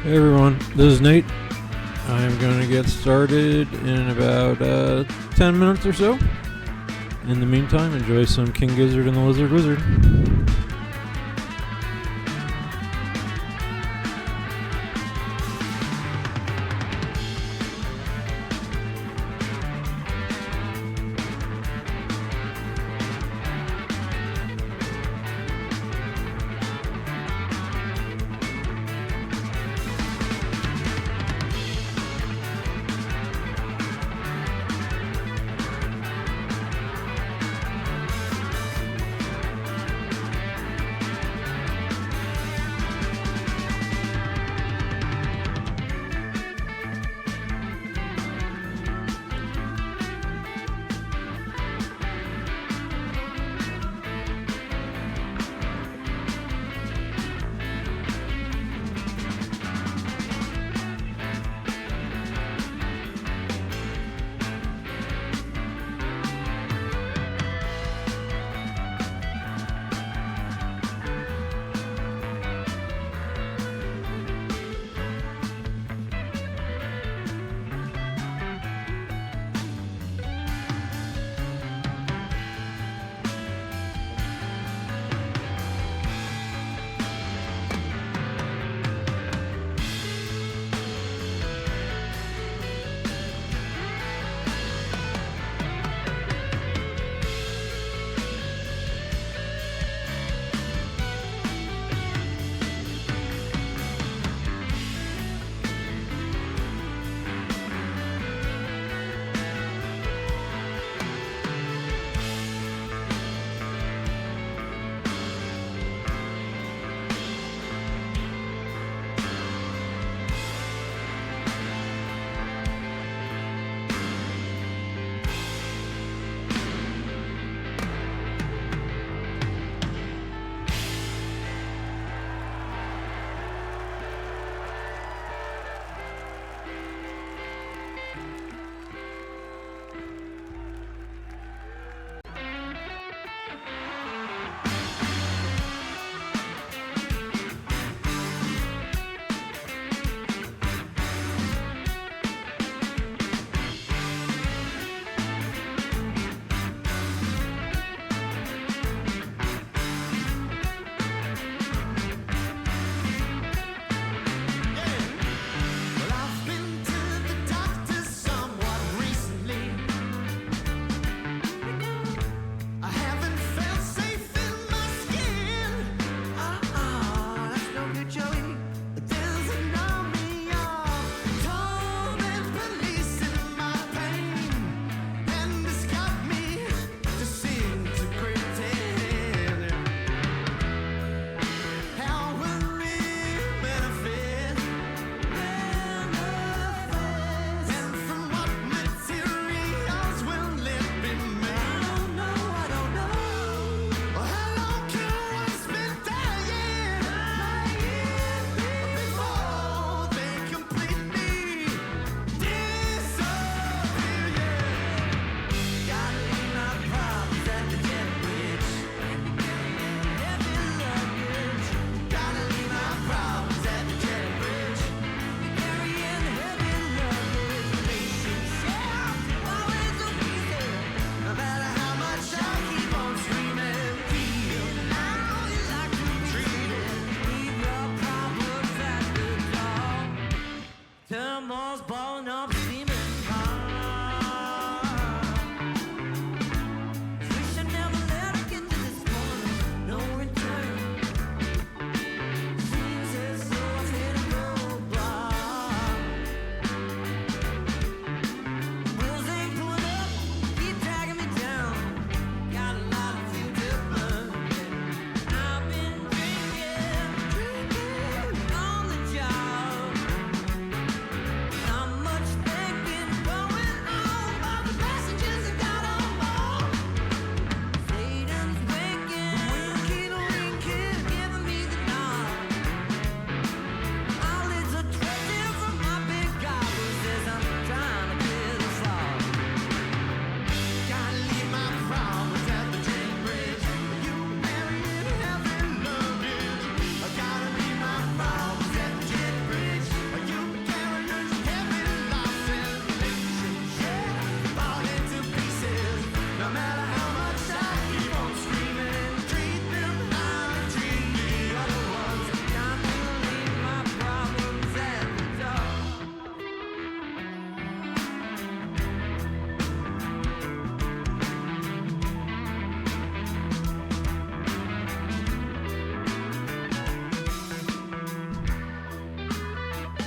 Hey everyone, this is Nate. I am going to get started in about 10 minutes or so. In the meantime, enjoy some King Gizzard and the Lizard Wizard.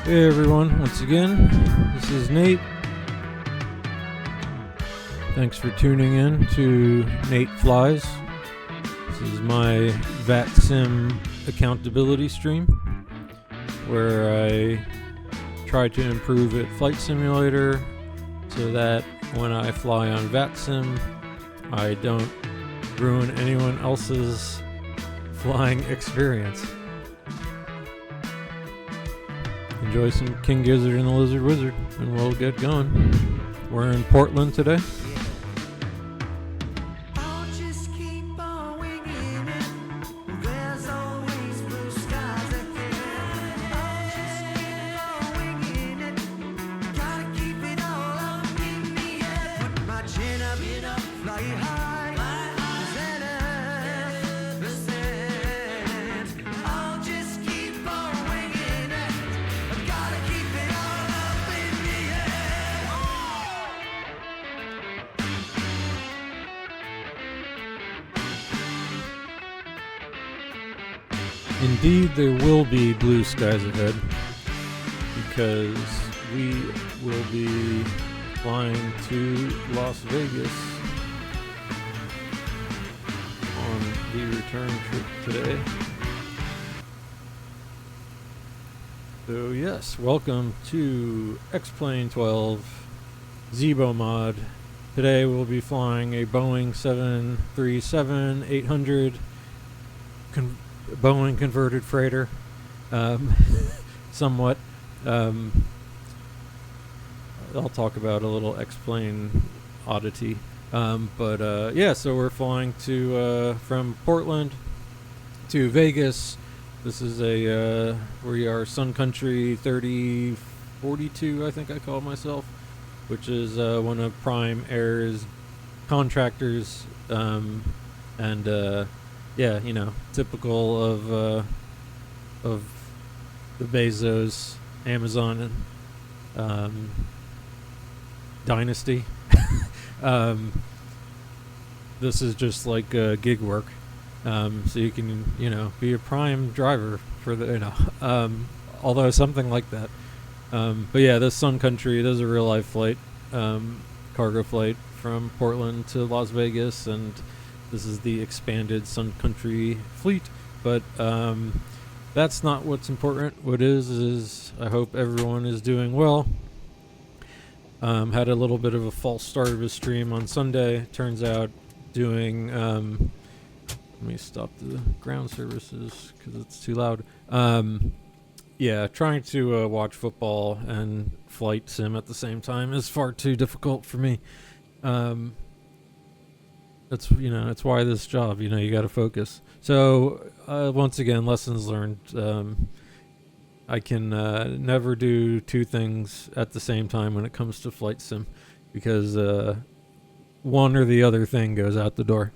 Hey everyone, once again, this is Nate. Thanks for tuning in to Nate Flies. This is my VATSIM Accountability stream, where I try to improve at Flight Simulator so that when I fly on VATSIM, I don't ruin anyone else's flying experience. Enjoy some King Gizzard and the Lizard Wizard, and we'll get going. We're in Portland today. Indeed, there will be blue skies ahead, because we will be flying to Las Vegas on the return trip today. So yes, welcome to XP12 Zibo mod. Today we'll be flying a Boeing 737-800 Boeing converted freighter, somewhat. I'll talk about a little X-plane oddity. Yeah, so we're flying to from Portland to Vegas. This is we are Sun Country 3042, I think I call myself, which is one of Prime Air's contractors, yeah, you know, typical of the Bezos, Amazon, dynasty. This is just like gig work, so you can, you know, be a prime driver for the, you know, although something like that. But yeah, this Sun Country, there's a real life flight, cargo flight from Portland to Las Vegas, and this is the expanded Sun Country fleet, but that's not what's important. What is I hope everyone is doing well. Had a little bit of a false start of a stream on Sunday. Turns out doing, let me stop the ground services because it's too loud. Yeah, trying to watch football and flight sim at the same time is far too difficult for me. That's, you know, that's why this job, you know, you got to focus. So once again, lessons learned. I can never do two things at the same time when it comes to flight sim, because one or the other thing goes out the door.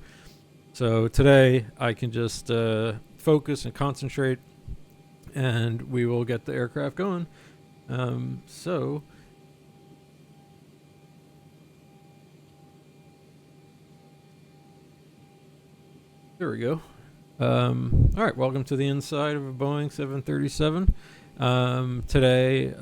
So today I can just focus and concentrate, and we will get the aircraft going. So there we go. All right, welcome to the inside of a Boeing 737. Today,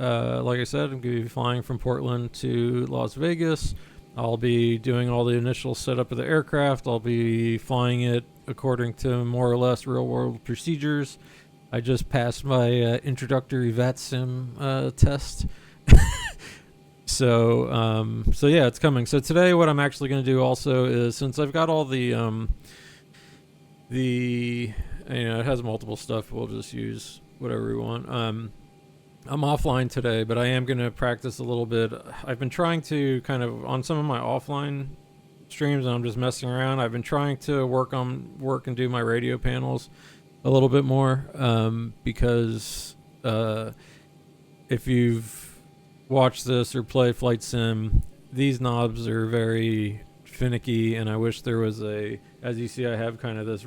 like I said, I'm going to be flying from Portland to Las Vegas. I'll be doing all the initial setup of the aircraft. I'll be flying it according to more or less real-world procedures. I just passed my introductory VATSIM test. So yeah, it's coming. So today what I'm actually going to do also is, since I've got all the you know, it has multiple stuff, we'll just use whatever we want. I'm offline today, but I am going to practice a little bit. I've been trying to kind of, on some of my offline streams, and I'm just messing around, I've been trying to work and do my radio panels a little bit more, because if you've watched this or played flight sim, these knobs are very finicky, and I wish there was as you see, I have kind of this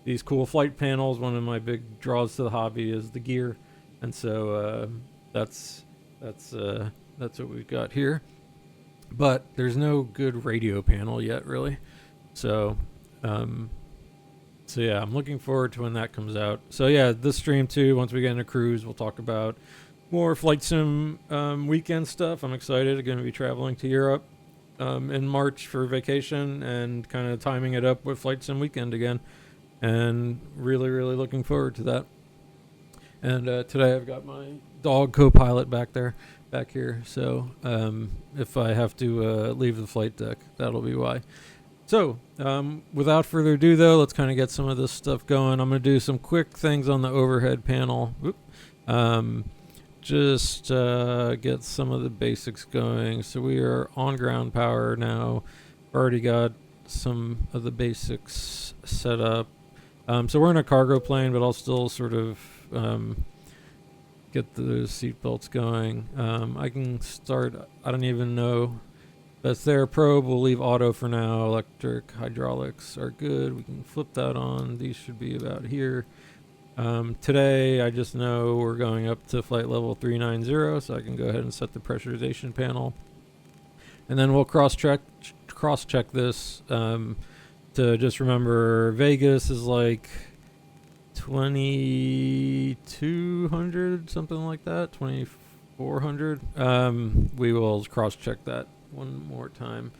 these cool flight panels. One of my big draws to the hobby is the gear, and so that's what we've got here. But there's no good radio panel yet, really. So yeah, I'm looking forward to when that comes out. So yeah, this stream too, once we get into cruise, we'll talk about more flight sim weekend stuff. I'm excited. I'm going to be traveling to Europe in March for vacation and kind of timing it up with flight sim weekend again, and really, really looking forward to that. And today I've got my dog co-pilot back here. So if I have to leave the flight deck, that'll be why. So without further ado, though, let's kind of get some of this stuff going. I'm going to do some quick things on the overhead panel. Just get some of the basics going. So we are on ground power now. Already got some of the basics set up. So we're in a cargo plane, but I'll still sort of get the seat belts going. I can start, I don't even know. That's there. Probe, we'll leave auto for now. Electric, hydraulics are good. We can flip that on. These should be about here. Today, I just know we're going up to flight level 390, so I can go ahead and set the pressurization panel. And then we'll cross-check this to just remember Vegas is like 2,200, something like that, 2,400. We will cross-check that one more time.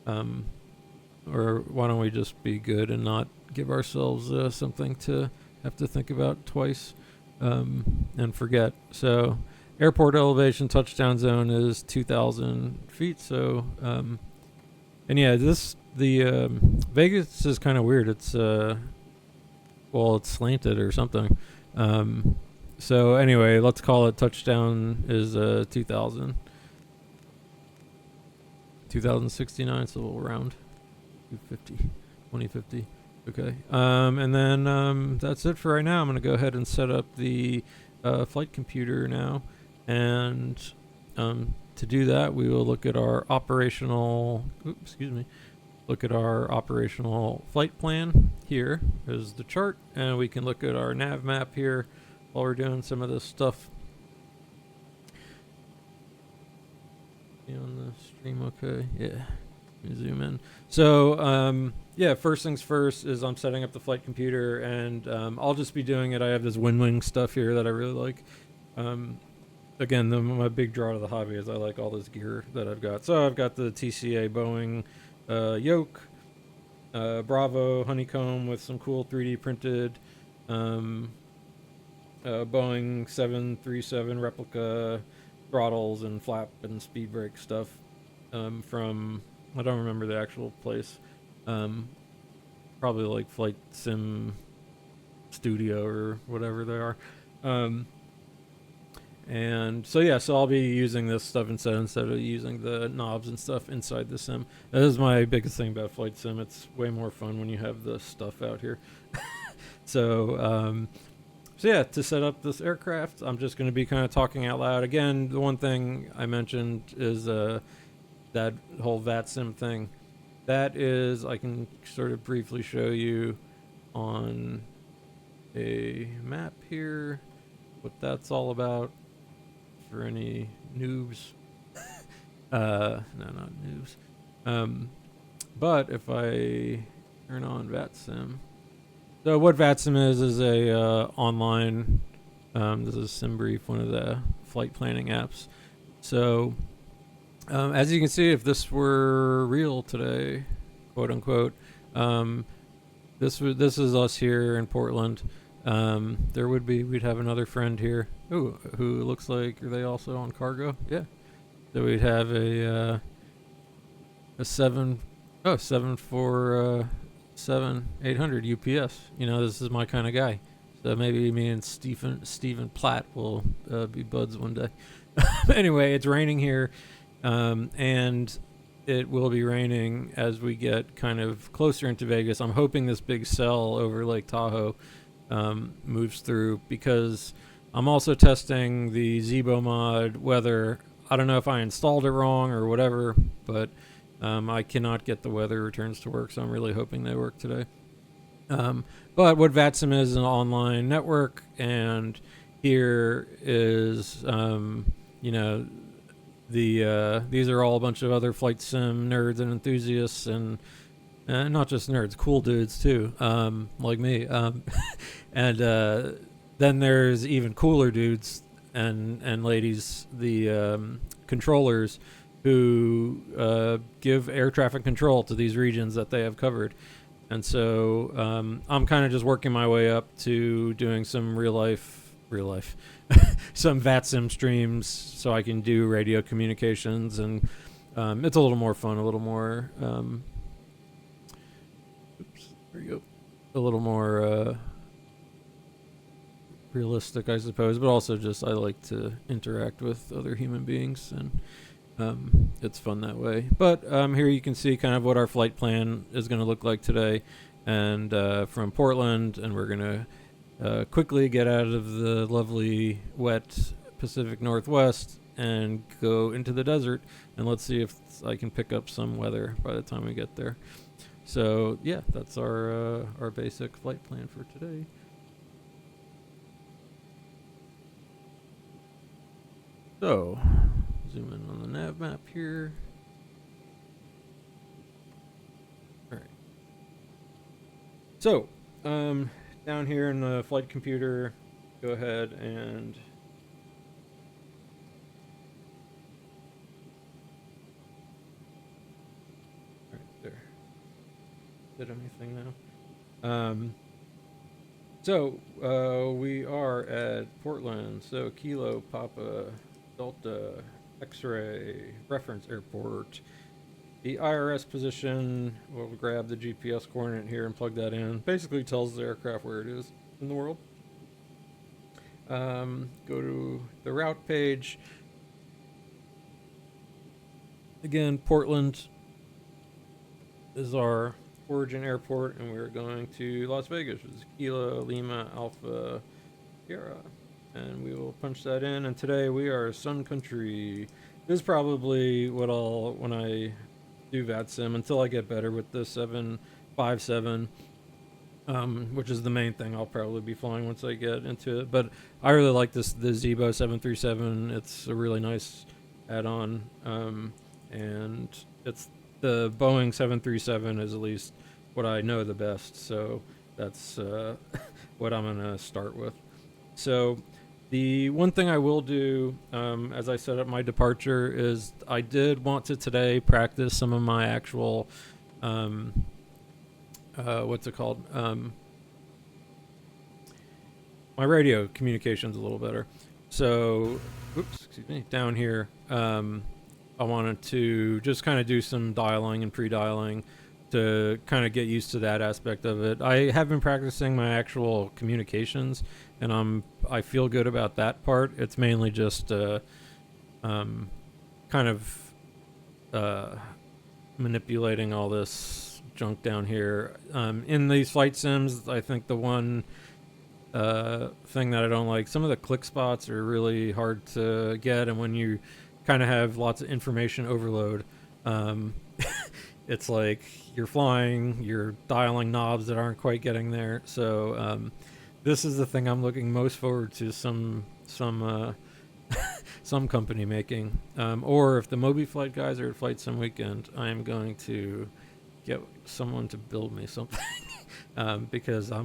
Or why don't we just be good and not give ourselves something to have to think about twice and forget. So airport elevation touchdown zone is 2,000 feet. So and yeah, the Vegas is kind of weird. It's it's slanted or something. So anyway, let's call it touchdown is 2,000. 2,069, so we'll round 250, 2050. Okay. And then that's it for right now. I'm going to go ahead and set up the flight computer now. And to do that, we will look at our operational, look at our operational flight plan. Here is the chart, and we can look at our nav map here while we're doing some of this stuff. On the stream, okay, yeah. Let me zoom in. So, yeah, first things first is I'm setting up the flight computer, and I'll just be doing it. I have this WinWing stuff here that I really like. Again, my big draw to the hobby is I like all this gear that I've got. So I've got the TCA Boeing yoke, Bravo honeycomb with some cool 3D printed Boeing 737 replica throttles and flap and speed brake stuff from, I don't remember the actual place, probably like Flight Sim Studio or whatever they are. And so yeah, so I'll be using this stuff instead of using the knobs and stuff inside the sim. That is my biggest thing about Flight Sim. It's way more fun when you have the stuff out here. So yeah, to set up this aircraft, I'm just going to be kind of talking out loud. Again, the one thing I mentioned is that whole VATSIM thing. That is, I can sort of briefly show you on a map here what that's all about for any noobs. No, not noobs. But if I turn on VATSIM, so what VATSIM is a online, this is SimBrief, one of the flight planning apps. So as you can see, if this were real today, quote unquote, this is us here in Portland. We'd have another friend here who looks like, are they also on cargo? Yeah. So we'd have a 747-800 UPS. You know, this is my kind of guy. So maybe me and Stephen Platt will be buds one day. Anyway, it's raining here, and it will be raining as we get kind of closer into Vegas. I'm hoping this big cell over Lake Tahoe moves through, because I'm also testing the Zibo mod weather. I don't know if I installed it wrong or whatever, but I cannot get the weather returns to work, so I'm really hoping they work today. But what VATSIM is an online network, and here is, these are all a bunch of other flight sim nerds and enthusiasts, and not just nerds, cool dudes too, like me. And then there's even cooler dudes and ladies, the controllers who give air traffic control to these regions that they have covered. And so I'm kind of just working my way up to doing some real life, some VATSIM streams, so I can do radio communications, and it's a little more fun, a little more, there you go, a little more realistic, I suppose, but also just I like to interact with other human beings, and it's fun that way. But here you can see kind of what our flight plan is going to look like today, and from Portland, and we're going to quickly get out of the lovely wet Pacific Northwest and go into the desert, and let's see if I can pick up some weather by the time we get there. So yeah, that's our basic flight plan for today. So, zoom in on the nav map here. All right. So, down here in the flight computer, go ahead and right there. Did anything now? So we are at Portland. So Kilo Papa Delta X-ray reference airport. The IRS position, we'll grab the GPS coordinate here and plug that in. Basically tells the aircraft where it is in the world. Go to the route page. Again, Portland is our origin airport, and we're going to Las Vegas, which is Kilo Lima Alpha Sierra. And we will punch that in, and today we are Sun Country. This is probably what I'll, when I do VATSIM, until I get better with the 757, which is the main thing I'll probably be flying once I get into it. But I really like the Zibo 737. It's a really nice add-on, and it's the Boeing 737 is at least what I know the best, so that's what I'm gonna start with. So the one thing I will do as I set up my departure is I did want to today practice some of my actual what's it called, my radio communications a little better. So excuse me, down here I wanted to just kind of do some dialing and pre-dialing to kind of get used to that aspect of it. I have been practicing my actual communications, and I feel good about that part. It's mainly just kind of manipulating all this junk down here. In these flight sims, I think the one thing that I don't like, some of the click spots are really hard to get, and when you kind of have lots of information overload, it's like you're flying, you're dialing knobs that aren't quite getting there. So this is the thing I'm looking most forward to some company making, or if the Moby Flight guys are at Flight Sim Weekend, I am going to get someone to build me something because I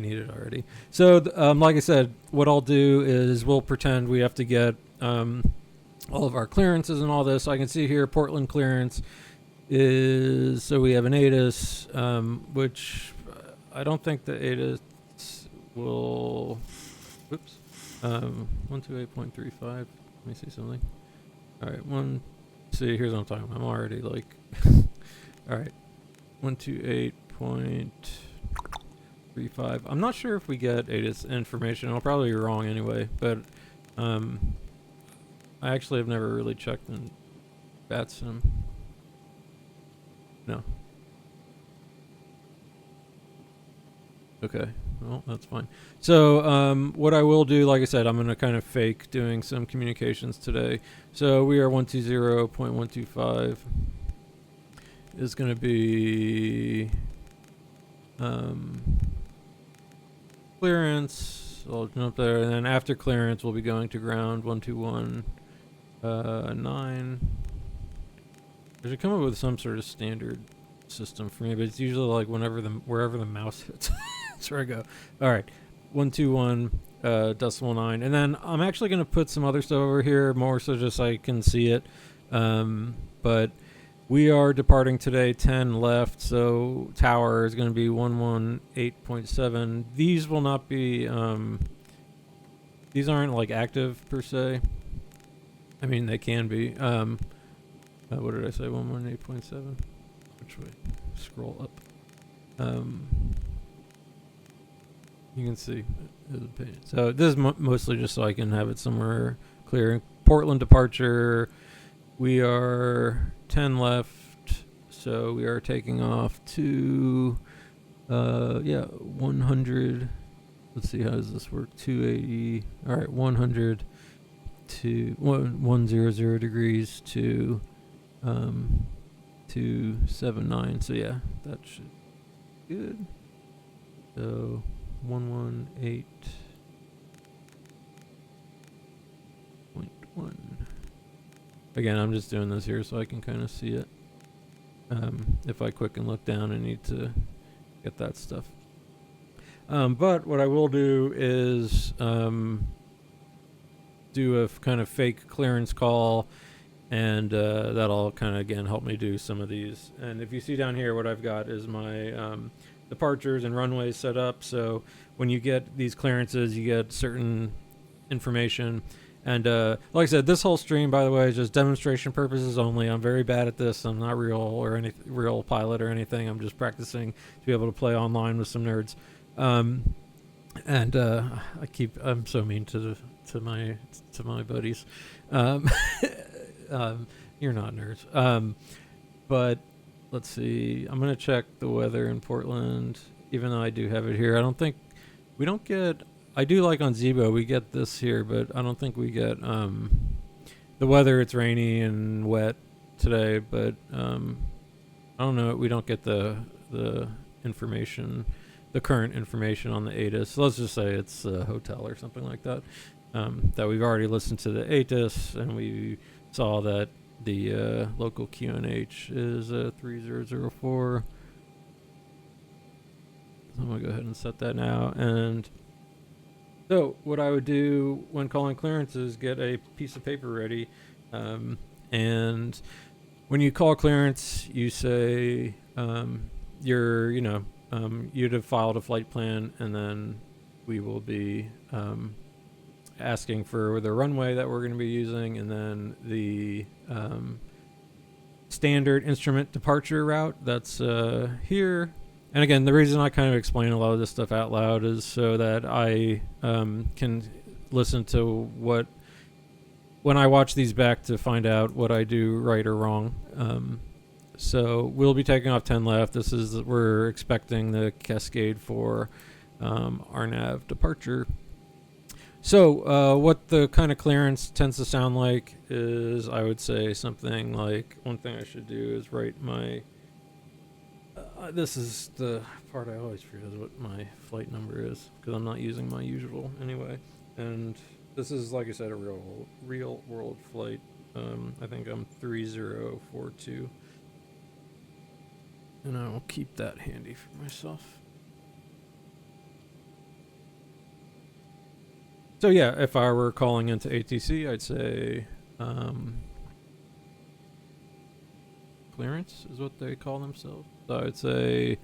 need it already. So like I said, what I'll do is we'll pretend we have to get all of our clearances and all this. So I can see here Portland clearance is, so we have an ATIS, which I don't think the ATIS will, 128.35. Let me see something. All right, see, here's what I'm talking about. I'm already like, all right, 128.35. I'm not sure if we get ATIS information. I'll probably be wrong anyway, but I actually have never really checked in VATSIM. No. Okay, well, that's fine. So what I will do, like I said, I'm going to kind of fake doing some communications today. So we are 120.125 is going to be clearance. I'll jump there, and then after clearance, we'll be going to ground 121.9. I should come up with some sort of standard system for me, but it's usually like wherever the mouse hits. That's where I go. All right, 121. .9. And then I'm actually going to put some other stuff over here, more so just so I can see it. But we are departing today 10 left, so tower is going to be 118.7. These will not be, these aren't like active per se. I mean, they can be. What did I say? 118.7? Which way? Scroll up. You can see. So this is mostly just so I can have it somewhere clear. Portland departure. We are 10 left, so we are taking off to 100. Let's see, how does this work? 280. All right, 100 to 100 degrees to 279. So yeah, that should be good. So 118.1. Again, I'm just doing this here so I can kind of see it. If I quick and look down, I need to get that stuff. But what I will do is do a kind of fake clearance call, and that'll kind of, again, help me do some of these. And if you see down here, what I've got is my departures and runways set up. So when you get these clearances, you get certain information. And like I said, this whole stream, by the way, is just demonstration purposes only. I'm very bad at this. I'm not real pilot or anything. I'm just practicing to be able to play online with some nerds. I'm so mean to my buddies. You're not nerds. But let's see. I'm gonna check the weather in Portland, even though I do have it here. We don't get. I do like on Zibo, we get this here, but I don't think we get the weather. It's rainy and wet today, but I don't know. We don't get the information, the current information on the ATIS. So let's just say it's a hotel or something like that. That we've already listened to the ATIS, and we saw that the local QNH is 3004. So I'm gonna go ahead and set that now. And so what I would do when calling clearance is get a piece of paper ready. And when you call clearance, you say you'd have filed a flight plan, and then we will be asking for the runway that we're going to be using, and then the standard instrument departure route that's here. And again, the reason I kind of explain a lot of this stuff out loud is so that I can listen to when I watch these back to find out what I do right or wrong. So we'll be taking off 10 left. We're expecting the Cascade for our nav departure. So what the kind of clearance tends to sound like is, I would say something like, one thing I should do is write my, this is the part I always forget is what my flight number is, because I'm not using my usual anyway. And this is, like I said, a real world flight. I think I'm 3042. And I will keep that handy for myself. So yeah, if I were calling into ATC, I'd say clearance is what they call themselves. So I'd say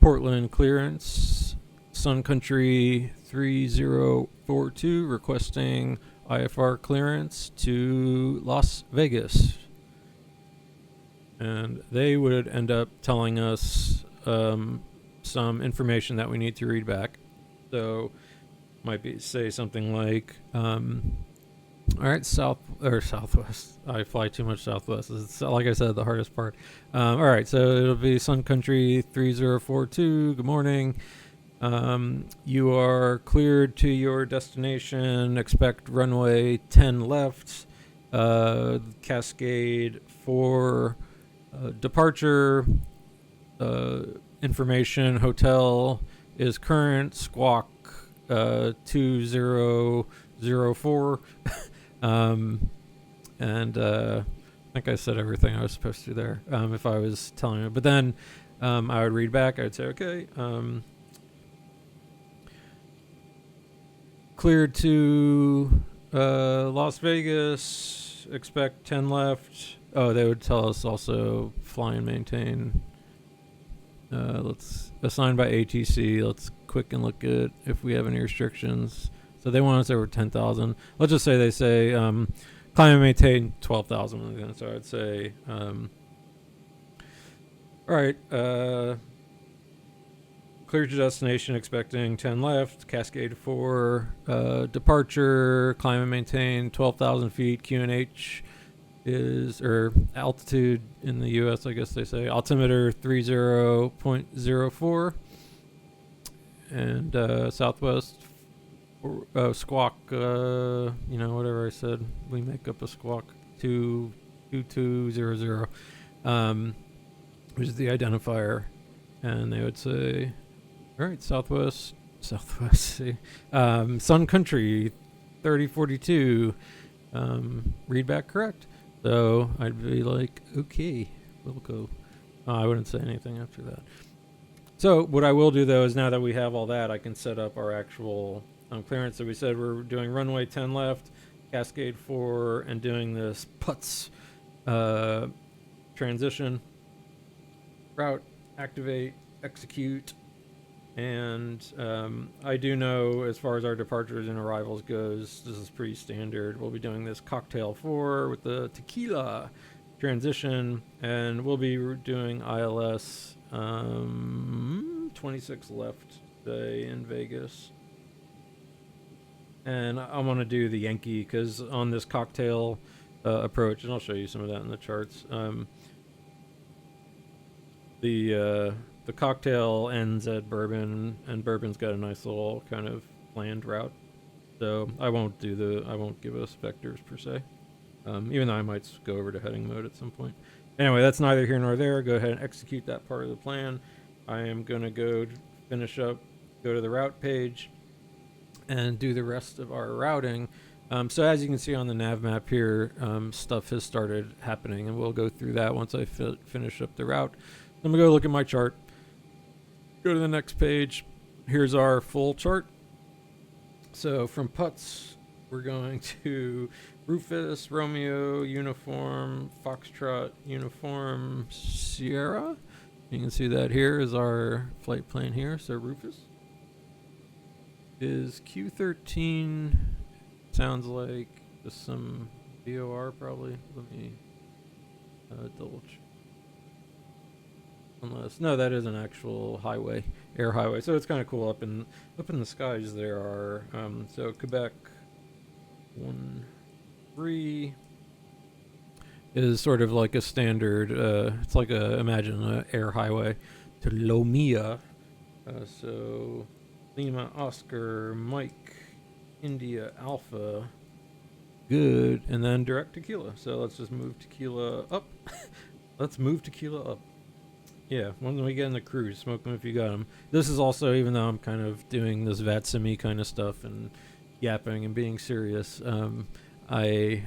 Portland clearance, Sun Country 3042 requesting IFR clearance to Las Vegas. And they would end up telling us some information that we need to read back. So might be say something like, all right, southwest. I fly too much southwest. It's, like I said, the hardest part. All right, so it'll be Sun Country 3042. Good morning. You are cleared to your destination. Expect runway 10 left. Cascade for departure. Information hotel is current. Squawk 2004. And I think I said everything I was supposed to there, if I was telling you. But then I would read back. I'd say, okay, cleared to Las Vegas. Expect 10 left. Oh, they would tell us also fly and maintain. Let's assign by ATC. Let's quick and look at if we have any restrictions. So they want us over 10,000. Let's just say they say climb and maintain 12,000. So I'd say, all right, clear to destination, expecting 10 left. Cascade 4, departure, climb and maintain 12,000 feet. QNH is, or altitude in the US, I guess they say, altimeter 30.04, and Southwest squawk, whatever I said, we make up a squawk 2200, which is the identifier, and they would say, all right, Southwest, see, Sun Country 3042, read back correct. So I'd be like, okay, we'll go. I wouldn't say anything after that. So what I will do, though, is now that we have all that, I can set up our actual clearance. So we said we're doing runway 10 left, Cascade 4, and doing this putts transition. Route, activate, execute. And I do know, as far as our departures and arrivals goes, this is pretty standard. We'll be doing this cocktail 4 with the tequila transition, and we'll be doing ILS 26 left today in Vegas. And I want to do the Yankee because on this cocktail approach, and I'll show you some of that in the charts. The cocktail ends at Bourbon, and Bourbon's got a nice little kind of planned route. So I won't give us vectors per se, even though I might go over to heading mode at some point. Anyway, that's neither here nor there. Go ahead and execute that part of the plan. I am going to go finish up, go to the route page, and do the rest of our routing. So as you can see on the nav map here, stuff has started happening, and we'll go through that once I finish up the route. I'm going to go look at my chart. Go to the next page. Here's our full chart. So from Putz, we're going to Rufus, Romeo, Uniform, Foxtrot, Uniform, Sierra. You can see that here is our flight plan here. So Rufus is Q13. Sounds like just some VOR probably. Let me double check. Unless, no, that is an actual highway, air highway. So it's kind of cool up in the skies. There are so Quebec 13 is sort of like a standard. It's like imagine an air highway to Lomia. So Lima, Oscar, Mike, India, Alpha. Good, and then direct tequila. So let's just move tequila up. Let's move tequila up. Yeah, when we get in the cruise, smoke them if you got them. This is also, even though I'm kind of doing this VATSIM kind of stuff and yapping and being serious, I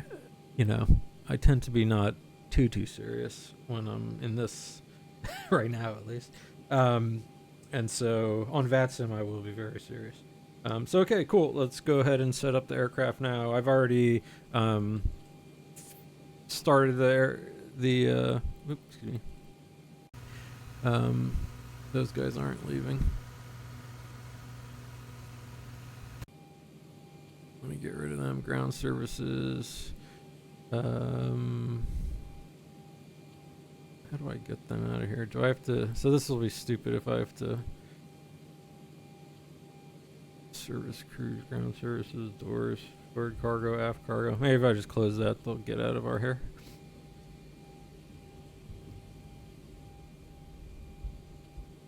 tend to be not too serious when I'm in this right now, at least. And so on VATSIM, I will be very serious. So okay, cool. Let's go ahead and set up the aircraft now. I've already started oops, excuse me. Those guys aren't leaving. Let me get rid of them. Ground services. How do I get them out of here? Do I have to? So this will be stupid if I have to. Service crews, ground services, doors, forward cargo, aft cargo. Maybe if I just close that, they'll get out of our hair.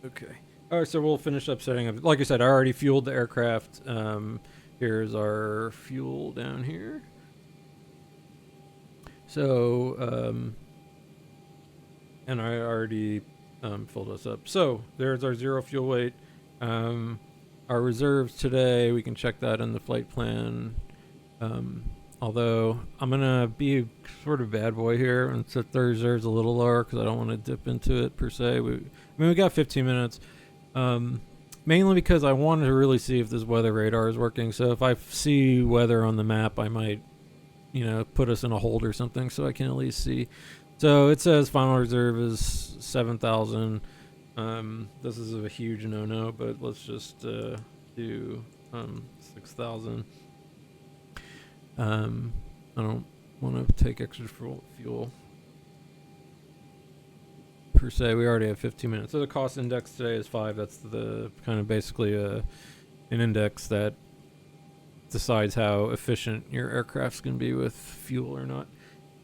Okay. All right, so we'll finish up setting up. Like I said, I already fueled the aircraft. Here's our fuel down here. So, and I already filled us up. So there's our zero fuel weight. Our reserves today, we can check that in the flight plan. Although I'm going to be sort of bad boy here and set the reserves a little lower because I don't want to dip into it per se. We got 15 minutes. mainly because I wanted to really see if this weather radar is working. So if I see weather on the map, I might, put us in a hold or something so I can at least see. So it says final reserve is 7,000. This is a huge no-no, but let's just do 6,000. I don't want to take extra fuel per se. We already have 15 minutes. So the cost index today is 5. That's the kind of basically an index that decides how efficient your aircraft's going to be with fuel or not.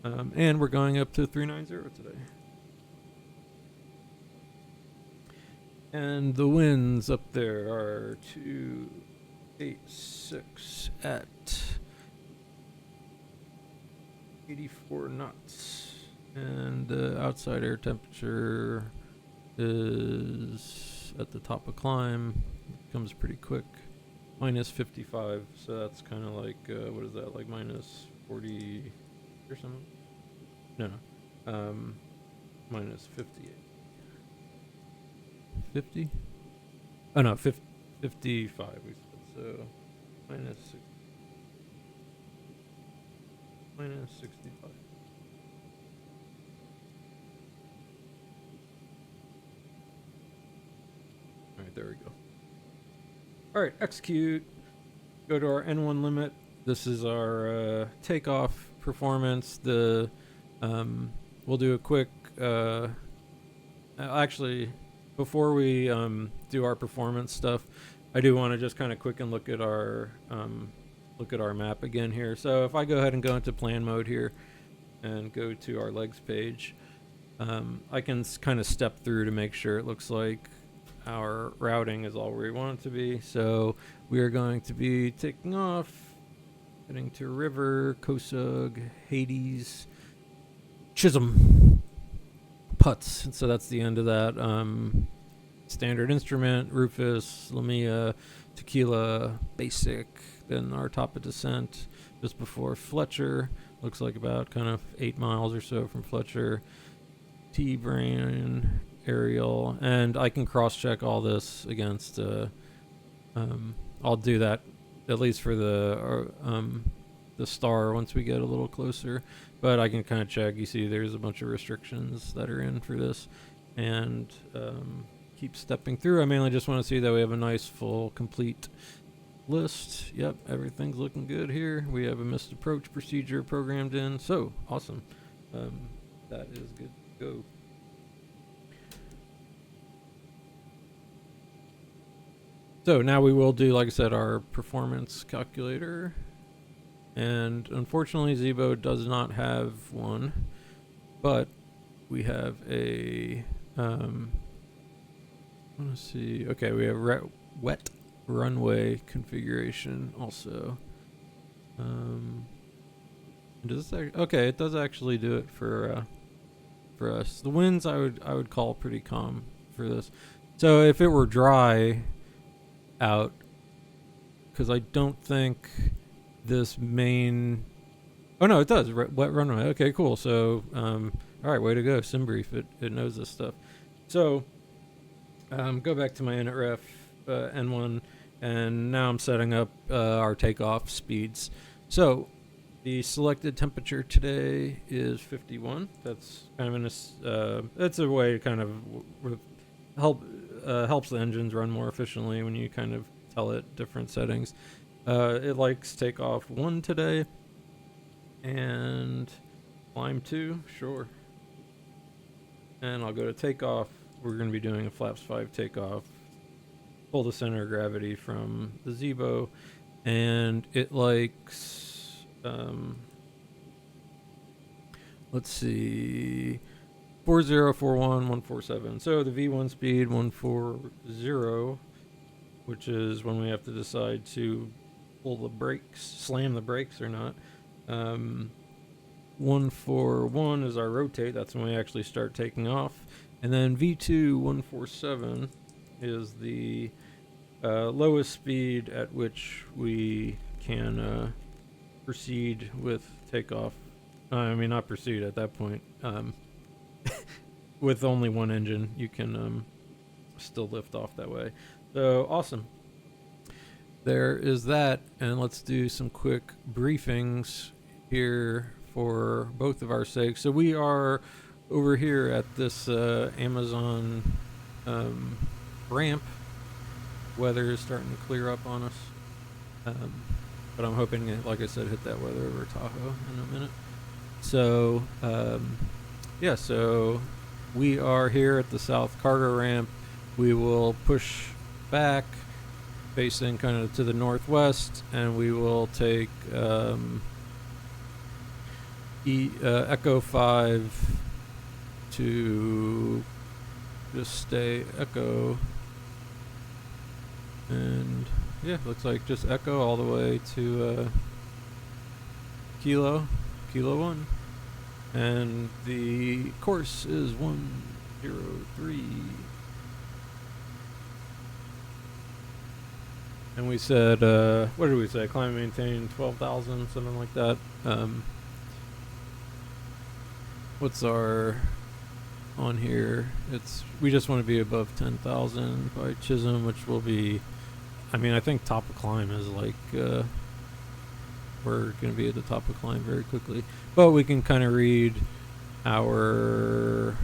And we're going up to 390 today. And the winds up there are 286 at 84 knots. And the outside air temperature is at the top of climb. It comes pretty quick. Minus 55. So that's kind of like, what is that? Like minus 40 or something? No. Minus 58. 50? Oh no, 55 we said. So minus 65. Alright, there we go. Alright, execute. Go to our N1 limit. This is our takeoff performance. We'll do a quick actually, before we do our performance stuff, I do want to just kind of quick and look at our map again here. So if I go ahead and go into plan mode here and go to our legs page, I can kind of step through to make sure it looks like our routing is all where we want it to be. So we are going to be taking off, heading to River, Kosug, Hades, Chisholm, Putz. And so that's the end of that. Standard instrument, Rufus, Lamia, Tequila, Basic, then our top of descent just before Fletcher. Looks like about kind of 8 miles or so from Fletcher. T-Brain, Aerial, and I can cross-check all this against, I'll do that at least for the star once we get a little closer, but I can kind of check. You see there's a bunch of restrictions that are in for this, and keep stepping through. I mainly just want to see that we have a nice full complete list. Yep, everything's looking good here. We have a missed approach procedure programmed in, so awesome. That is good to go. So now we will do, like I said, our performance calculator. And unfortunately, Zibo does not have one, but we have a, let's see. Okay, we have wet runway configuration also. Does this okay, it does actually do it for us. The winds I would call pretty calm for this. So if it were dry out, because I don't think this main, oh no, it does, wet runway. Okay, cool. So all right, way to go, SimBrief. It knows this stuff. So go back to my init N1, and now I'm setting up our takeoff speeds. So the selected temperature today is 51. That's kind of that's a way to kind of helps the engines run more efficiently when you kind of tell it different settings. It likes takeoff 1 today, and climb 2, sure. And I'll go to takeoff. We're going to be doing a flaps 5 takeoff. Pull the center of gravity from the Zibo, and it likes, let's see, 4041 147. So the V1 speed 140, which is when we have to decide to pull the brakes, slam the brakes or not. 141 is our rotate. That's when we actually start taking off. And then V2 147 is the lowest speed at which we can proceed with takeoff. I mean, not proceed at that point. With only one engine, you can still lift off that way. So awesome. There is that, and let's do some quick briefings here for both of our sakes. So we are over here at this Amazon ramp. Weather is starting to clear up on us, but I'm hoping to, like I said, hit that weather over Tahoe in a minute. So yeah, so we are here at the south cargo ramp. We will push back facing kind of to the northwest, and we will take Echo 5 to just stay Echo, and yeah, looks like just Echo all the way to Kilo 1, and the course is 103. And we said, what did we say? Climb and maintain 12,000, something like that. What's our on here? We just want to be above 10,000 by Chisholm, which will be, I mean, I think top of climb is like, we're going to be at the top of climb very quickly. But we can kind of read our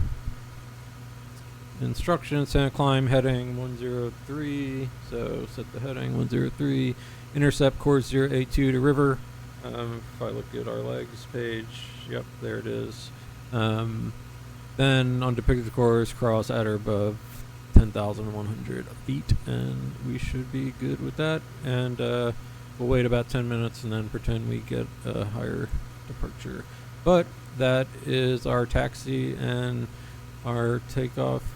instructions. Climb heading 103. So set the heading 103. Intercept course 082 to river. If I look at our legs page, yep, there it is. Then on depicted course, cross at or above 10,100 feet, and we should be good with that. And we'll wait about 10 minutes and then pretend we get a higher departure. But that is our taxi and our takeoff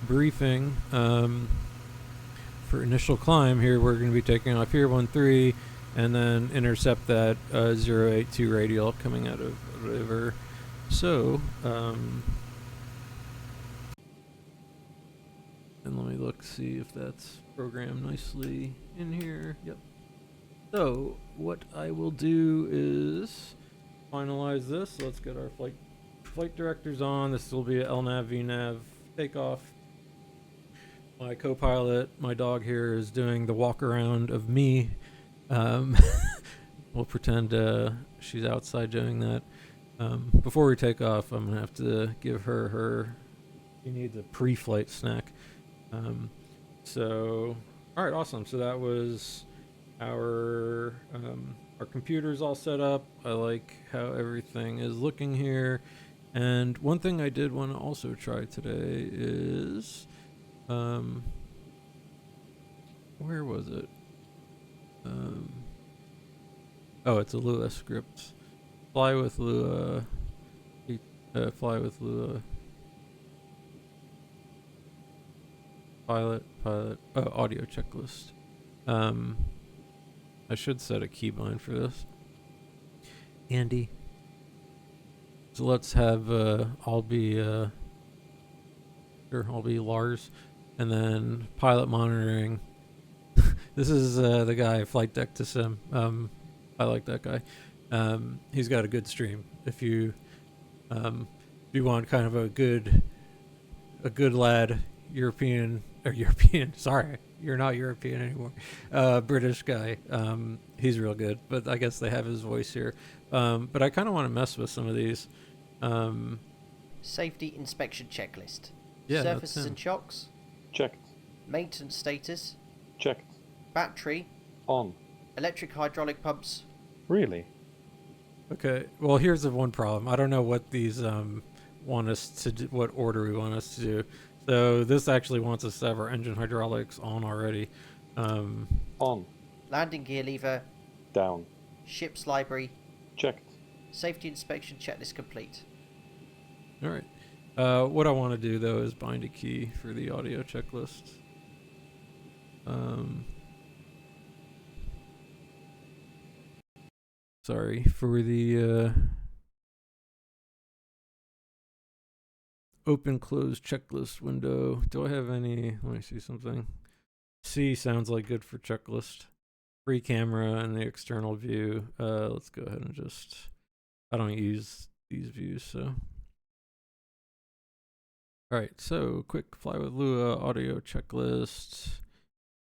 briefing. For initial climb here, we're going to be taking off here 13 and then intercept that 082 radial coming out of river. So and let me look, see if that's programmed nicely in here. Yep. So what I will do is finalize this. Let's get our flight directors on. This will be a LNAV VNAV takeoff. My co-pilot, my dog here, is doing the walk around of me. We'll pretend she's outside doing that. Before we take off, I'm gonna have to give her she needs a pre-flight snack. So all right, awesome. So that was our computer's all set up. I like how everything is looking here. And one thing I did want to also try today is where was it? Oh, it's a Lua script. Fly with Lua. Fly with Lua. Pilot. Oh, audio checklist. I should set a keybind for this. Andy. So let's have I'll be Lars, and then pilot monitoring. This is the guy, flight deck to sim. I like that guy. He's got a good stream. If you want kind of a good lad, European. Sorry, you're not European anymore. British guy. He's real good, but I guess they have his voice here. But I kind of want to mess with some of these. Safety inspection checklist. Yeah, Surfaces and shocks. Checked. Maintenance status. Checked. Battery. On. Electric hydraulic pumps. Really? Okay. Well, here's the one problem. I don't know what these want us to do, what order we want us to do. So this actually wants us to have our engine hydraulics on already. On. Landing gear lever. Down. Ship's library. Checked. Safety inspection checklist complete. All right. What I want to do though is bind a key for the audio checklist. Sorry for the open close checklist window. Do I have any? Let me see something. C sounds like good for checklist. Free camera and the external view. Let's go ahead and just. I don't use these views, so. All right, so quick fly with Lua audio checklist.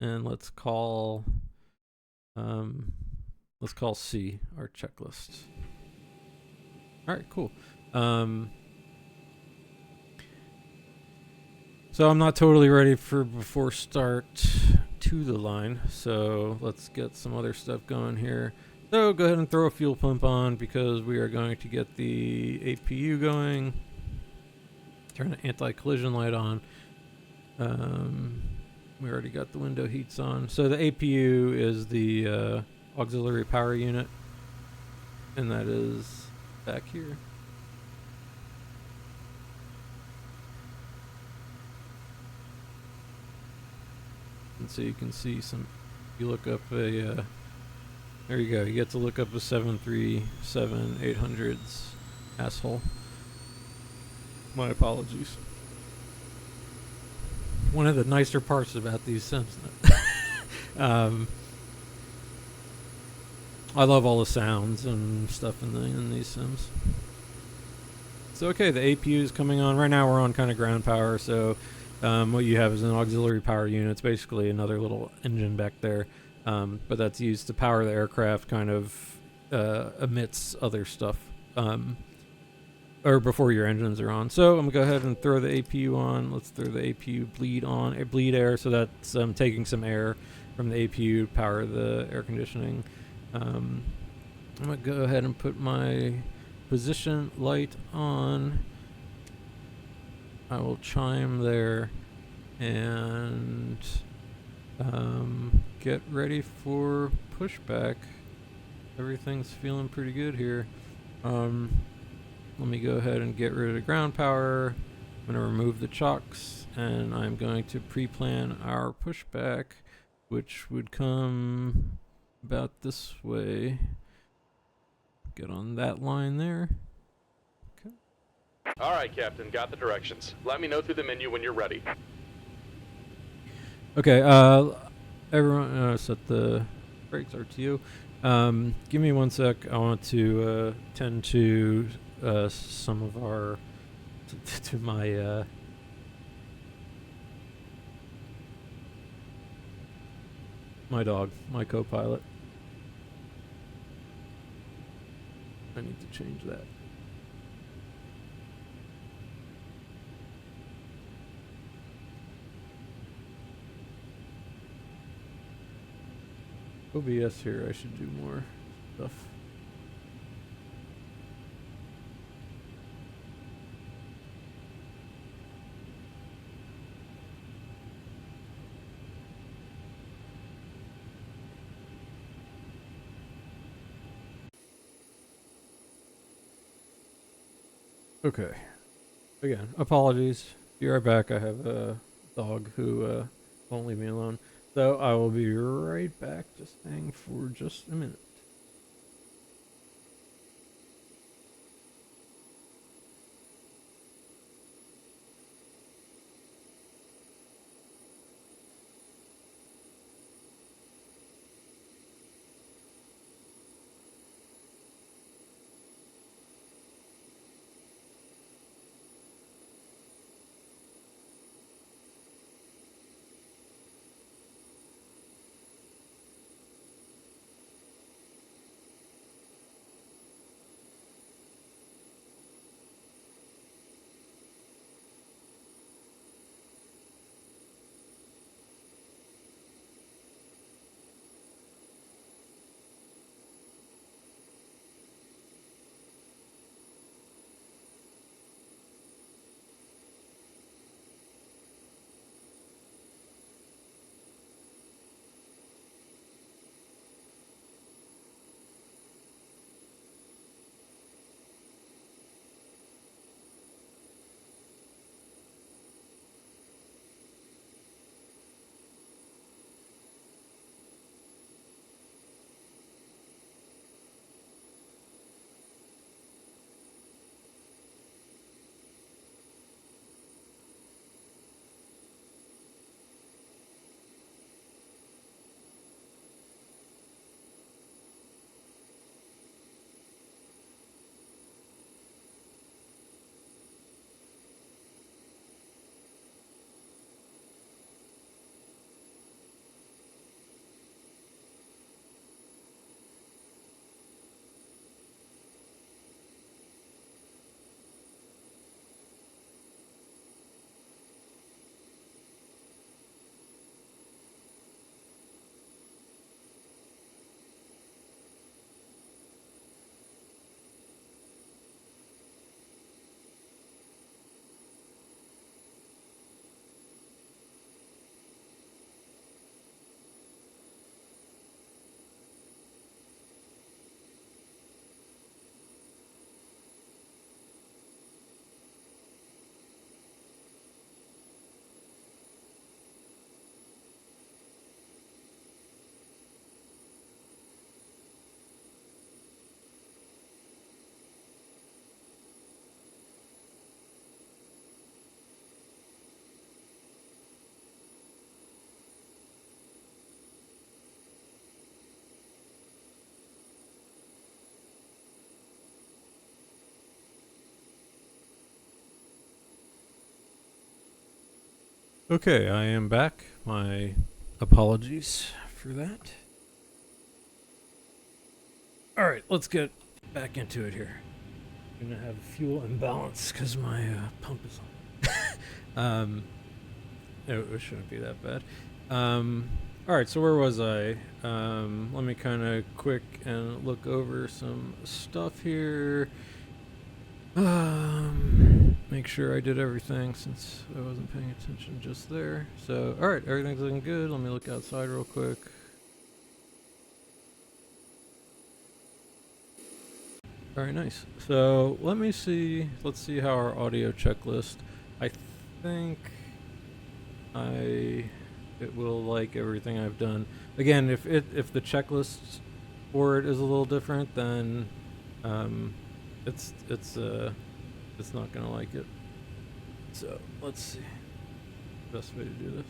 and let's call C our checklist. All right, cool. So I'm not totally ready for before start to the line, so let's get some other stuff going here. So go ahead and throw a fuel pump on because we are going to get the APU going. Turn the anti-collision light on. We already got the window heats on. So the APU is the auxiliary power unit, and that is back here. And so you can see some, you look up a, there you go, you get to look up a 737-800's asshole. My apologies. One of the nicer parts about these sims. I love all the sounds and stuff in these sims. So okay, the APU is coming on. Right now we're on kind of ground power, so what you have is an auxiliary power unit. It's basically another little engine back there, but that's used to power the aircraft, kind of emits other stuff, or before your engines are on. So I'm gonna go ahead and throw the APU on. Let's throw the APU bleed air, so that's taking some air from the APU to power the air conditioning. I'm gonna go ahead and put my position light on. I will chime there and get ready for pushback. Everything's feeling pretty good here. Let me go ahead and get rid of the ground power. I'm going to remove the chocks, and I'm going to pre-plan our pushback, which would come about this way. Get on that line there. Okay. All right, Captain. Got the directions. Let me know through the menu when you're ready. Okay, everyone set the brakes RTO. Give me 1 sec. I want to tend to some of our to my my dog, my co-pilot. I need to change that. OBS here, I should do more stuff. Okay. Again, apologies. Be right back. I have a dog who won't leave me alone. So I will be right back. Just hang for just a minute. Okay, I am back. My apologies for that. All right, let's get back into it here. I'm gonna have fuel imbalance because my pump is on. It shouldn't be that bad. All right, so where was I? Let me kind of quick and look over some stuff here. Make sure I did everything since I wasn't paying attention just there. So, all right, everything's looking good. Let me look outside real quick. All right, nice. So let me see. Let's see how our audio checklist. I think it will like everything I've done. Again, if the checklist for it is a little different, then it's not gonna like it. So let's see. Best way to do this.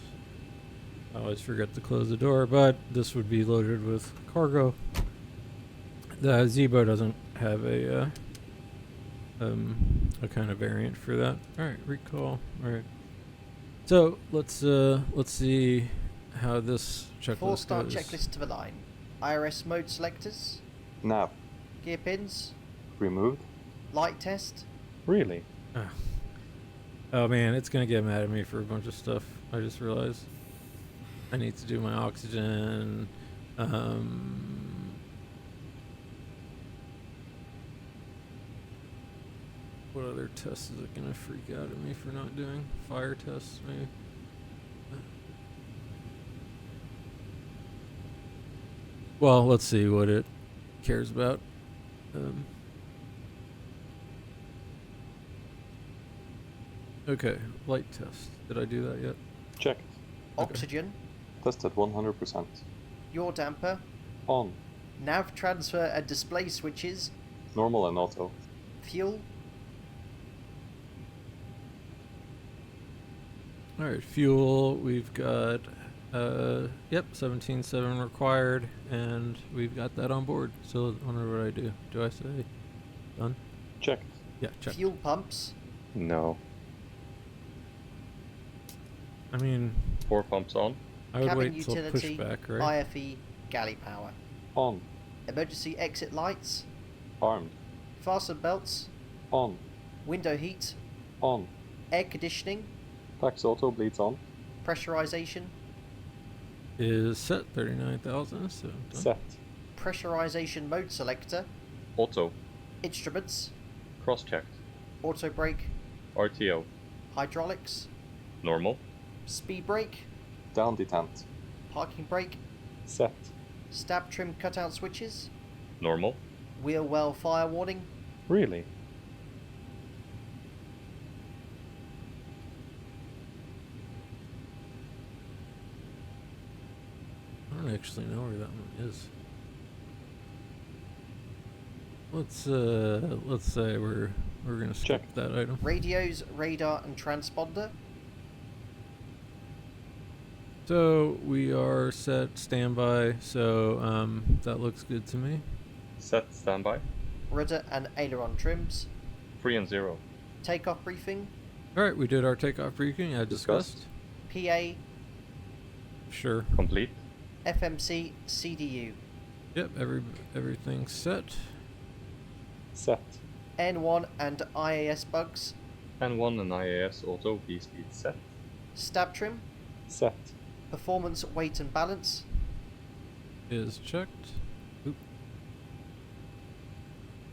I always forget to close the door, but this would be loaded with cargo. The Zibo doesn't have a kind of variant for that. All right, recall. All right. So let's see how this checklist 4-star goes. checklist to the line. IRS mode selectors, Nav. gear pins, Removed. light test, Really? Oh man, it's gonna get mad at me for a bunch of stuff. I just realized I need to do my oxygen. What other tests is it gonna freak out at me for not doing? Fire tests, maybe. Well, let's see what it cares about. Okay, light test. Did I do that yet? Checked. oxygen, Tested 100%. yaw damper, On. nav transfer and display switches, Normal and auto. fuel, All right, fuel. We've got, 17.7 required, and we've got that on board. So I wonder what I do. Do I say done? Checked. Yeah, check. fuel pumps, No. I mean, 4 pumps on. I would cabin wait till utility, pushback, right? IFE, galley power, On. emergency exit lights, Armed. fasten belts, On. window heat, On. air conditioning, Tax auto bleeds on. pressurization, Is set 39,000. So done. Set. pressurization mode selector, Auto. instruments, Cross-checked. auto brake, RTO. hydraulics, Normal. speed brake, Down detent. parking brake, Set. stab trim cutout switches, Normal. wheel well fire warning, Really? I don't actually know where that one is. Let's say we're gonna skip Check. that item. radios, radar and transponder, So we are set standby. So that looks good to me. Set standby. rudder and aileron trims, 3 and 0. takeoff briefing, All right, we did our takeoff briefing. I discussed. PA, Sure. Complete. FMC, CDU, Yep. Everything's set. Set. N1 and IAS bugs, N1 and IAS auto V-speed set. stab trim, Set. performance, weight and balance, Is checked. Oop.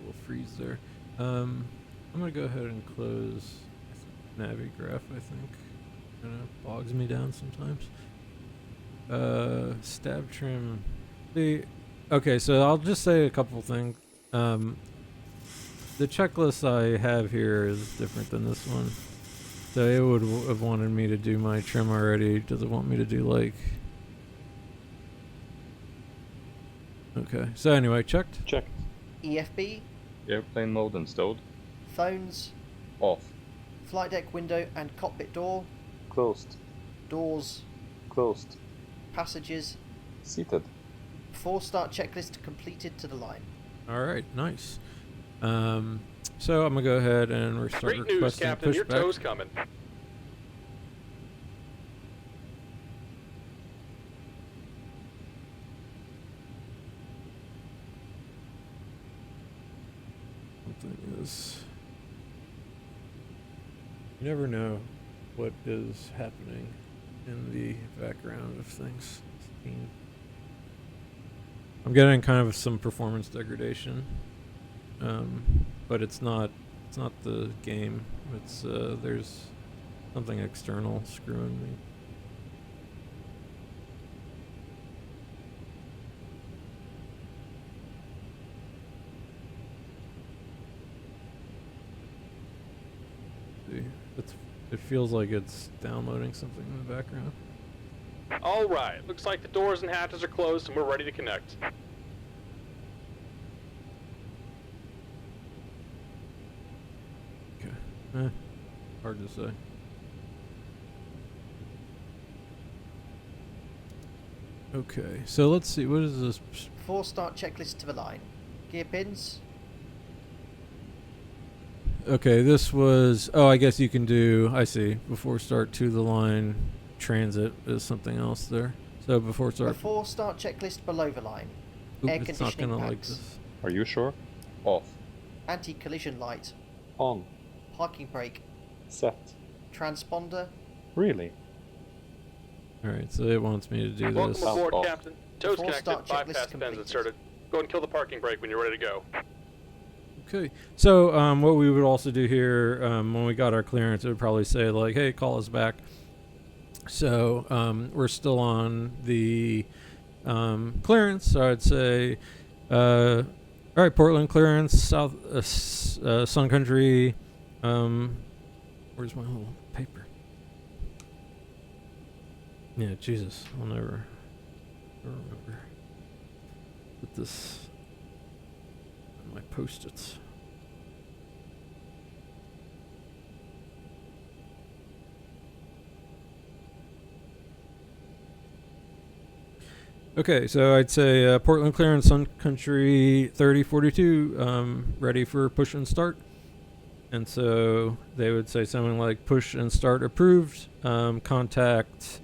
We'll freeze there. I'm gonna go ahead and close Navigraph. I think kind of bogs me down sometimes. Stab trim. Okay, so I'll just say a couple things. The checklist I have here is different than this one. So it would have wanted me to do my trim already. Does it want me to do like? Okay. So anyway, checked. Checked. EFB, Airplane mode installed. phones, Off. flight deck window and cockpit door, Closed. doors, Closed. passages, Seated. 4-star checklist completed to the line. All right. Nice. So I'm gonna go ahead and restart Great news, requesting Captain. Your pushback. tow's coming. because you never know what is happening in the background of things. I'm getting kind of some performance degradation, but it's not the game. It's there's something external screwing me. See, it feels like it's downloading something in the background. All right. Looks like the doors and hatches are closed and we're ready to connect. Okay. Hard to say. Okay, so let's see. What is this? Before start checklist to the line. Gear pins. Okay, this was. Oh, I guess you can do. I see. Before start to the line. Transit is something else there. So before start. Before start checklist below the line. Oop, Air it's not conditioning gonna like packs. this. Are you sure? Off. Anti-collision light. On. Parking brake. Set. Transponder. Really? All right, so it wants me to do Welcome this. aboard, Off. Captain. Toes Before connected, start checklist bypass pins completed. inserted. Go and kill the parking brake when you're ready to go. Okay, so what we would also do here when we got our clearance, it would probably say like, "Hey, call us back." So we're still on the clearance. So I'd say, all right, Portland clearance, South Sun Country. Where's my little paper? Yeah, Jesus, I'll never remember. Put this on my post-its. Okay, so I'd say Portland clearance, Sun Country 3042, ready for push and start. And so they would say something like push and start approved. Contact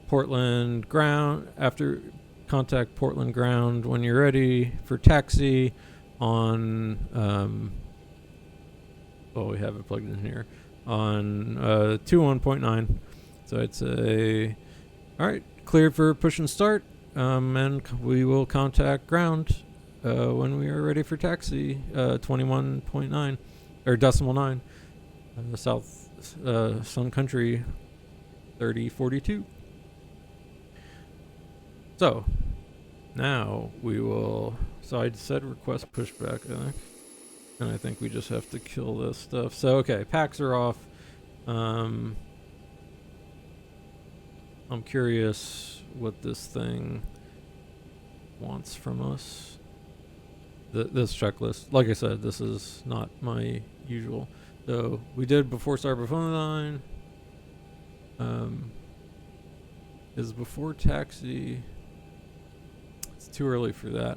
Portland ground after contact Portland ground when you're ready for taxi on well, we have it plugged in here on 21.9. So I'd say, all right, cleared for push and start. And we will contact ground when we are ready for taxi. 21.9 or decimal 9. South Sun Country 3042. So now we will. So I said request pushback, I think, and I think we just have to kill this stuff. So okay, packs are off. I'm curious what this thing wants from us. This checklist, like I said, this is not my usual. So we did before start before line. Is before taxi. It's too early for that.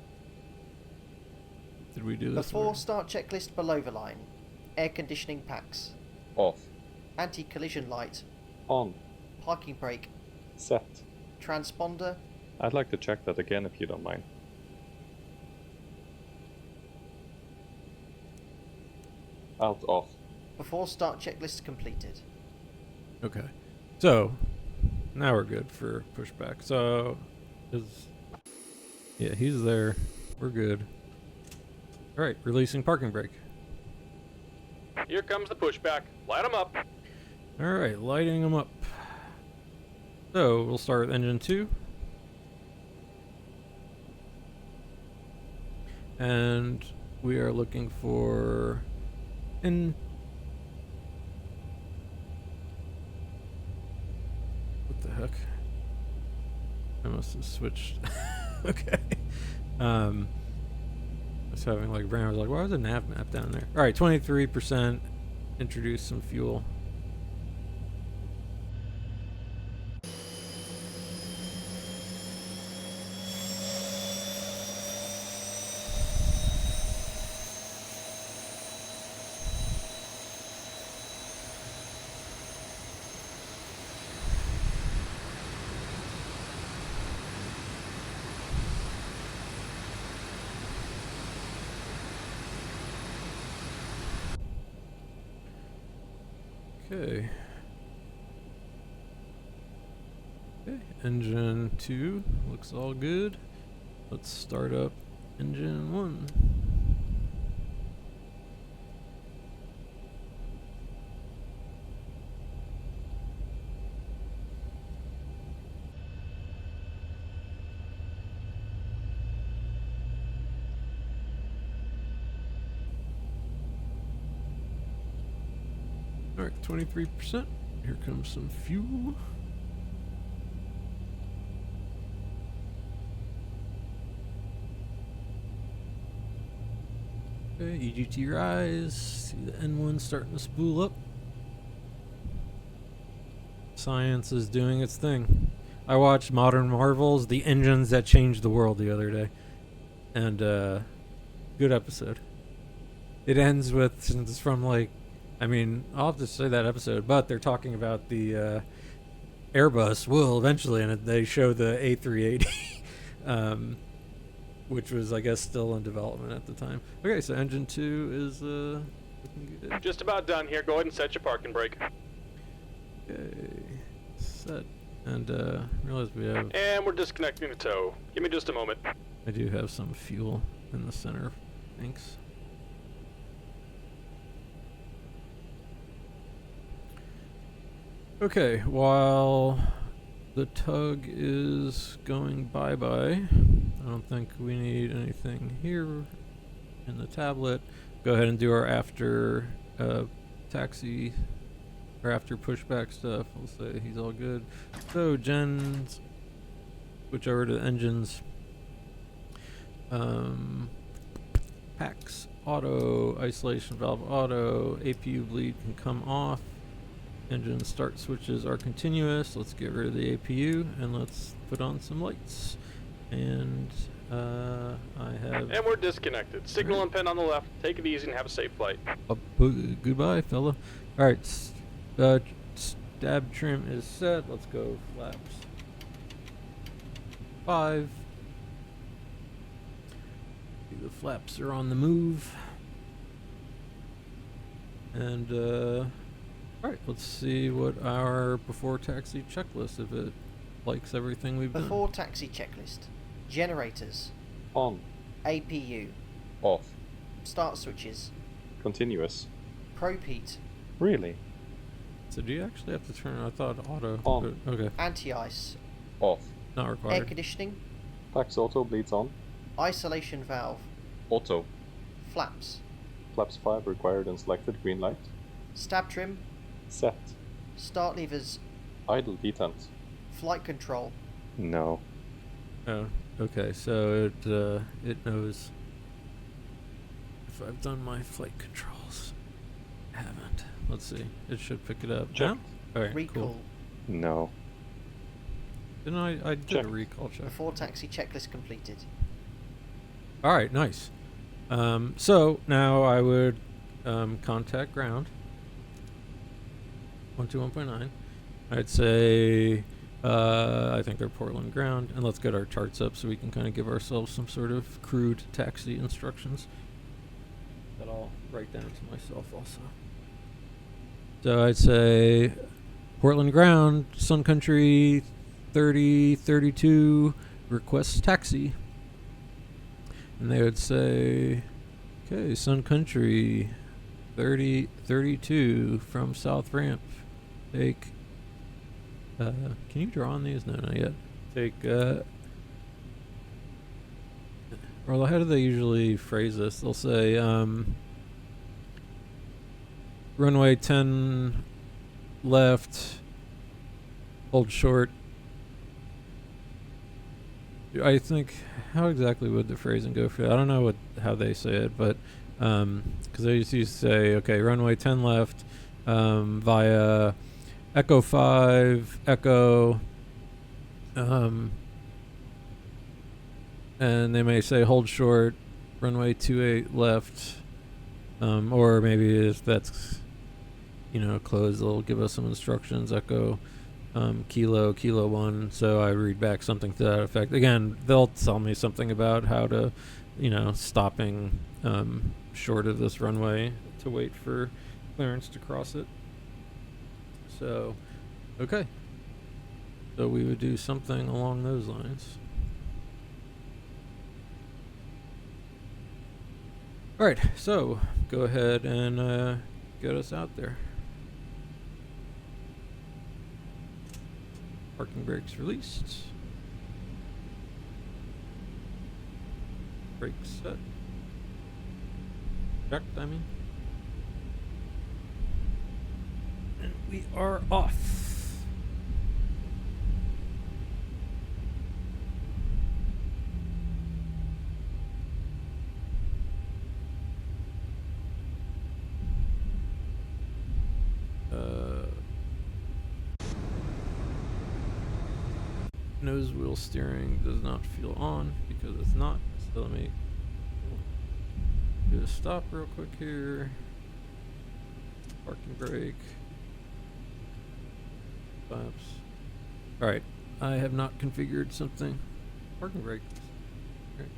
Did we do this? Before already? start checklist below the line. Air conditioning packs. Off. Anti-collision light. On. Parking brake. Set. Transponder. I'd like to check that again if you don't mind. Out. Off. Before start checklist completed. Okay. So now we're good for pushback. So yeah, he's there. We're good. All right, releasing parking brake. Here comes the pushback. Light them up. All right, lighting them up. So we'll start with engine 2. And we are looking for what the heck? I must have switched. Okay. I was having like brain. I was like, why was the nav map down there? All right, 23%. Introduce some fuel. Okay. Okay, engine 2 looks all good. Let's start up engine 1. Alright, 23%. Here comes some fuel. Okay, EGT rise. See the N1 starting to spool up. Science is doing its thing. I watched Modern Marvels, The Engines That Changed the World the other day. And, good episode. It ends with, since it's from like, I mean, I'll have to say that episode, but they're talking about the Airbus will eventually, and they show the A380, which was, I guess, still in development at the time. Okay, so engine 2 is looking good. Just about done here. Go ahead and set your parking brake. Okay, set. And realize we have, And we're disconnecting the tow. Give me just a moment. I do have some fuel in the center. Thanks. Okay, while the tug is going bye-bye, I don't think we need anything here in the tablet. Go ahead and do our after taxi or after pushback stuff. We'll say he's all good. So gens, switch over to the engines. Packs auto, isolation valve auto, APU bleed can come off. Engine start switches are continuous. Let's get rid of the APU and let's put on some lights. And I have. And we're disconnected. Signal and pin on the left. Take it easy and have a safe flight. Goodbye, fella. All right, stab trim is set. Let's go flaps. 5. The flaps are on the move. And all right, let's see what our before taxi checklist, if it likes everything we've done. Before taxi checklist. Generators. On. APU. Off. Start switches. Continuous. Probe heat. Really? So do you actually have to turn? I thought auto. On. but- okay, Anti-ice. Off. not Air required. conditioning. Pax auto bleeds on. Isolation valve. Auto. Flaps. Flaps 5 required and selected. Green light. Stab trim. Set. Start levers. Idle detent. Flight control. No. Oh, okay. So it knows if I've done my flight controls. I haven't. Let's see. It should pick it up. Checked. All right. Recall. Cool. No. Then I did Checked. a recall check. Before taxi checklist completed. All right. Nice. So now I would contact ground. 121.9. I'd say I think they're Portland ground, and let's get our charts up so we can kind of give ourselves some sort of crude taxi instructions that I'll write down to myself also. So I'd say Portland ground, Sun Country 3032 requests taxi. And they would say, okay, Sun Country 3032 from South Ramp. Take, can you draw on these? No, not yet. Take, or how do they usually phrase this? They'll say, runway 10 left, hold short. I think, how exactly would the phrasing go for that? I don't know how they say it, but because they used to say, okay, runway 10 left via Echo 5, Echo, and they may say hold short, runway 28 left, or maybe if that's, closed, they'll give us some instructions, Echo, Kilo 1, so I read back something to that effect. Again, they'll tell me something about how to, stopping short of this runway to wait for clearance to cross it. So, okay. So we would do something along those lines. Alright, so go ahead and get us out there. Parking brakes released. Brakes set. Checked, I mean. And we are off. Nose wheel steering does not feel on because it's not. So let me do a stop real quick here. Parking brake. Flaps. Alright, I have not configured something. Parking brake. Okay.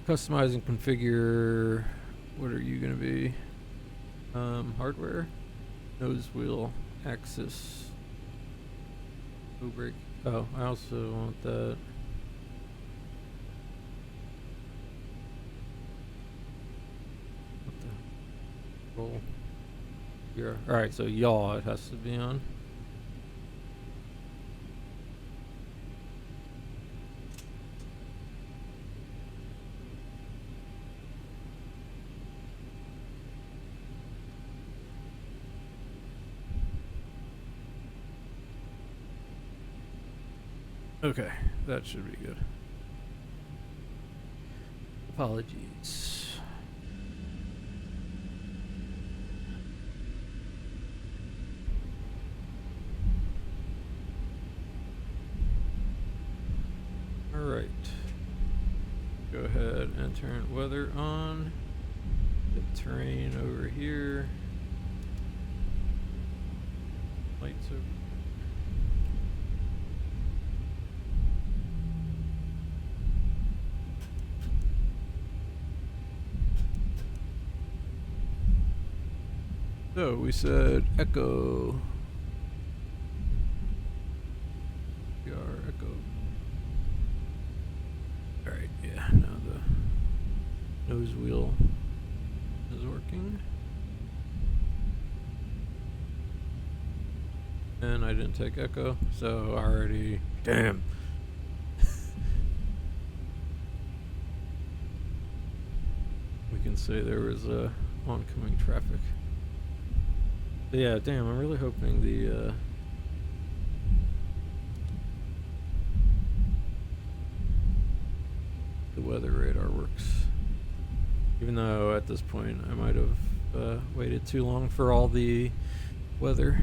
Customize and configure. What are you gonna be? Hardware. Nose wheel axis. Brake. Oh, I also want that. What the roll? Here. Alright, so yaw it has to be on. Okay, that should be good. Apologies. All right. Go ahead and turn weather on. The terrain over here. Lights over. So we said echo. We are echo. Alright, yeah, now the nose wheel is working. And I didn't take echo, so already. Damn. We can say there was oncoming traffic. Yeah, damn, I'm really hoping the weather radar works. Even though at this point I might have waited too long for all the weather.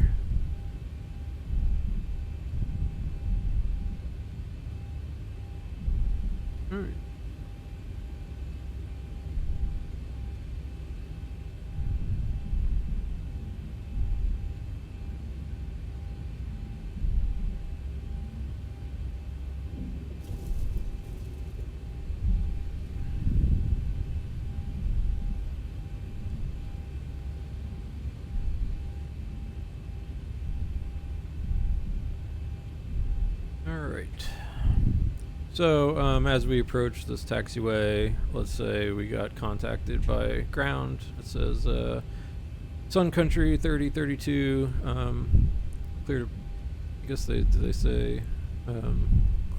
Alright. So, as we approach this taxiway, let's say we got contacted by ground. It says, Sun Country 3032, clear to, I guess they say,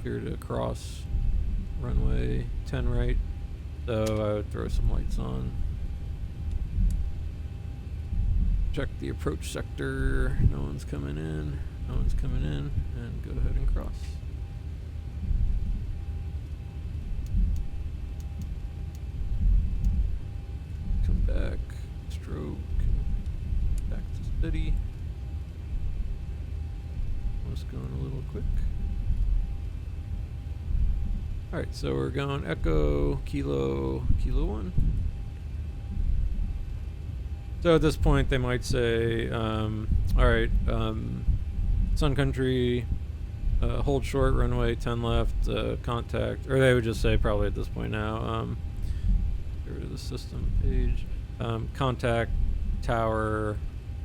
clear to cross runway 10 right. So I would throw some lights on. Check the approach sector. No one's coming in. No one's coming in. And go ahead and cross. Come back. Stroke. Back to steady. Almost going a little quick. Alright, so we're going Echo, Kilo 1. So at this point they might say, alright, Sun Country, hold short, runway 10 left, contact, or they would just say probably at this point now, get rid of the system page, contact tower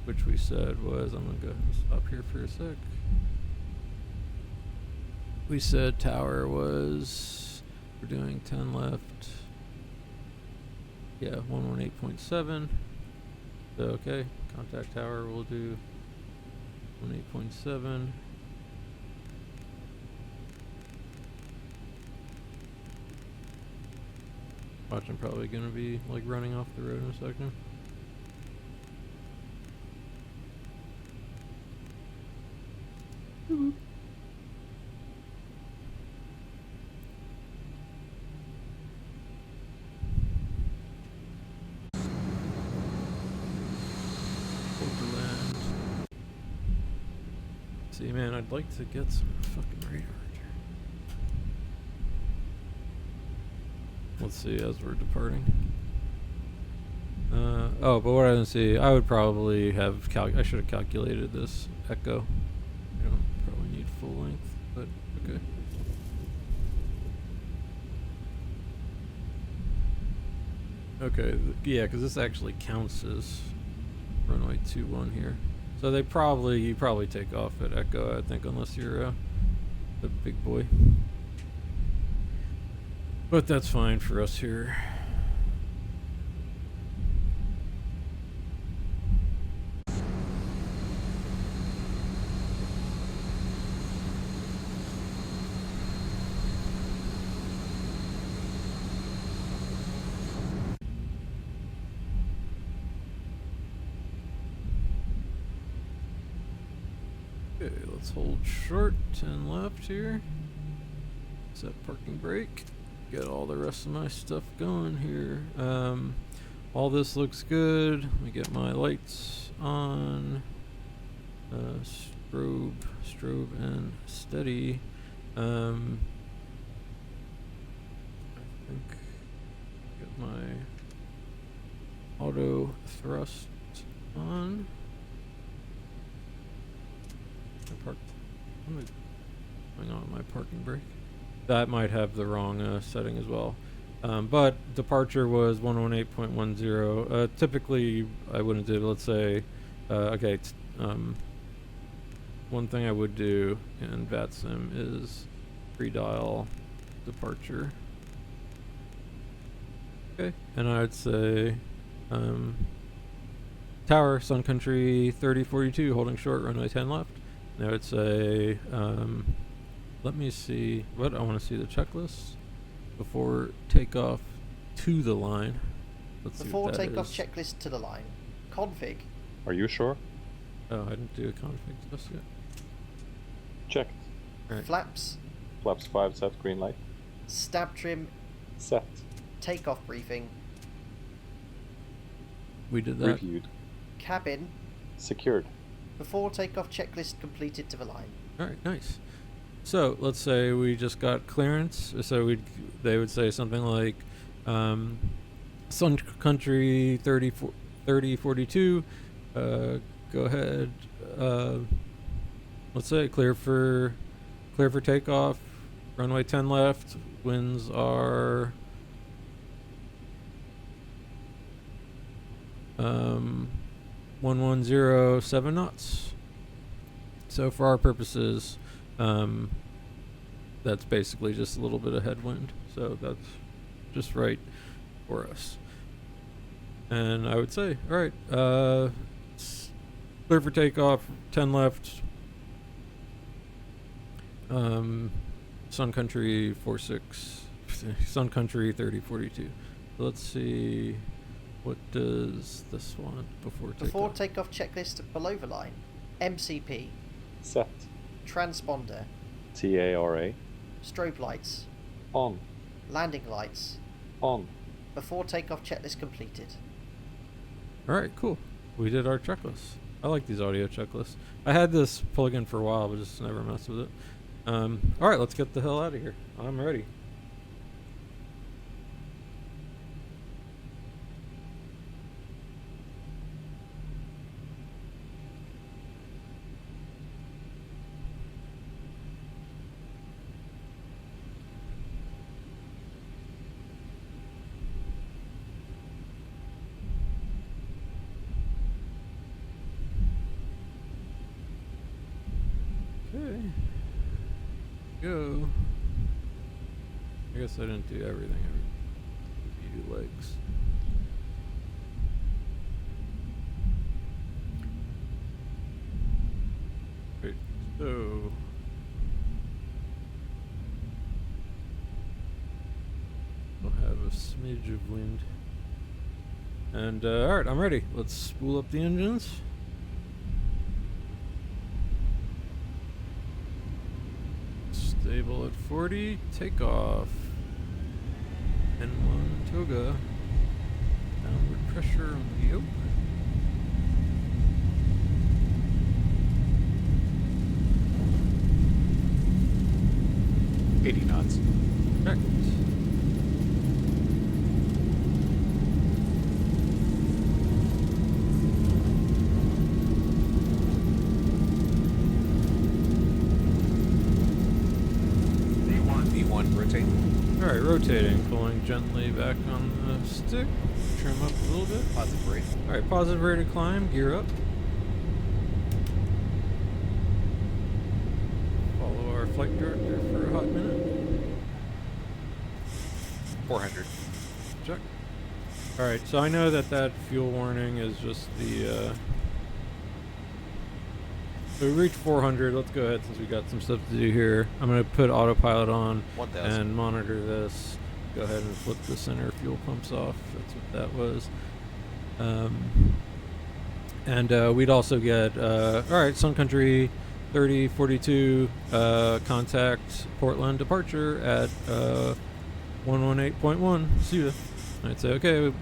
which we said was, I'm gonna go stop here for a sec. We said tower was, we're doing 10 left. Yeah, 118.7. So, okay, contact tower, we'll do 18.7. Watch, I'm probably gonna be like running off the road in a second. Overland. See, man, I'd like to get some fucking radar here. Let's see as we're departing. Oh, but what I didn't see, I would probably have I should have calculated this echo. I don't probably need full length, but okay. Okay, yeah, because this actually counts as runway 21 here. So you probably take off at echo, I think, unless you're a big boy. But that's fine for us here. Okay, let's hold short, 10 left here. Set parking brake. Get all the rest of my stuff going here. All this looks good. Let me get my lights on. Strobe and steady. I think get my auto thrust on. I'm going on my parking brake. That might have the wrong setting as well. But departure was 118.10. Typically, I wouldn't do, let's say, okay, one thing I would do in VATSIM is pre-dial departure. Okay, and I'd say tower, Sun Country 3042, holding short, runway 10 left. And I would say, let me see, I want to see the checklist before takeoff to the line. Let's see Before what that takeoff is. checklist to the line. Config. Are you sure? Oh, I didn't do a config just yet. Checked. Right. Flaps. Flaps 5 set, green light. Stab trim. Set. Takeoff briefing. We did that. Reviewed. Cabin. Secured. Before takeoff checklist completed to the line. All right, nice. So let's say we just got clearance. So they would say something like, Sun Country 3042. Go ahead. Let's say clear for takeoff. Runway 10 left. Winds are 1107 knots. So for our purposes, that's basically just a little bit of headwind. So that's just right for us. And I would say, all right, clear for takeoff, 10 left. Sun Country 46, Sun Country 3042. Let's see, what does this want before takeoff? Before takeoff checklist below the line. MCP. Set. Transponder. TARA. Strobe lights. On. Landing lights. On. Before takeoff checklist completed. All right, cool. We did our checklist. I like these audio checklists. I had this plugin for a while, but just never messed with it. All right, let's get the hell out of here. I'm ready. Go. I guess I didn't do everything. You do legs. Right, so we'll have a smidge of wind. And alright, I'm ready. Let's spool up the engines. Stable at 40, takeoff. N1 toga. Downward pressure on the yoke. knots. Correct. V1 rotate. Alright, rotating, pulling gently back on the stick. Trim up a little bit. Positive rate. Alright, positive rate of climb, gear up. Follow our flight director for a hot minute. 400. Check. Alright, so I know that fuel warning is just the, so we reached 400. Let's go ahead since we got some stuff to do here. I'm going to put autopilot on 1000. and monitor this. Go ahead and flip the center fuel pumps off. That's what that was. And we'd also get, alright, Sun Country 3042, contact Portland departure at 118.1. See ya. I'd say, okay,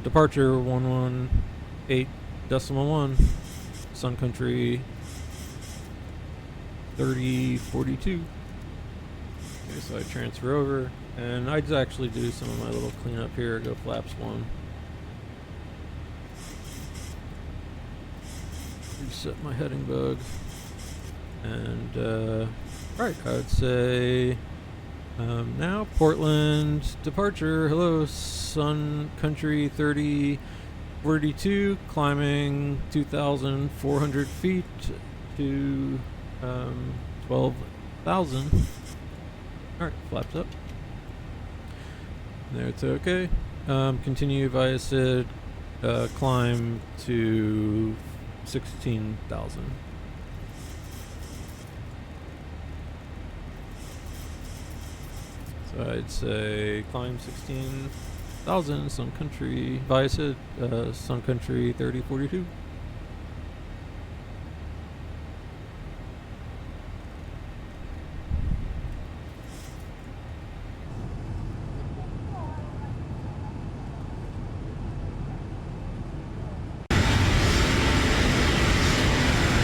departure 118.1, Sun Country 3042. Okay, so I transfer over, and I'd actually do some of my little cleanup here. Go flaps 1. Reset my heading bug. And, right, I would say, now Portland departure. Hello, Sun Country 3042, climbing 2,400 feet to 12,000. Alright, flaps up. There, it's okay. Continue via SID, climb to 16,000. So I'd say climb 16,000, Sun Country, via SID, Sun Country 3042.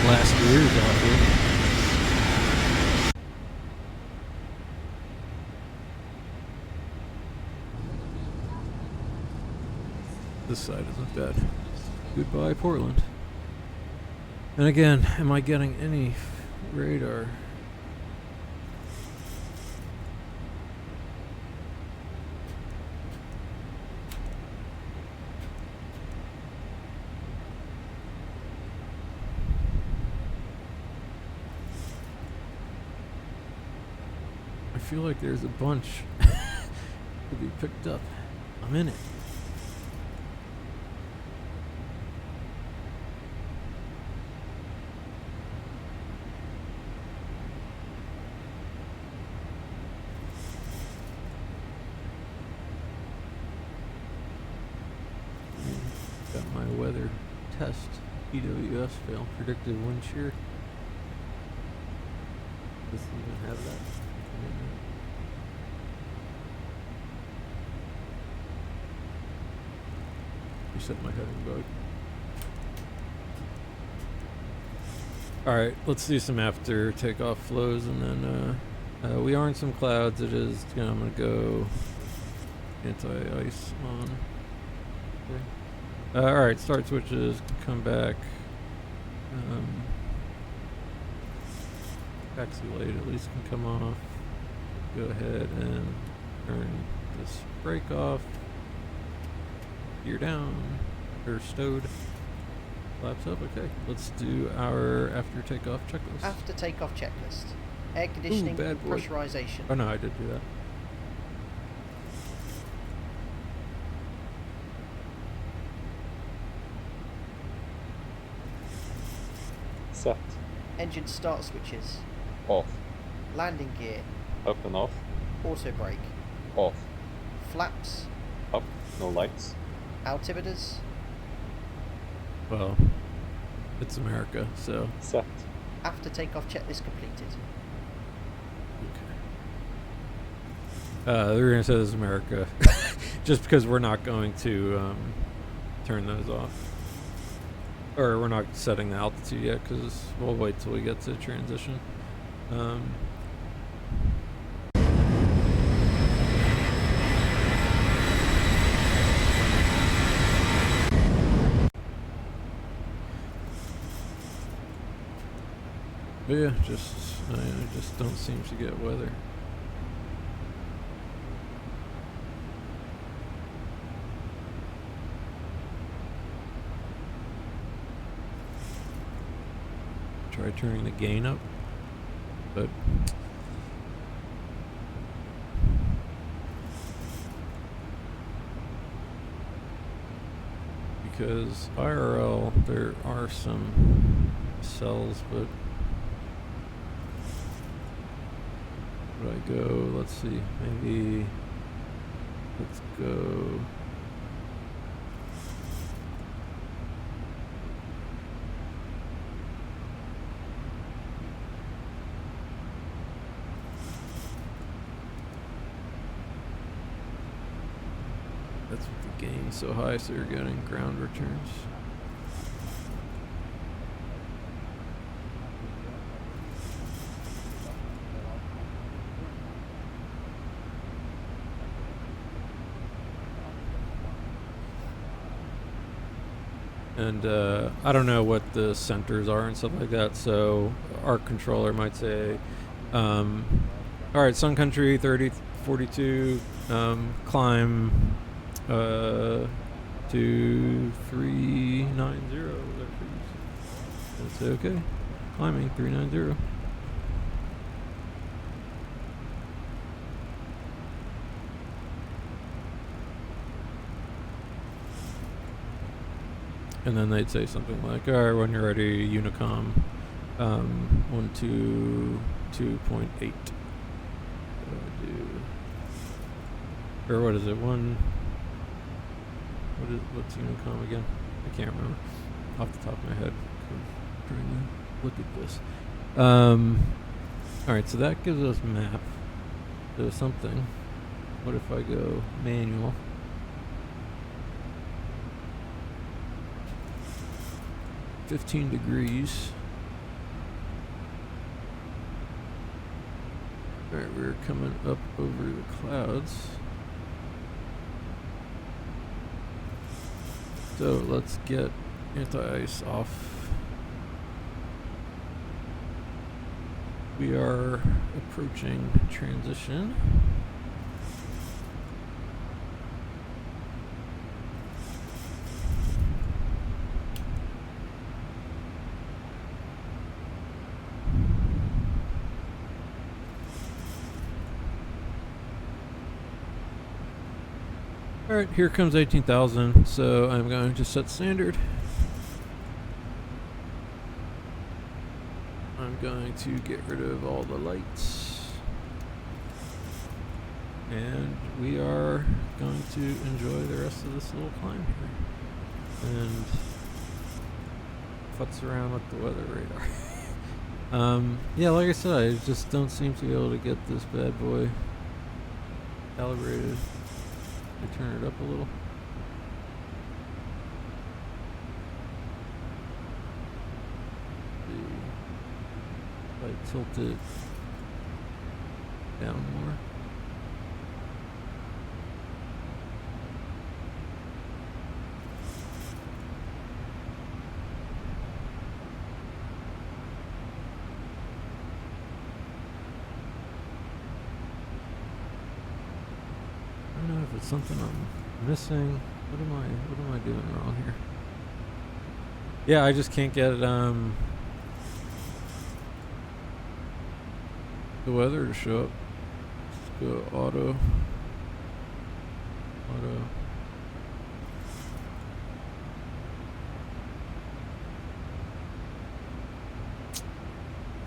Last year's off here. This side isn't bad. Goodbye, Portland. And again, am I getting any radar? I feel like there's a bunch to be picked up. I'm in it. Got my weather test. PWS fail. Predictive wind shear. Does it even have that? Reset my heading bug. Alright, let's do some after takeoff flows, and then we are in some clouds. It is, you know, I'm gonna go anti-ice on. Okay. Alright, start switches, come back. Taxi light at least can come off. Go ahead and turn this brake off. Gear down, or stowed. Flaps up, okay. Let's do our after takeoff checklist. After takeoff checklist. Air conditioning, bad boy. pressurization. Oh no, I did do that. Set. Engine start switches. Off. Landing gear. Up and off. Auto brake. Off. Flaps. Up. No lights. Altimeters. Well, it's America, so. Set. After takeoff checklist completed. They're going to say this is America. Just because we're not going to turn those off. Or we're not setting the altitude yet because we'll wait till we get to transition. But yeah, I just don't seem to get weather. Try turning the gain up, but because IRL there are some cells, but would I go? Let's see, maybe let's go. That's what the gain's so high, so you're getting ground returns. And I don't know what the centers are and stuff like that, so our controller might say, all right, Sun Country 3042, climb 2390. Let's say okay, climbing 390. And then they'd say something like, all right, when you're ready, Unicom 122.8. Or what is it? What's Unicom again? I can't remember off the top of my head. I'm trying to look at this. All right, so that gives us map. There's something. What if I go manual? $15 degrees. Alright, we're coming up over the clouds. So let's get anti-ice off. We are approaching transition. Alright, here comes 18,000, so I'm going to set standard. I'm going to get rid of all the lights. And we are going to enjoy the rest of this little climb here. And futz around with the weather radar. Yeah, like I said, I just don't seem to be able to get this bad boy calibrated. Turn it up a little. If I tilt it down more. I don't know if it's something I'm missing. What am I doing wrong here? Yeah, I just can't get it the weather to show up. Let's go auto.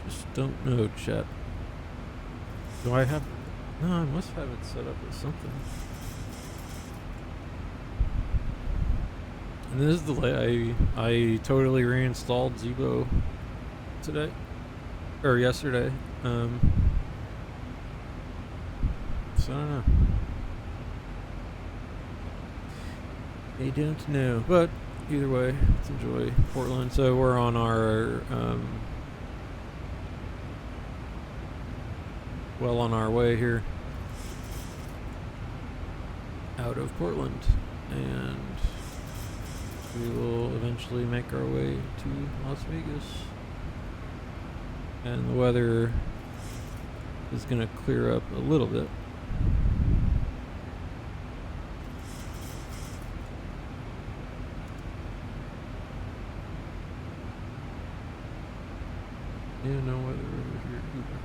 Just don't know, chat. Do I have... No, I must have it set up as something. And this is the I totally reinstalled Zibo today. Or yesterday. So I don't know. I don't know. But either way, let's enjoy Portland. So we're on our well on our way here out of Portland, and we will eventually make our way to Las Vegas. And the weather is going to clear up a little bit. Yeah, no weather over here either.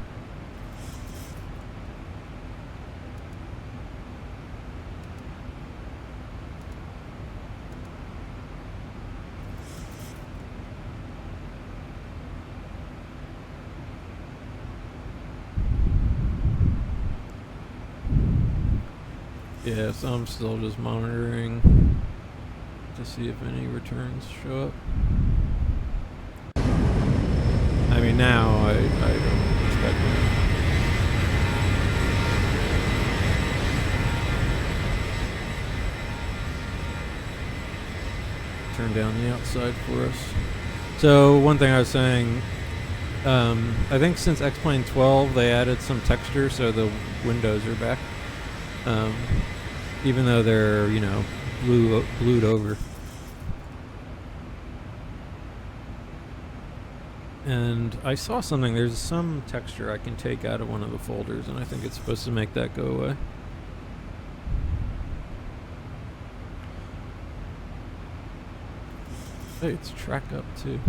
Yeah, so I'm still just monitoring to see if any returns show up. I mean, now I don't expect any. Turn down the outside for us. So one thing I was saying, I think since XP12 they added some texture, so the windows are back. Even though they're, you know, blued over. And I saw something, there's some texture I can take out of one of the folders, and I think it's supposed to make that go away. Hey, it's track up too.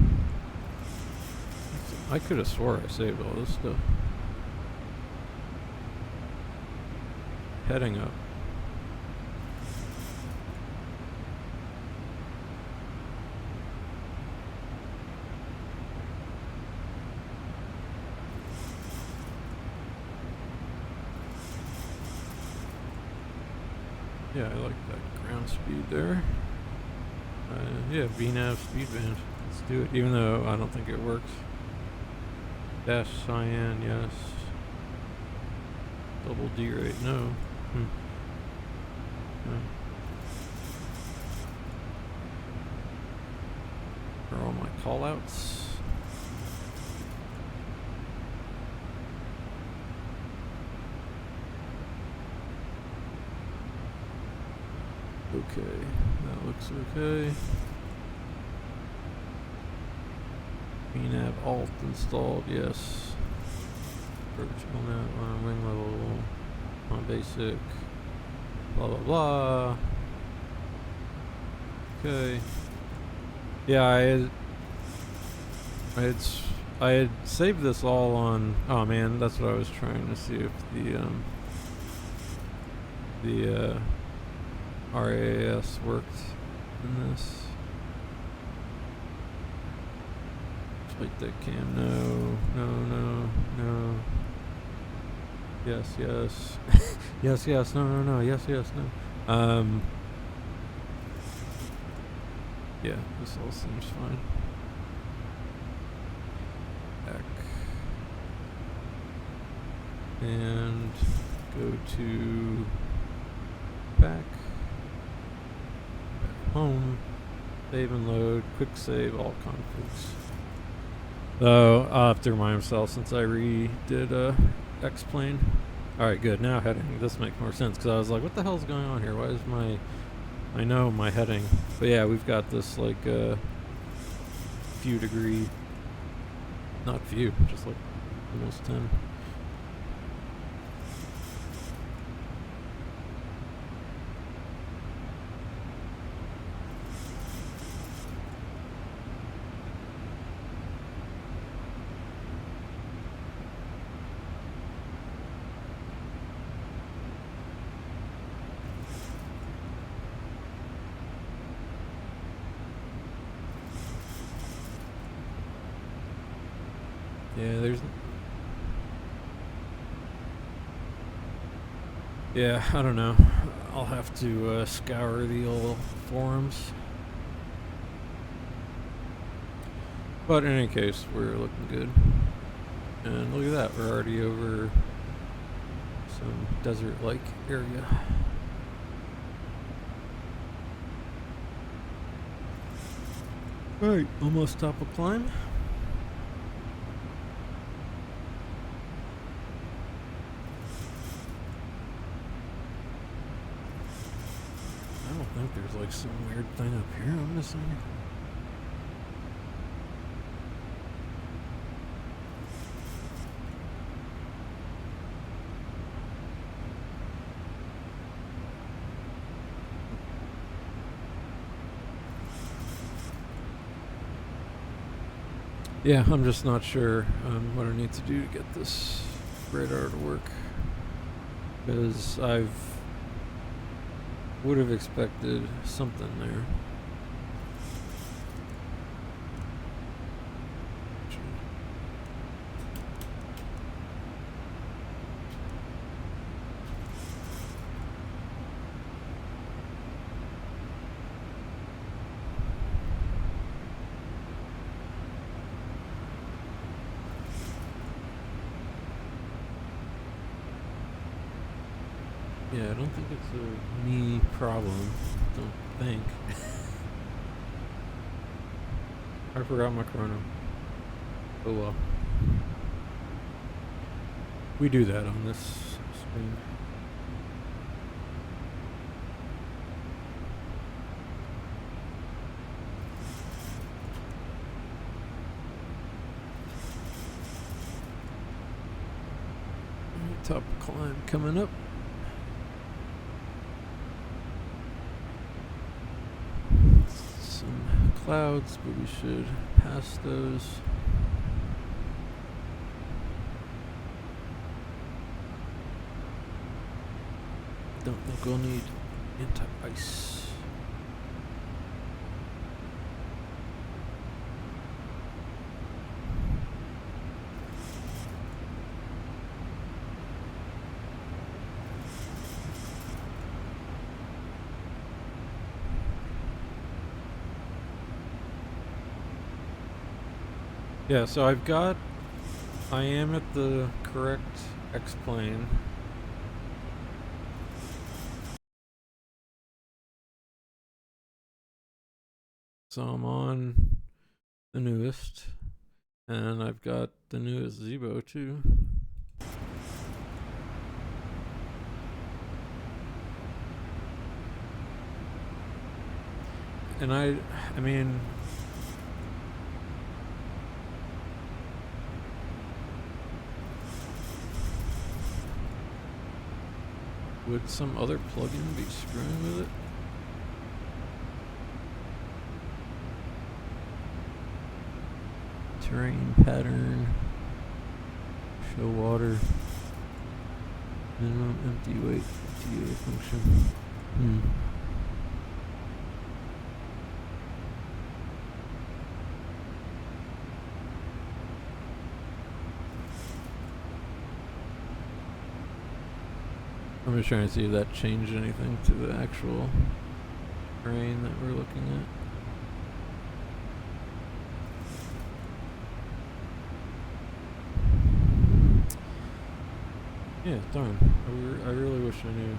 I could have swore I saved all this stuff. Heading up. Yeah, I like that ground speed there. Yeah, VNAV speed band. Let's do it, even though I don't think it works. Dash cyan, yes. Double D rate, no. No. For all my callouts. Okay, that looks okay. VNAV alt installed, yes. Virtual nav on wing level, on basic, blah blah blah. Okay. Yeah, I had saved this all on. Oh man, that's what I was trying to see if the RAS worked in this. Flight deck cam, no. Yes. yes, no, yes, no. Yeah, this all seems fine. Back. And go to back. Home, save and load, quick save, all configs. So I'll have to remind myself since I redid X-Plane. Alright, good, now heading. This makes more sense because I was like, what the hell's going on here? Why is I know my heading. But yeah, we've got this like few degree, not few, just like almost 10. Yeah, there's... Yeah, I don't know. I'll have to scour the old forums. But in any case, we're looking good. And look at that, we're already over some desert-like area. Alright, almost top of climb. I don't think there's like some weird thing up here I'm missing. Yeah, I'm just not sure what I need to do to get this radar to work. Because would have expected something there. Yeah, I don't think it's a me problem. Don't think. I forgot my chrono. Oh well. We do that on this screen. Top climb coming up. Some clouds, but we should pass those. Don't think we'll need anti-ice. Yeah, so I am at the correct X-plane. So I'm on the newest, and I've got the newest Zibo too. And I mean, would some other plugin be screwing with it? Terrain pattern, show water, minimum empty weight, TA function. I'm just trying to see if that changed anything to the actual terrain that we're looking at. Yeah, darn. I really wish I knew.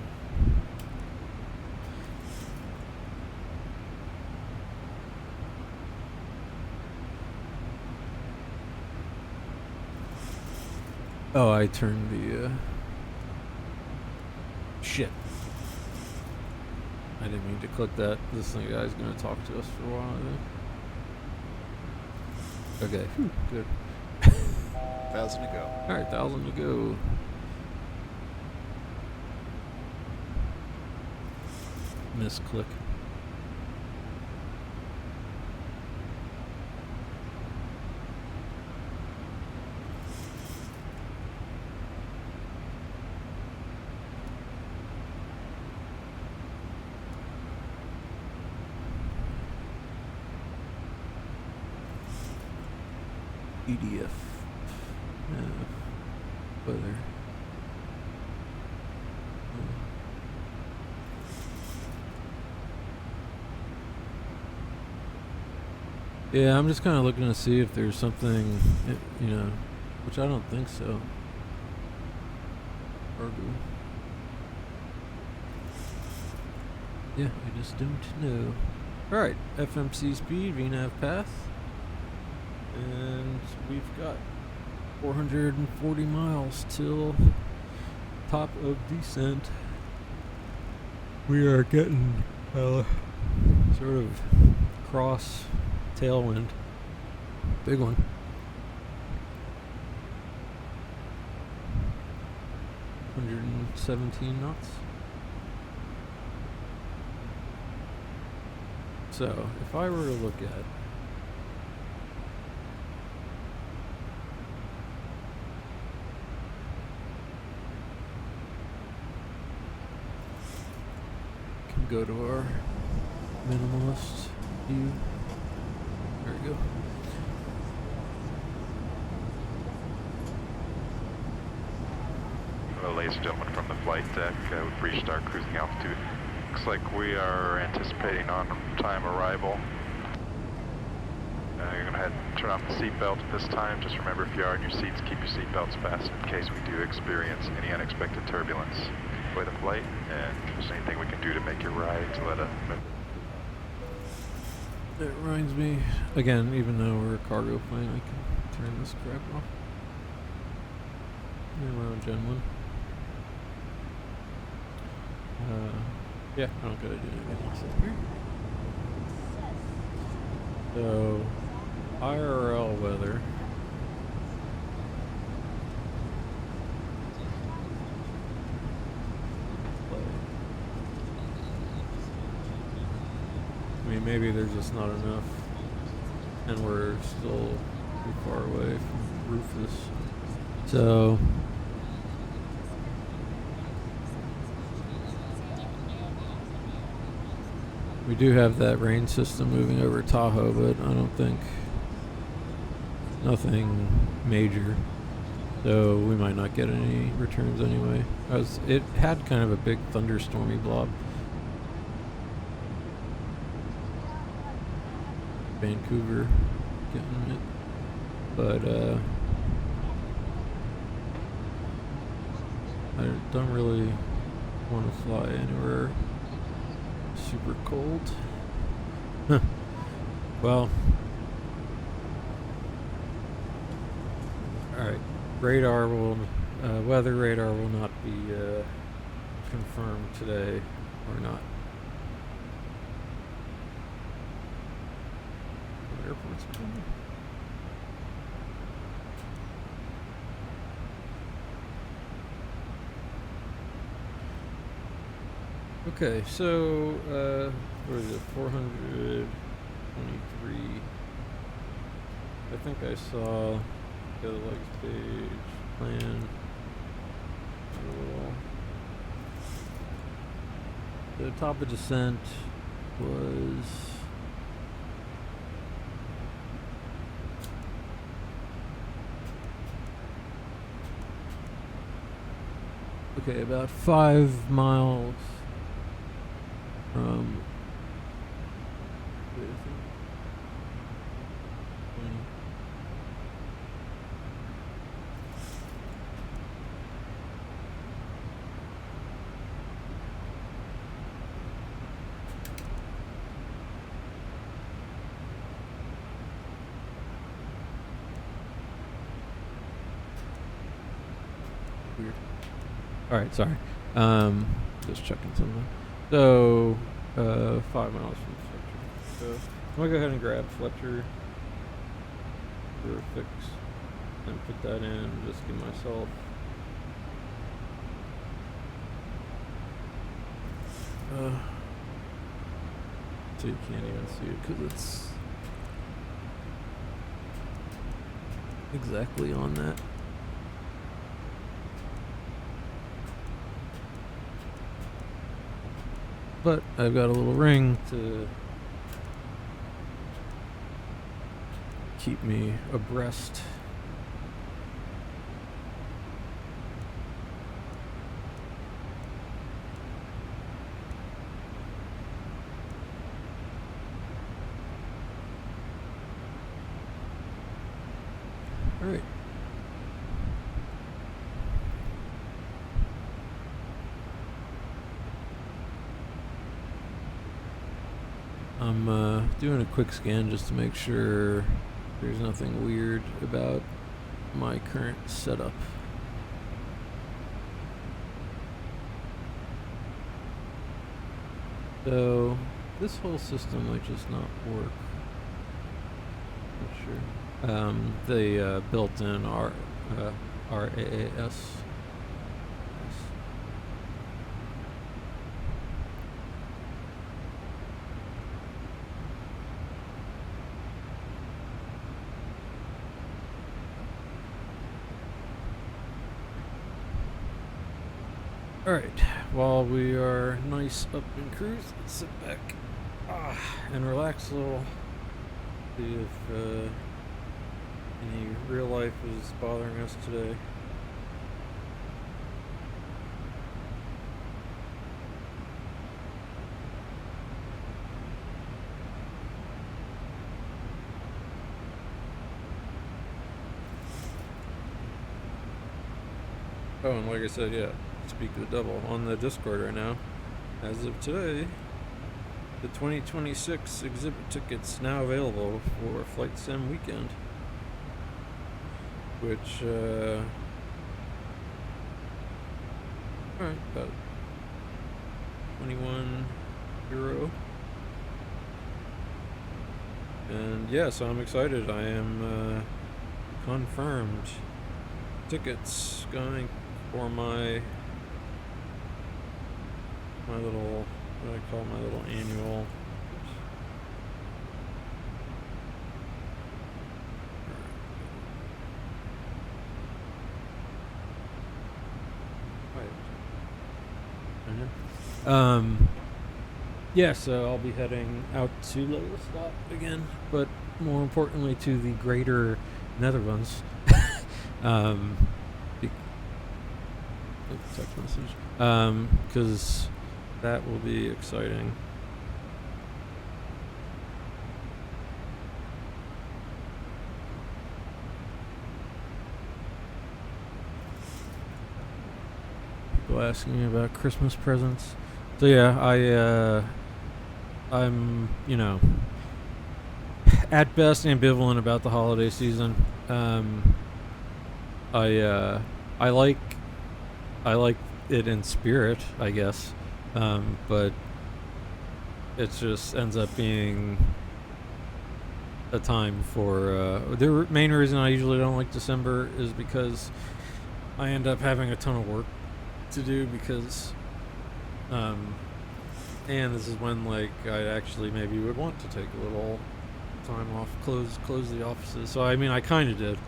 Oh, I turned the shit. I didn't mean to click that. This guy's gonna talk to us for a while, I think. Okay, good. 1,000 to go. Alright, 1,000 to go. Misclick. PDF. Weather. Yeah, I'm just kind of looking to see if there's something, you know, which I don't think so. Cargo. Yeah, I just don't know. Alright, FMC speed, VNAV path. And we've got 440 miles till top of descent. We are getting sort of cross tailwind. Big one. $117 knots. So, if I were to look at can go to our minimalist view. There we go. Well, ladies and gentlemen, from the flight deck, we've reached our cruising altitude. Looks like we are anticipating on-time arrival. You're going to head and turn off the seatbelt at this time. Just remember, if you are in your seats, keep your seatbelts fastened in case we do experience any unexpected turbulence. Enjoy the flight, and if there's anything we can do to make your ride to let us know. It reminds me, again, even though we're a cargo plane, I can turn this crap off. We're on Gen 1. Yeah, I don't gotta do anything else up here. So, IRL weather. I mean, maybe there's just not enough, and we're still too far away from Rufus. So, we do have that rain system moving over Tahoe, but I don't think nothing major. So we might not get any returns anyway. It had kind of a big thunderstormy blob. Vancouver getting it, but I don't really want to fly anywhere super cold. Well, alright, radar will weather radar will not be confirmed today or not. Airports coming. Okay, so what is it? 423. I think I saw the other legs page plan. The top of descent was okay, about 5 miles from where is it? 20. Weird. All right, sorry. Just checking something. So, 5 miles from Fletcher. So, I'm gonna go ahead and grab Fletcher for a fix and put that in and just give myself so you can't even see it because it's exactly on that. But I've got a little ring to keep me abreast All right. I'm doing a quick scan just to make sure there's nothing weird about my current setup. So this whole system might just not work. Not sure. The built-in RAAS. All right. While we are nice up in cruise, let's sit back and relax a little. See if any real life is bothering us today. Oh, and like I said, yeah, speak of the devil, on the Discord right now, as of today, the 2026 exhibit tickets now available for Flight Sim Weekend, which, alright, about €21. And yeah, so I'm excited. I am confirmed tickets going for my little, what do I call my little annual, yeah, so I'll be heading out to Lelystad again, but more importantly to the greater Netherlands. Text message. Because that will be exciting. People asking me about Christmas presents. So yeah, I'm, you know, at best ambivalent about the holiday season. I like it in spirit, I guess, but it just ends up being a time for the main reason I usually don't like December is because I end up having a ton of work to do because and this is when like I actually maybe would want to take a little time off, close the offices. So I mean I kind of did.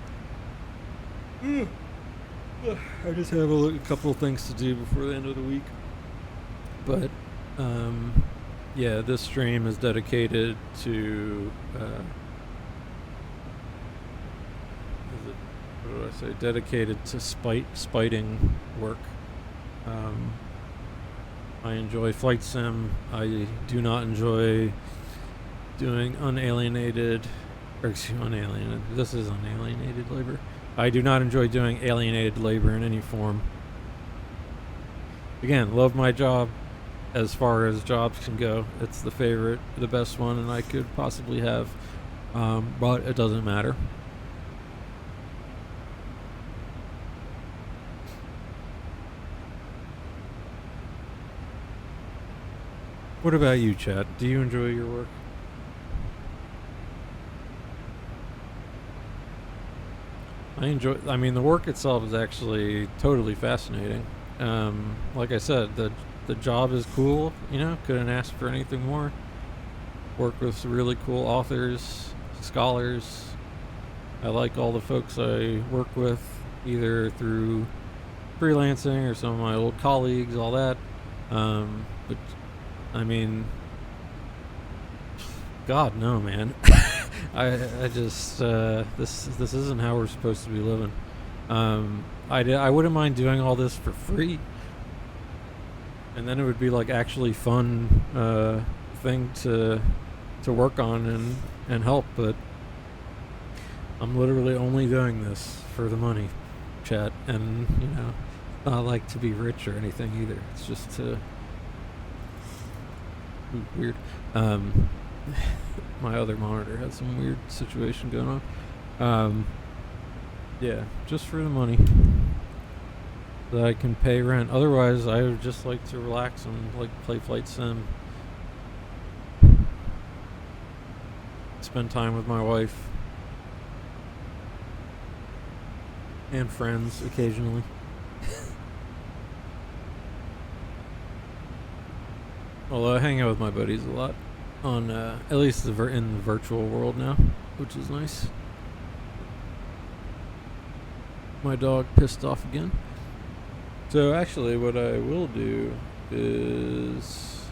I just have a couple of things to do before the end of the week. But, yeah, this stream is dedicated to, what do I say? Dedicated to spiting work. I enjoy flight sim. I do not enjoy doing unalienated. This is unalienated labor. I do not enjoy doing alienated labor in any form. Again, love my job as far as jobs can go. It's the best one, and I could possibly have, but it doesn't matter. What about you, Chad? Do you enjoy your work? I mean, the work itself is actually totally fascinating. Like I said, the job is cool, you know, couldn't ask for anything more. Work with really cool authors, scholars. I like all the folks I work with, either through freelancing or some of my old colleagues, all that. But, I mean, God, no, man. I just this isn't how we're supposed to be living. I wouldn't mind doing all this for free, and then it would be like actually fun thing to work on and help. But I'm literally only doing this for the money, chat, and you know, not like to be rich or anything either. It's just to weird. My other monitor had some weird situation going on. Yeah, just for the money that I can pay rent. Otherwise, I would just like to relax and like play flight sim, spend time with my wife and friends occasionally. Although I hang out with my buddies a lot on at least in the virtual world now, which is nice. My dog pissed off again. So actually what I will do is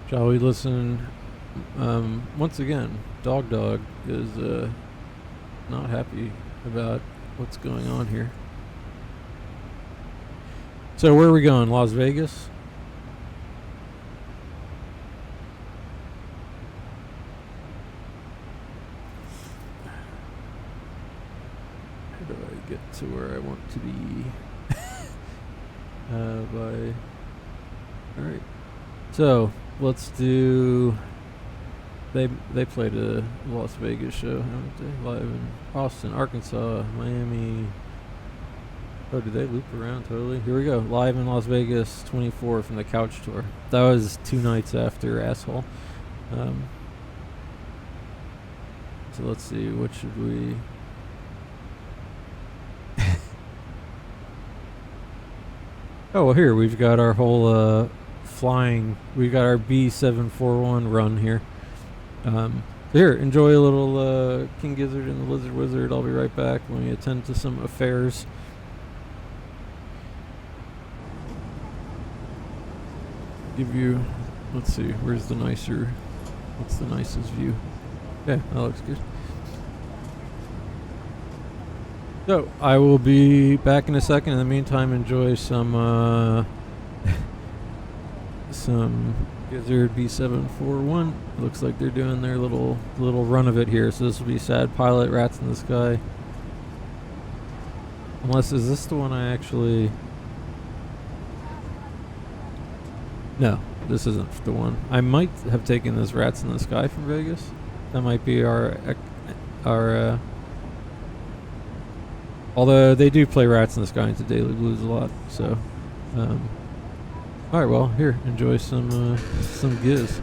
shall we listen? Once again, Dog is not happy about what's going on here. So where are we going? Las Vegas? How do I get to where I want to be? Alright. So let's do. They played a Las Vegas show, haven't they? Live in Austin, Arkansas, Miami. Oh, did they loop around totally? Here we go. Live in Las Vegas, 24 from the couch tour. That was 2 nights after Asshole. So let's see, what should we... Oh, well, here, we've got our whole flying... We've got our B741 run here. Here, enjoy a little King Gizzard and the Lizard Wizard. I'll be right back. Let me attend to some affairs. Give you, let's see, what's the nicest view? Yeah, that looks good. So, I will be back in a second. In the meantime, enjoy some Gizzard B741. Looks like they're doing their little run of it here. So this will be Sad Pilot, Rats in the Sky. Unless, is this the one I actually... No, this isn't the one. I might have taken this Rats in the Sky from Vegas. That might be our although they do play Rats in the Sky into Daily Blues a lot. So, alright, well, here, enjoy some Giz.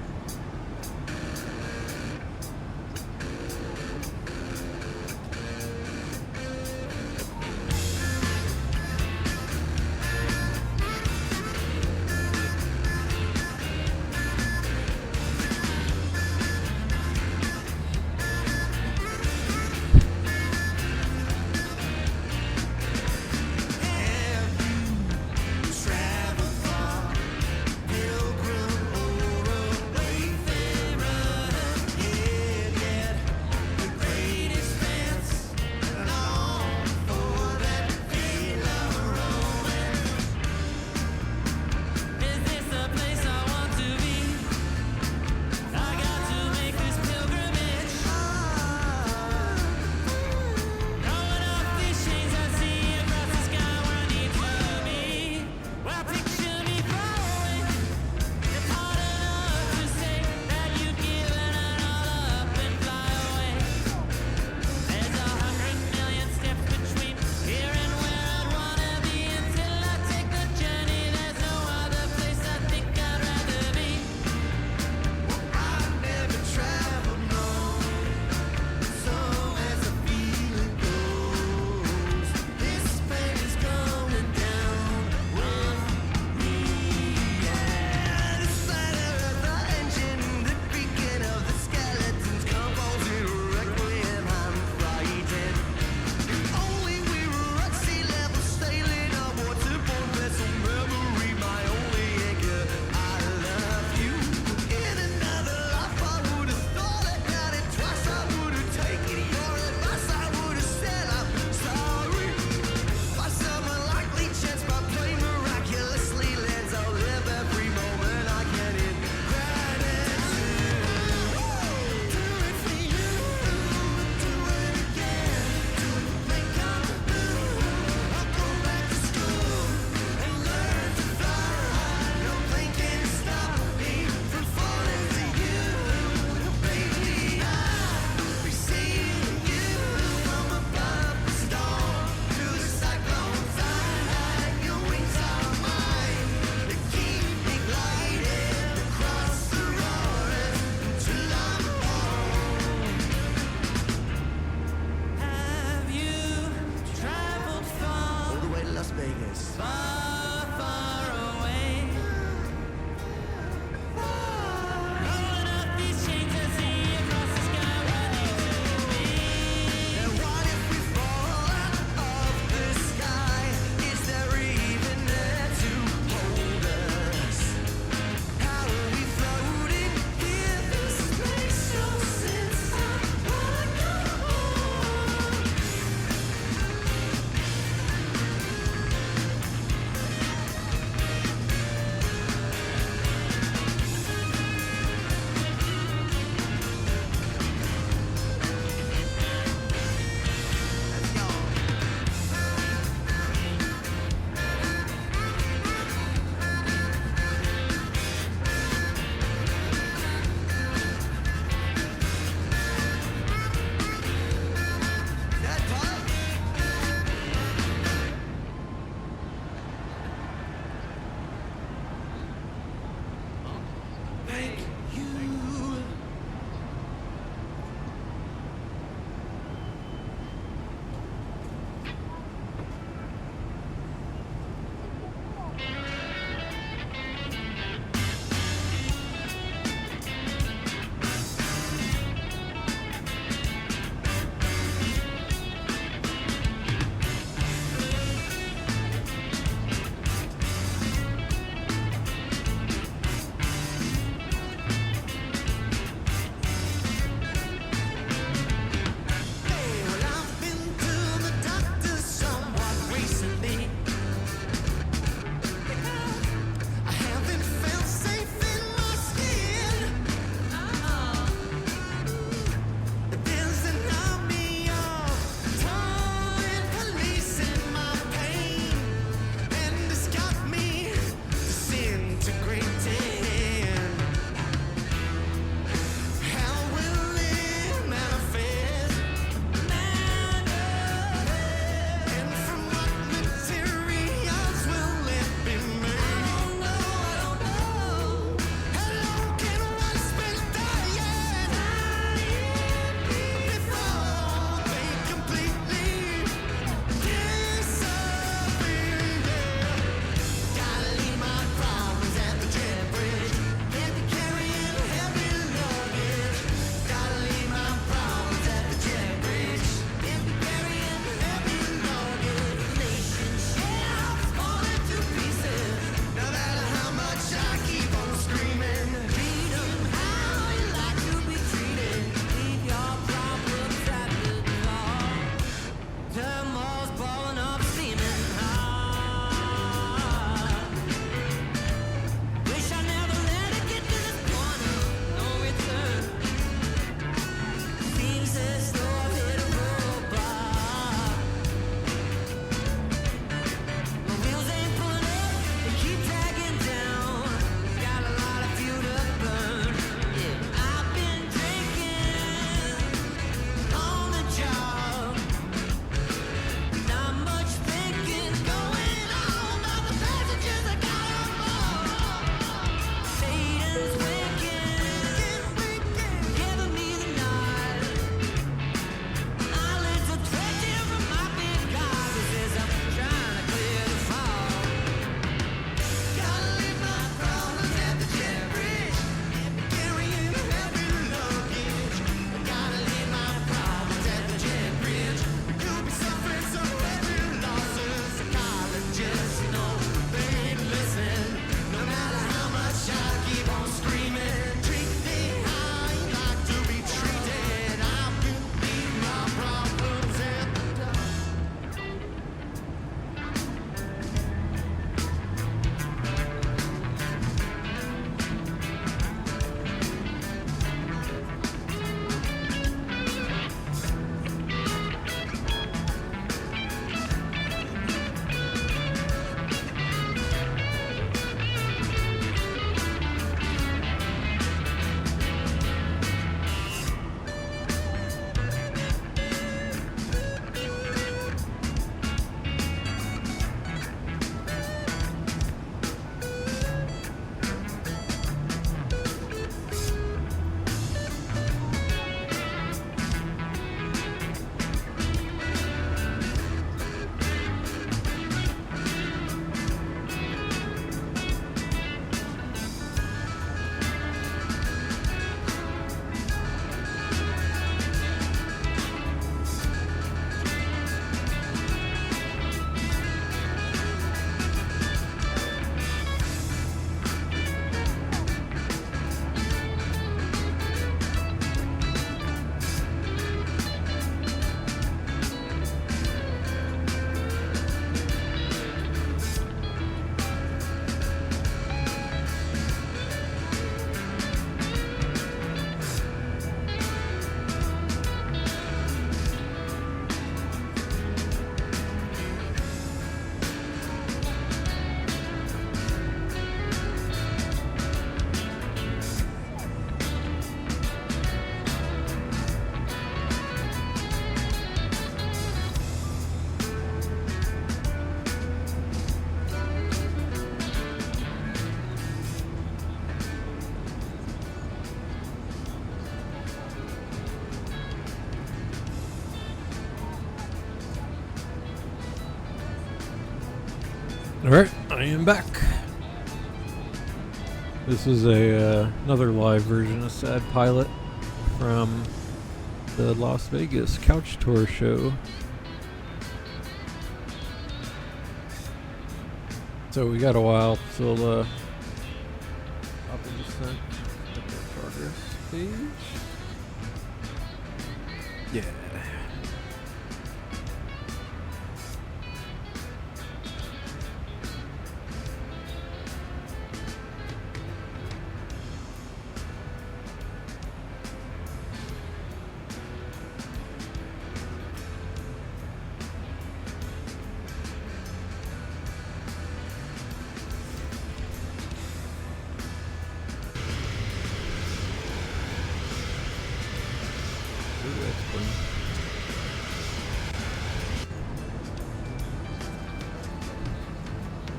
Alright, I am back. This is another live version of Sad Pilot from the Las Vegas Couch Tour show. So we got a while till Papa just sent the progress page. Yeah.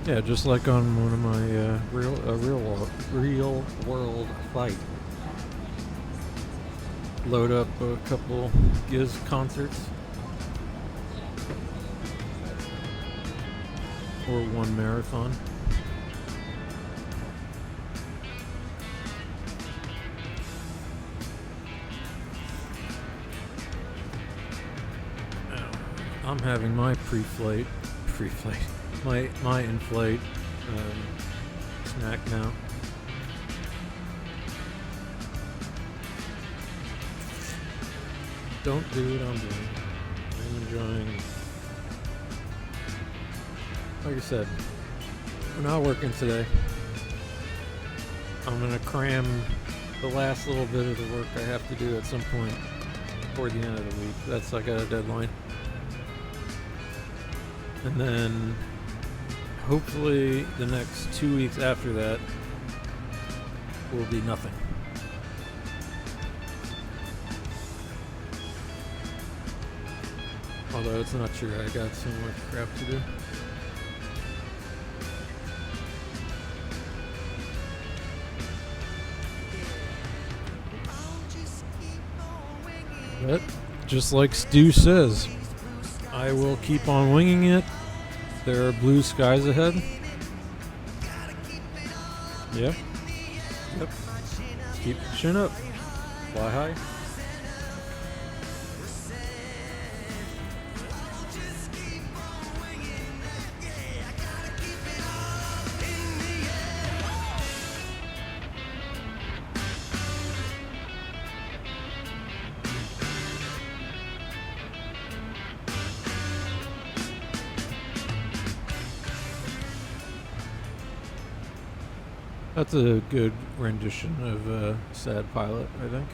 Yeah, just like on one of my real world flight. Load up a couple Giz concerts. Or one marathon. I'm having my pre-flight, my in-flight snack now. Don't do what I'm doing. I'm enjoying. Like I said, we're not working today. I'm gonna cram the last little bit of the work I have to do at some point before the end of the week. That's like a deadline. And then hopefully the next 2 weeks after that will be nothing. Although it's not true, I got some more crap to do. But just like Stu says, I will keep on winging it. There are blue skies ahead. Yeah. Yep. Keep the chin up. Fly high. That's a good rendition of Sad Pilot, I think.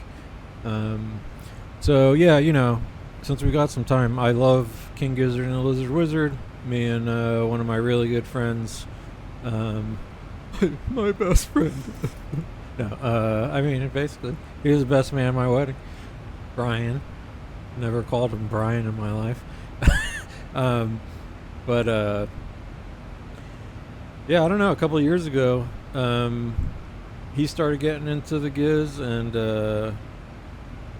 So yeah, you know, since we got some time, I love King Gizzard and the Lizard Wizard. Me and one of my really good friends, my best friend. No, I mean, basically, he was the best man at my wedding. Brian. Never called him Brian in my life. But yeah, I don't know. A couple of years ago, he started getting into the Giz, and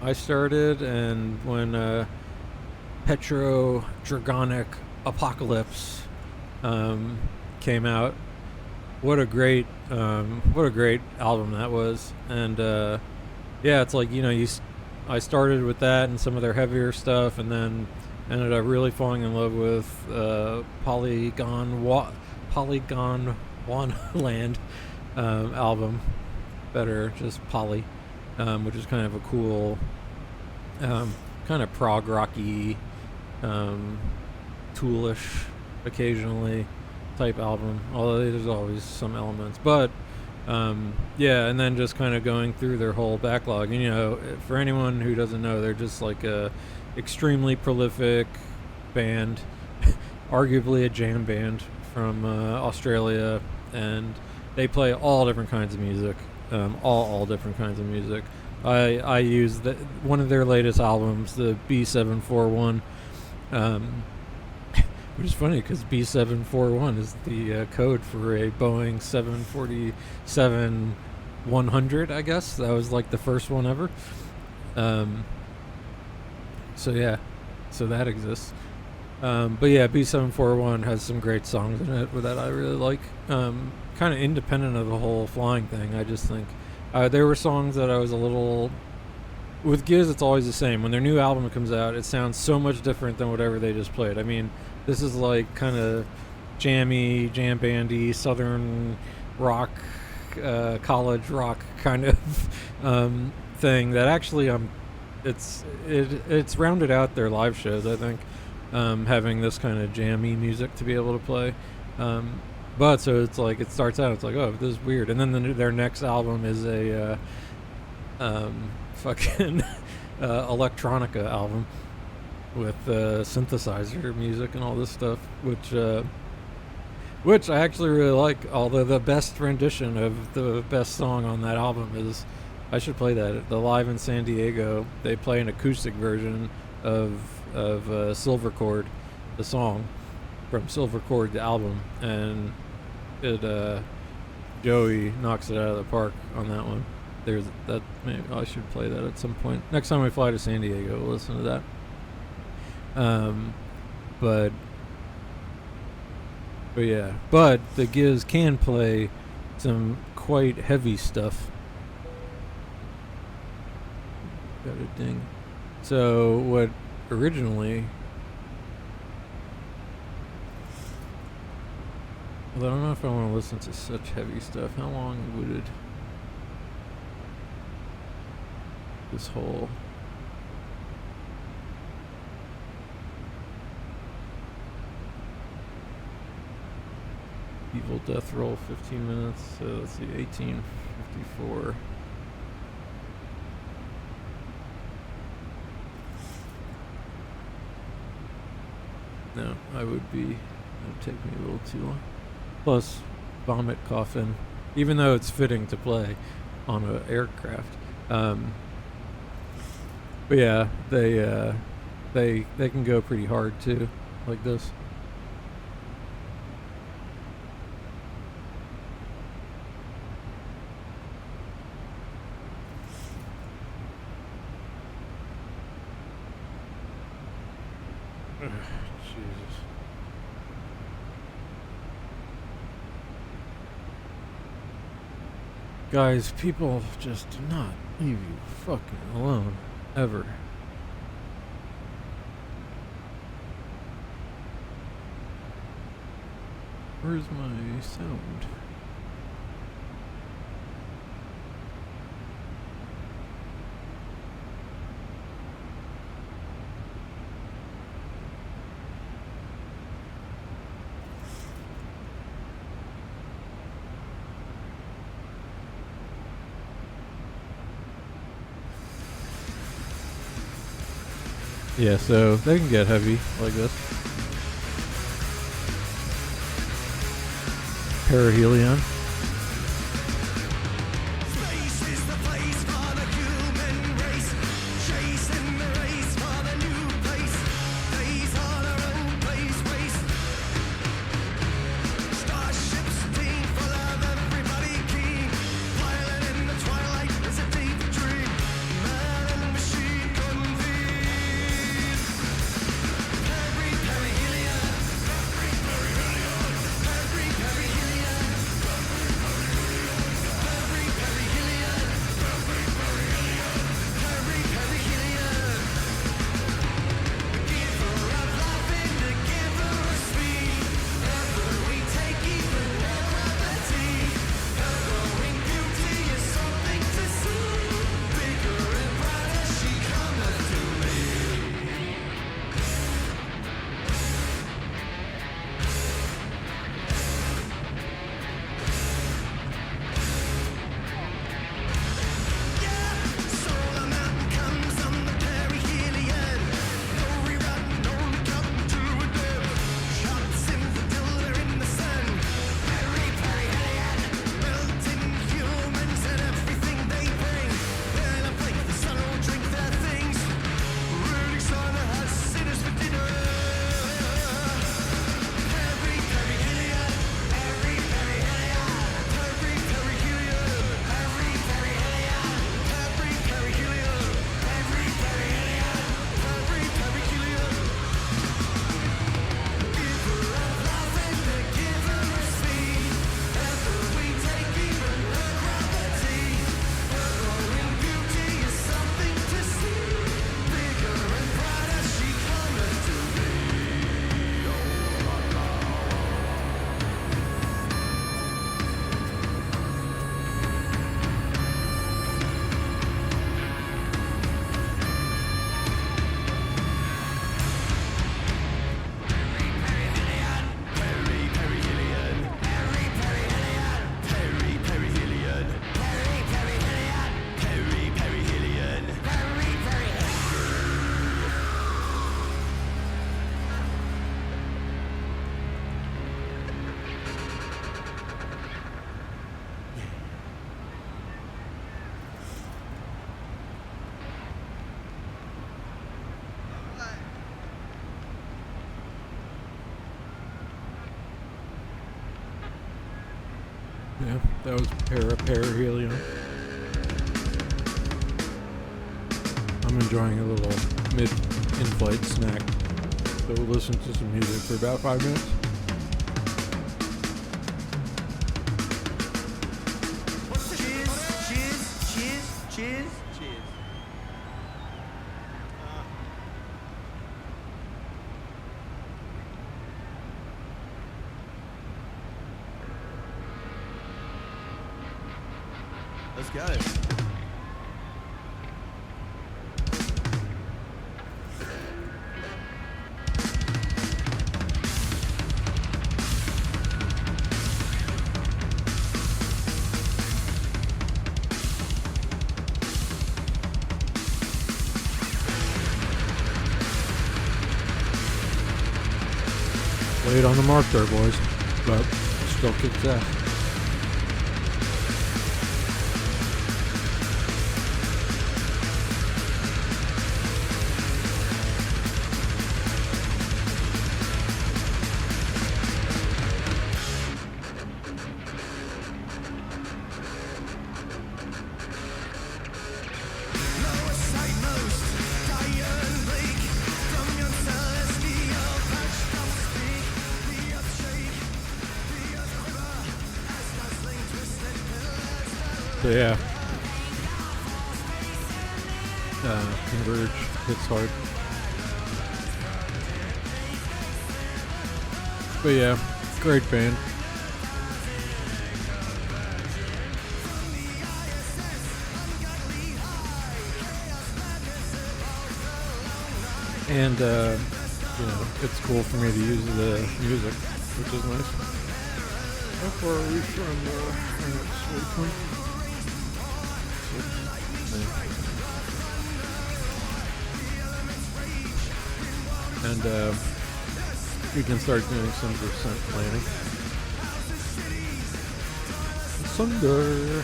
I started. And when Petro Dragonic Apocalypse came out, what a great album that was. And yeah, it's like, you know, I started with that and some of their heavier stuff, and then ended up really falling in love with Polygon Wonderland album. Better just Poly, which is kind of a cool, kind of prog rocky, Toolish occasionally type album, although there's always some elements. But yeah, and then just kind of going through their whole backlog. And, you know, for anyone who doesn't know, they're just like a extremely prolific band, arguably a jam band from Australia, and they play all different kinds of music, all different kinds of music. I use one of their latest albums, the B741, which is funny because B741 is the code for a Boeing 747-100, I guess. That was like the first one ever. So yeah, so that exists. But yeah, B741 has some great songs in it that I really like. Kind of independent of the whole flying thing, I just think there were songs that I was a little. With Giz, it's always the same. When their new album comes out, it sounds so much different than whatever they just played. I mean, this is like kind of jammy, jam bandy, southern rock, college rock kind of thing that actually it's rounded out their live shows, I think, having this kind of jammy music to be able to play. But so it's like it starts out, it's like, oh, this is weird, and then their next album is a fucking electronica album with synthesizer music and all this stuff, which I actually really like. Although the best rendition of the best song on that album is, I should play that. The Live in San Diego, they play an acoustic version of Silver Cord, the song from Silver Cord, the album, and it Joey knocks it out of the park on that one. There's that. Maybe I should play that at some point. Next time we fly to San Diego, we'll listen to that. But yeah, but the Giz can play some quite heavy stuff. Got a ding. So what originally? Well, I don't know if I want to listen to such heavy stuff. How long would this whole Evil Death Roll 15 minutes? So let's see, 1854. No, it would take me a little too long. Plus, vomit coffin, even though it's fitting to play on an aircraft. But yeah, they can go pretty hard too, like this. Jesus. Guys, people just do not leave you fucking alone, ever. Where's my sound? Yeah, so they can get heavy like this. Perihelion. Yeah, that was perihelion. I'm enjoying a little mid-in-flight snack. So we'll listen to some music for about 5 minutes. Cheers. Let's go. Late on the mark there, boys, but still kicks ass. So yeah, Converge hits hard. But yeah, great band. And it's cool for me to use the music, which is nice. How far are we from our next waypoint? And we can start doing some descent planning. Thunder.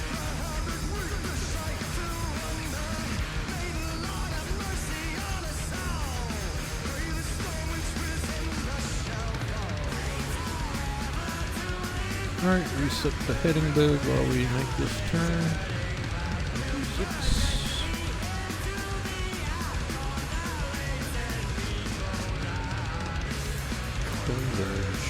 Alright, reset the heading mode while we make this turn. 6. Converge.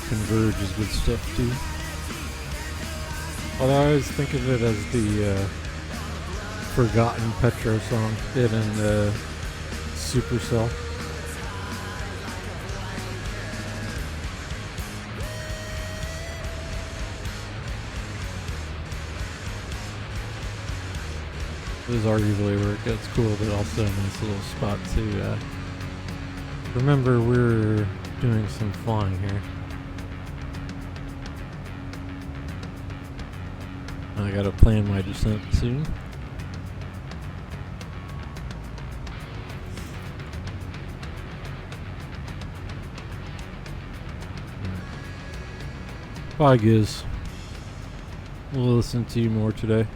Converge is good stuff too. Although I always think of it as the forgotten Petro song, it and Supercell. This is arguably where it gets cool, but also a nice little spot to remember we're doing some flying here. I gotta plan my descent soon. Bye, Giz. We'll listen to you more today.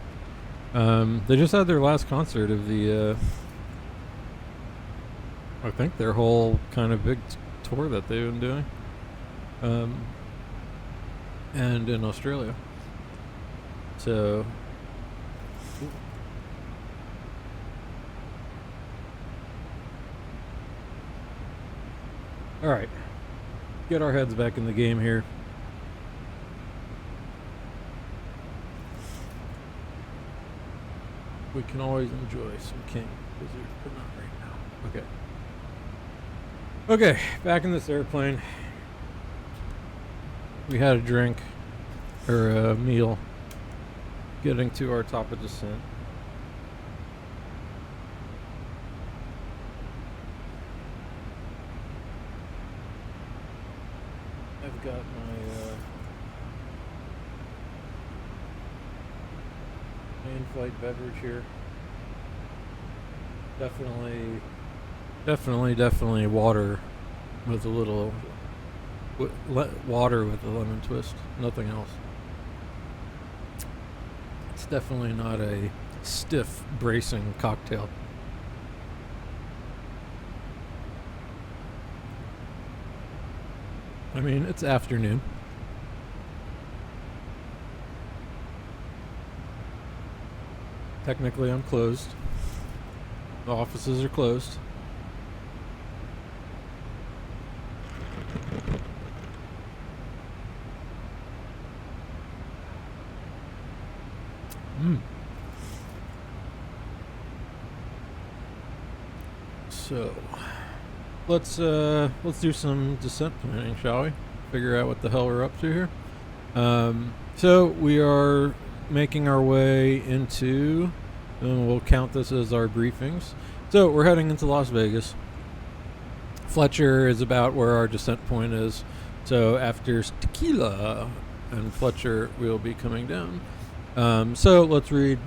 They just had their last concert of the, I think their whole kind of big tour that they've been doing. And in Australia. So, all right, get our heads back in the game here. We can always enjoy some King, but not right now. Okay, back in this airplane. We had a drink or a meal getting to our top of descent. I've got my in-flight beverage here. Definitely water with a little water with a lemon twist. Nothing else. It's definitely not a stiff, bracing cocktail. I mean, it's afternoon. Technically, I'm closed. The offices are closed. So, let's do some descent planning, shall we? Figure out what the hell we're up to here. So we are making our way into, and we'll count this as our briefings. So we're heading into Las Vegas. Fletcher is about where our descent point is. So after Tequila and Fletcher, we'll be coming down. So let's read.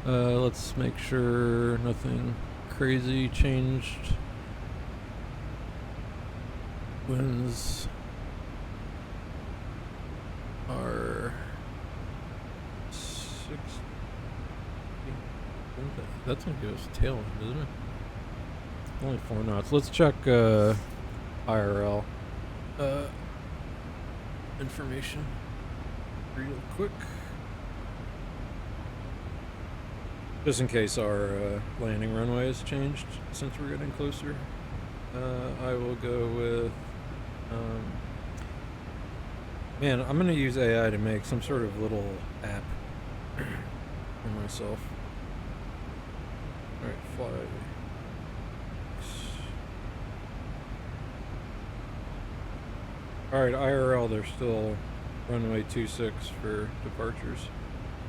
Let's make sure nothing crazy changed. Winds are 60. That's gonna give us a tailwind, isn't it? Only 4 knots. Let's check IRL information real quick. Just in case our landing runway has changed since we're getting closer. I will go with... man, I'm going to use AI to make some sort of little app for myself. Alright, fly. Alright, IRL, they're still runway 26 for departures.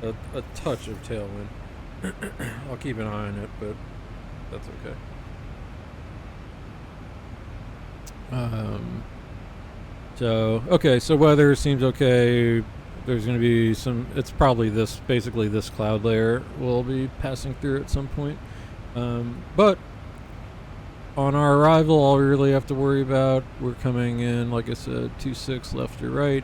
A touch of tailwind. I'll keep an eye on it, but that's okay. So weather seems okay. There's going to be some, it's probably basically this cloud layer will be passing through at some point. But on our arrival, all we really have to worry about, we're coming in, like I said, 26 left or right.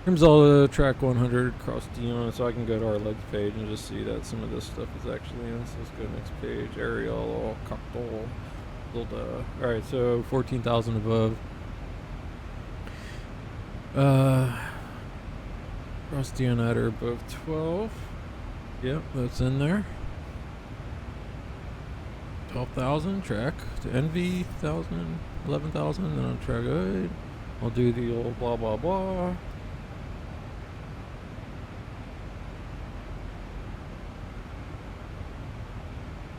Rimzalda, track 100, across Dion, so I can go to our legs page and just see that some of this stuff is actually in. So let's go next page. Ariel, Cocktail, Zilda. Alright, so 14,000 above. Across Dion at or above 12. Yep, that's in there. 12,000, track to NV, 1,000, 11,000, then on track 8. I'll do the old blah blah blah.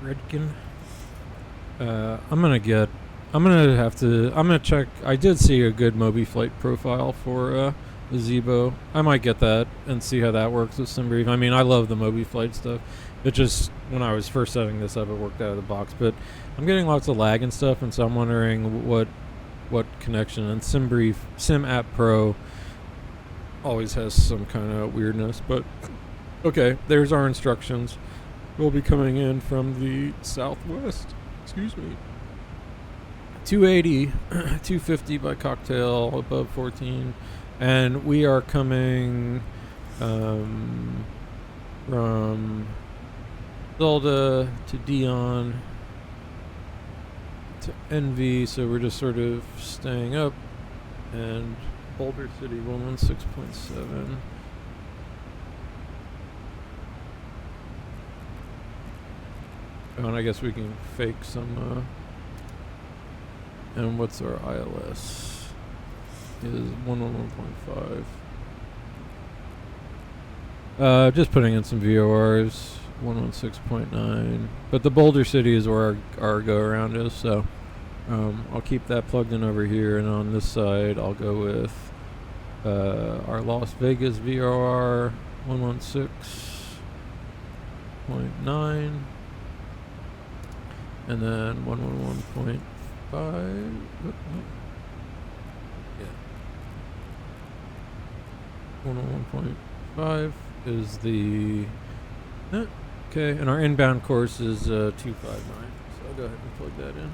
Redkin. I'm gonna check. I did see a good Moby flight profile for the Zibo. I might get that and see how that works with SimBrief. I mean, I love the Moby flight stuff. It just, when I was first setting this up, it worked out of the box. But I'm getting lots of lag and stuff, and so I'm wondering what connection. And SimBrief, Sim App Pro always has some kind of weirdness. But okay, there's our instructions. We'll be coming in from the southwest. Excuse me. 280, 250 by Cocktail, above 14. And we are coming from Zelda to Dion to NV, so we're just sort of staying up. And Boulder City 116.7. Oh, and I guess we can fake some, and what's our ILS? Is 111.5. Just putting in some VORs, 116.9. But the Boulder City is where our go around is, so I'll keep that plugged in over here, and on this side I'll go with our Las Vegas VOR 116.9 and then 111.5. Yeah. 111.5 is the okay, and our inbound course is 259. So I'll go ahead and plug that in.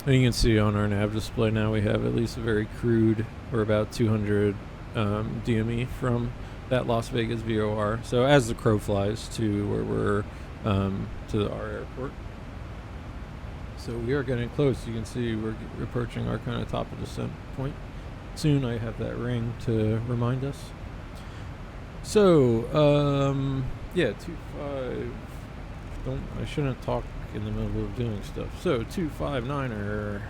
And you can see on our nav display now we have at least a very crude, or about 200 DME from that Las Vegas VOR. So as the crow flies to where we're to our airport. So we are getting close. You can see we're approaching our kind of top of descent point. Soon I have that ring to remind us. So, yeah, 25. I shouldn't talk in the middle of doing stuff. So 259er.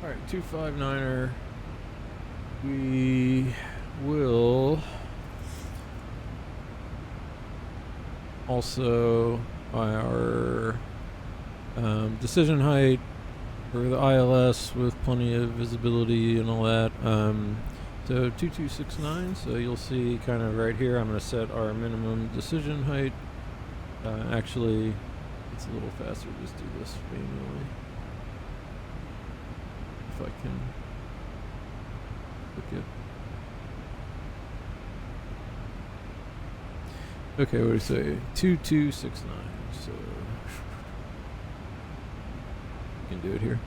All right, 259er. We will also our decision height for the ILS with plenty of visibility and all that. So 2269. So you'll see kind of right here. I'm going to set our minimum decision height. Actually, it's a little faster. Just do this manually. If I can look at. Okay, what do you say? 2269. So you can do it here.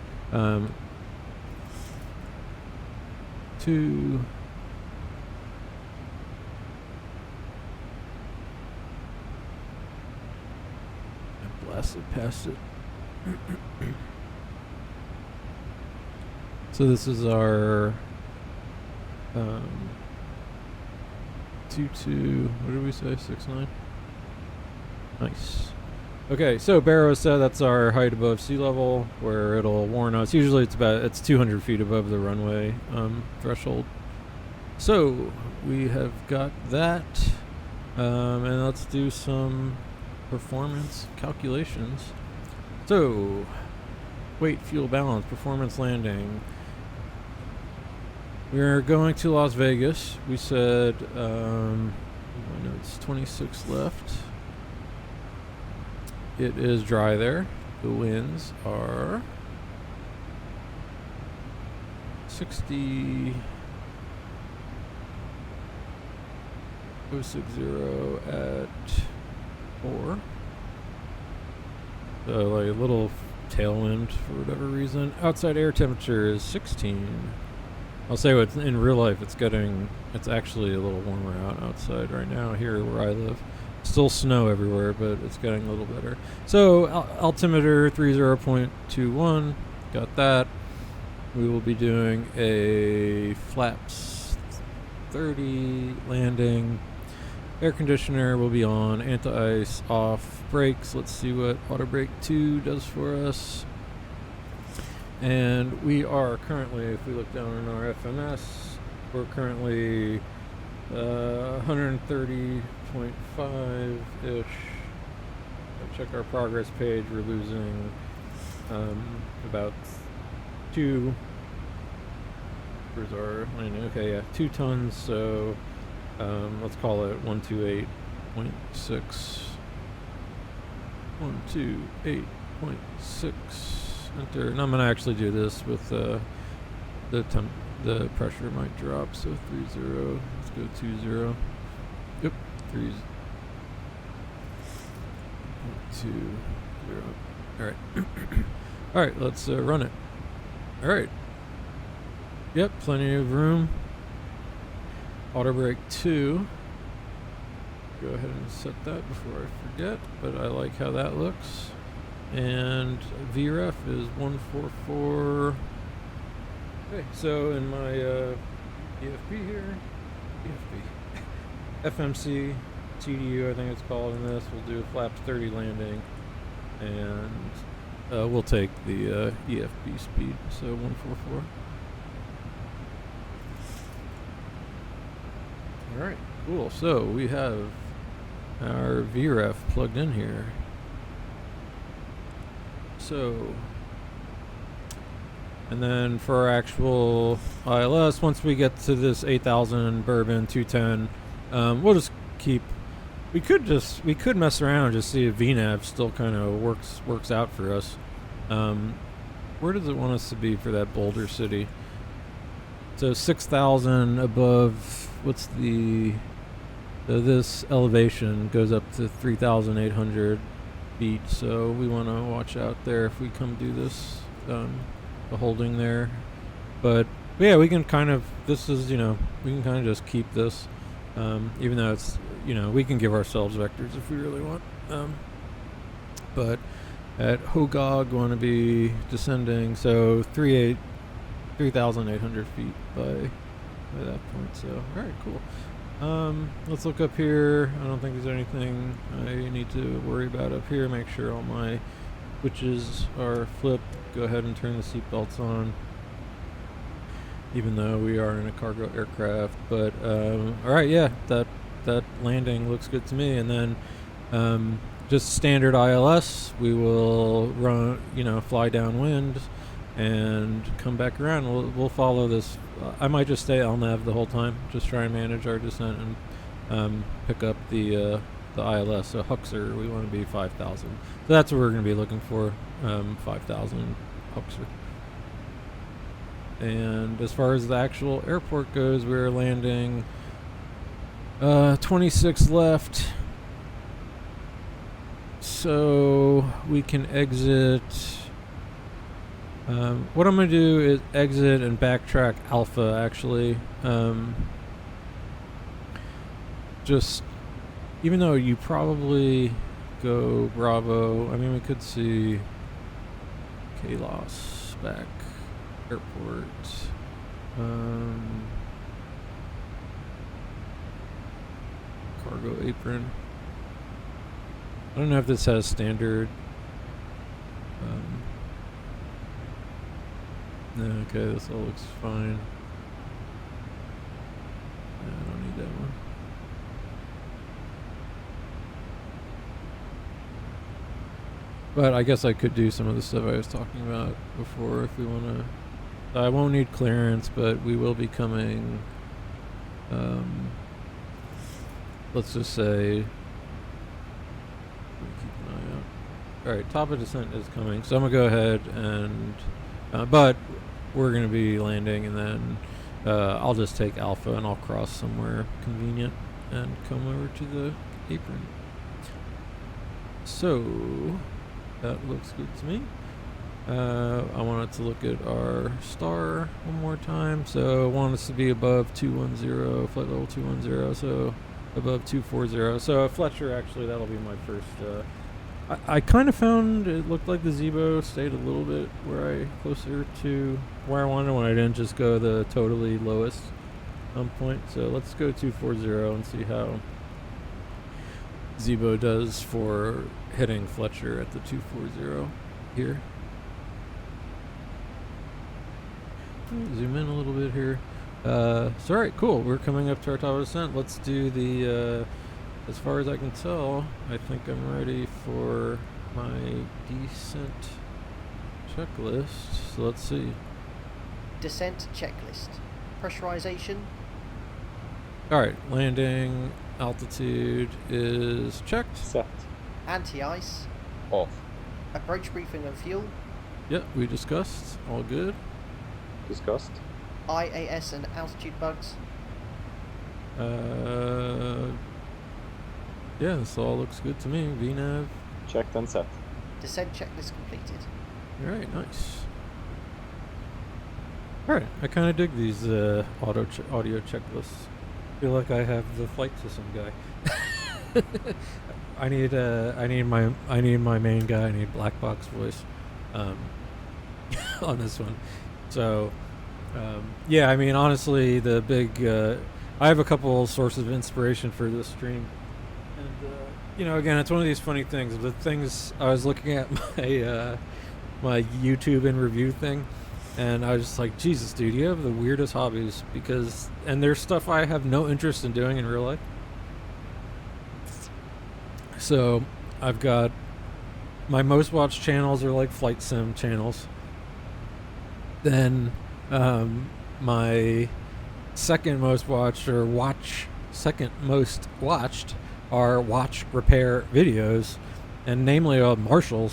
2. I blasted past it. So this is our 22. What did we say? 69. Nice. Okay, so Barrow said that's our height above sea level, where it'll warn us. Usually it's 200 feet above the runway threshold. So we have got that, and let's do some performance calculations. So weight, fuel balance, performance landing. We're going to Las Vegas. We said, my notes, 26 left. It is dry there. The winds are 60. 060 at 4. So like a little tailwind for whatever reason. Outside air temperature is 16. I'll say in real life it's actually a little warmer outside right now here where I live. Still snow everywhere, but it's getting a little better. So altimeter 30.21, got that. We will be doing a flaps 30 landing. Air conditioner will be on, anti-ice off, brakes. Let's see what auto brake 2 does for us. And we are currently, if we look down on our FMS, we're currently 130.5-ish. Check our progress page. We're losing about 2. Where's our landing? Okay, yeah, 2 tons. So let's call it 128.6. 128.6. Enter. And I'm gonna actually do this with the pressure might drop. So 30. Let's go 20. Yep, 3. 20. All right. All right. Let's run it. All right. Yep, plenty of room. Auto brake 2. Go ahead and set that before I forget. But I like how that looks. And VREF is 144. Okay, so in my EFP here, FMC, TDU I think it's called in this, we'll do a flaps 30 landing, and we'll take the EFP speed, so 144. All right, cool. So we have our VREF plugged in here. So, and then for our actual ILS, once we get to this 8,000 Bourbon 210, we'll just keep. We could mess around and just see if VNAV still kind of works out for us. Where does it want us to be for that Boulder City? So 6,000 above. What's this elevation goes up to 3,800 feet. So we want to watch out there if we come do this, the holding there. But yeah, we can kind of. This is we can kind of just keep this, even though it's we can give ourselves vectors if we really want. But at Hogog, want to be descending, so 3,800 feet by that point. So all right, cool. Let's look up here. I don't think there's anything I need to worry about up here. Make sure all my switches are flipped. Go ahead and turn the seatbelts on, even though we are in a cargo aircraft. But all right, yeah, that landing looks good to me. And then just standard ILS, we will run, fly downwind and come back around. We'll follow this. I might just stay LNAV the whole time, just try and manage our descent and pick up the ILS. So Huxer, we want to be 5,000. So that's what we're going to be looking for, 5,000 Huxer. And as far as the actual airport goes, we're landing 26 left. So we can exit. What I'm going to do is exit and backtrack Alpha, actually. Just, even though you probably go Bravo, I mean, we could see KLAS back airport. Cargo apron. I don't know if this has standard. No, okay, this all looks fine. I don't need that one. But I guess I could do some of the stuff I was talking about before if we want to. I won't need clearance, but we will be coming. Let's just say. Keep an eye out. All right, top of descent is coming, so I'm gonna go ahead and. But we're gonna be landing, and then I'll just take Alpha and I'll cross somewhere convenient and come over to the apron. So that looks good to me. I wanted to look at our star one more time. So I want us to be above 210, flight level 210, so above 240. So Fletcher, actually, that'll be my first. I kind of found it looked like the Zibo stayed a little bit closer to where I wanted when I didn't just go the totally lowest point. So let's go 240 and see how Zibo does for hitting Fletcher at the 240 here. Zoom in a little bit here. So alright, cool. We're coming up to our top of descent. Let's do the, as far as I can tell, I think I'm ready for my descent checklist. So let's see. Descent checklist. Pressurization. Alright, landing altitude is checked. Set. Anti-ice. Off. Approach briefing and fuel. Yep, we discussed. All good. Discussed. IAS and altitude bugs. Yeah, this all looks good to me. VNAV. Checked and set. Descent checklist completed. Alright, nice. Alright, I kind of dig these audio checklists. I feel like I have the flight system guy. I need my main guy. I need black box voice on this one. So yeah, I mean, honestly, the big I have a couple sources of inspiration for this stream, and again, it's one of these funny things. The things I was looking at my my YouTube in review thing, And I was just like, Jesus, dude, you have the weirdest hobbies and there's stuff I have no interest in doing in real life. So I've got my most watched channels are like flight sim channels. Then my second most watched are watch repair videos, and namely Marshall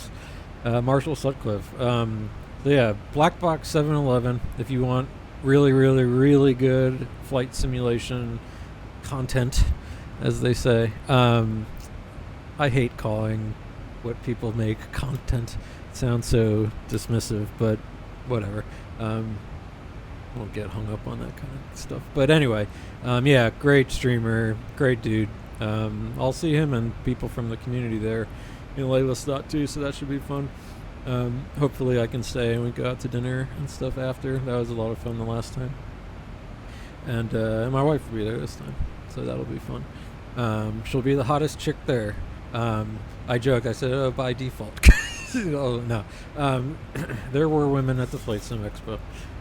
Sutcliffe. So yeah, Black Box 711 if you want really, really, really good flight simulation content, as they say. I hate calling what people make content. It sounds so dismissive, but whatever. Won't get hung up on that kind of stuff. But anyway, yeah, great streamer, great dude. I'll see him and people from the community there in Layla too, so that should be fun. Hopefully I can stay and we go out to dinner and stuff after. That was a lot of fun the last time. And my wife will be there this time, so that'll be fun. She'll be the hottest chick there. I joked, I said, oh, by default. Oh, no. There were women at the Flight Sim Expo.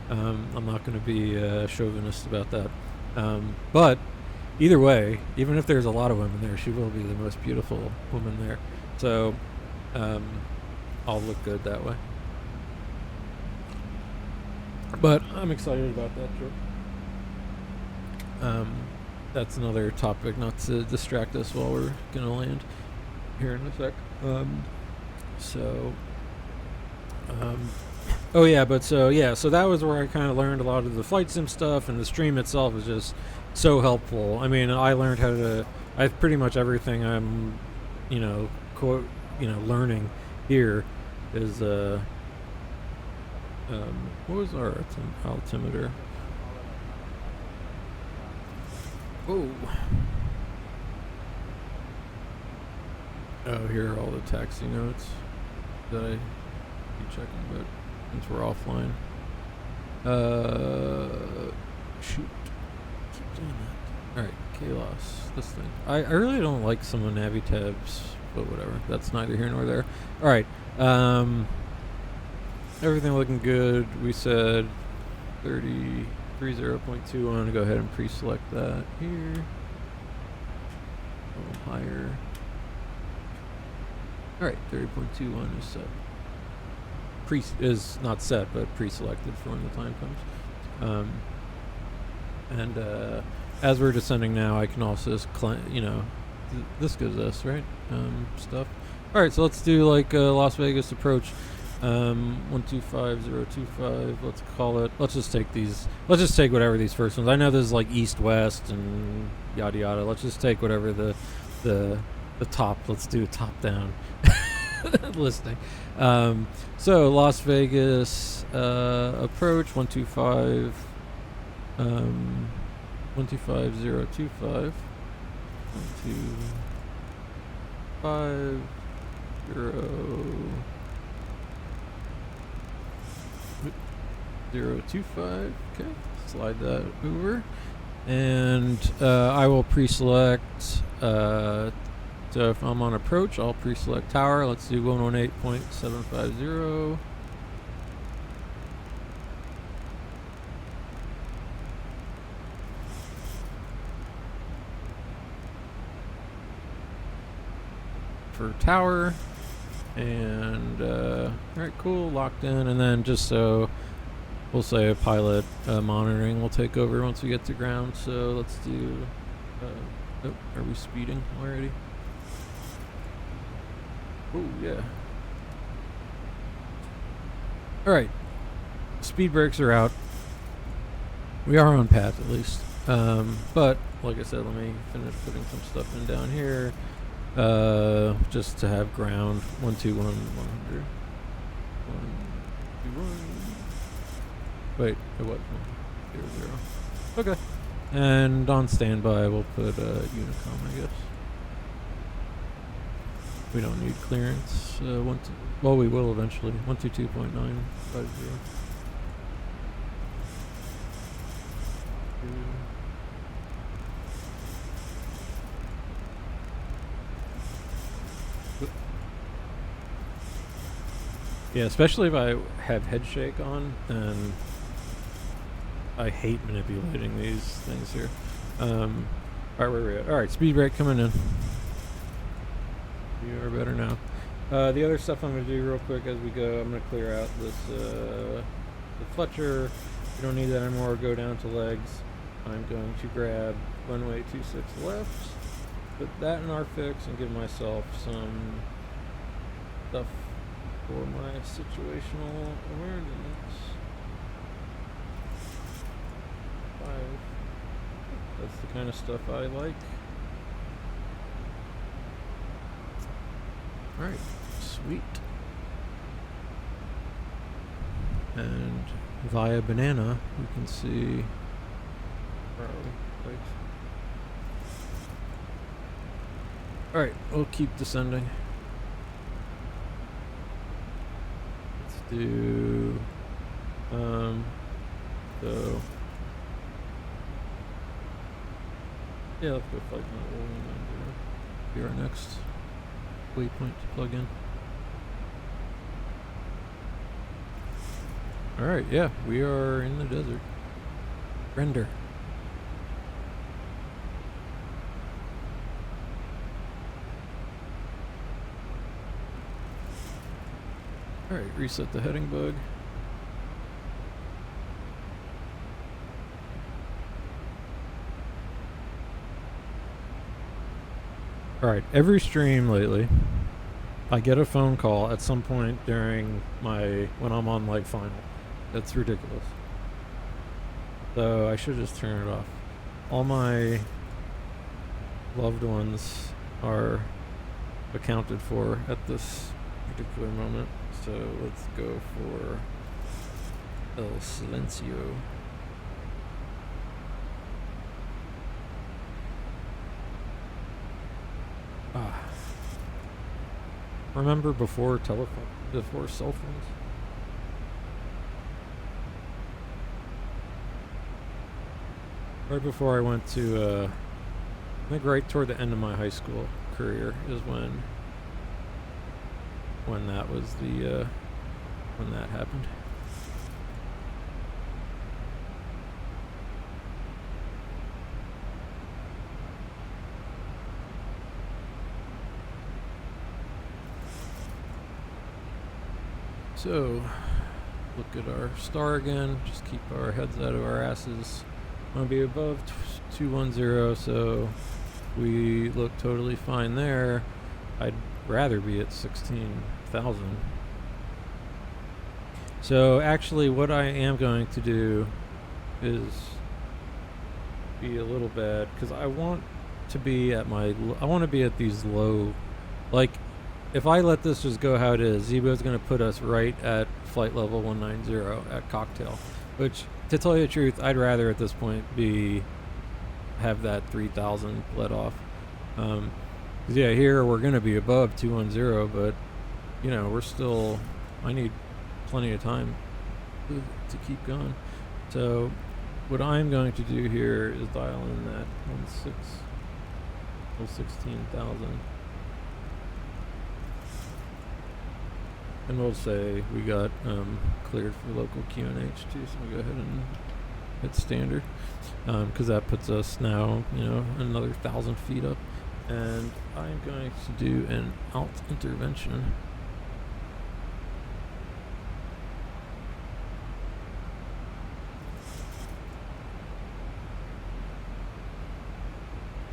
I'm not going to be chauvinist about that. But either way, even if there's a lot of women there, she will be the most beautiful woman there. So I'll look good that way. But I'm excited about that trip. That's another topic, not to distract us while we're going to land here in a sec. So that was where I kind of learned a lot of the flight sim stuff, and the stream itself is just so helpful. I mean, I learned pretty much everything I'm, learning here is, what was our altimeter? Oh, here are all the taxi notes that I be checking, but since we're offline, shoot, keep doing that. All right, KLAS, this thing. I really don't like some of the Navi tabs, but whatever. That's neither here nor there. All right, everything looking good. We said 30.21. Go ahead and pre-select that here. A little higher. All right, 30.21 is set. Is not set, but pre-selected for when the time comes. As we're descending now, I can also, this gives us right stuff. All right, so let's do like Las Vegas approach. 125025. Let's call it. Let's just take these. Let's just take whatever these first ones. I know this is like east west and yada yada. Let's just take whatever the top. Let's do a top down listing. So Las Vegas approach 125. 125025. 125025. Okay, slide that over, and I will pre-select. So if I'm on approach, I'll pre-select tower. Let's do 118.750. For tower, and all right, cool, locked in. And then just so we'll say a pilot monitoring will take over once we get to ground. So let's do. Are we speeding already? Oh yeah. All right, speed brakes are out. We are on path at least. But like I said, let me finish putting some stuff in down here. Just to have ground. 121 100. 121. Wait, it was 100. Okay. And on standby, we'll put Unicom, I guess. We don't need clearance. Well, we will eventually. 122.950. Yeah, especially if I have head shake on, and I hate manipulating these things here. Alright, where are we at? Alright, speed brake coming in. You are better now. The other stuff I'm going to do real quick as we go, I'm going to clear out this, the Fletcher. We don't need that anymore. Go down to legs. I'm going to grab runway 26 left, put that in our fix, and give myself some stuff for my situational awareness. 5. That's the kind of stuff I like. Alright, sweet. And via banana, we can see. Where are we? Right. Alright, we'll keep descending. Let's do. So. Yeah, let's go flight level 190. Be our next waypoint to plug in. Alright, yeah, we are in the desert. Render. Alright, reset the heading bug. Alright, every stream lately, I get a phone call at some point during when I'm on like final. That's ridiculous. So I should just turn it off. All my loved ones are accounted for at this particular moment. So let's go for El Silencio. Remember before cell phones? Right before I went to, I think right toward the end of my high school career is when that was when that happened. So, look at our star again. Just keep our heads out of our asses. Want to be above 210, so we look totally fine there. I'd rather be at 16,000. So actually what I am going to do is be a little bad, because I want to be at these low, like, if I let this just go how it is, Zibo's going to put us right at flight level 190 at Cocktail, which, to tell you the truth, I'd rather at this point have that 3,000 let off. 'Cause yeah, here we're going to be above 210, but, you know, I need plenty of time to keep going. So what I'm going to do here is dial in that 16,000. And we'll say we got cleared for local QNH too, so we'll go ahead and hit standard, because that puts us now, you know, another 1,000 feet up. And I'm going to do an alt intervention.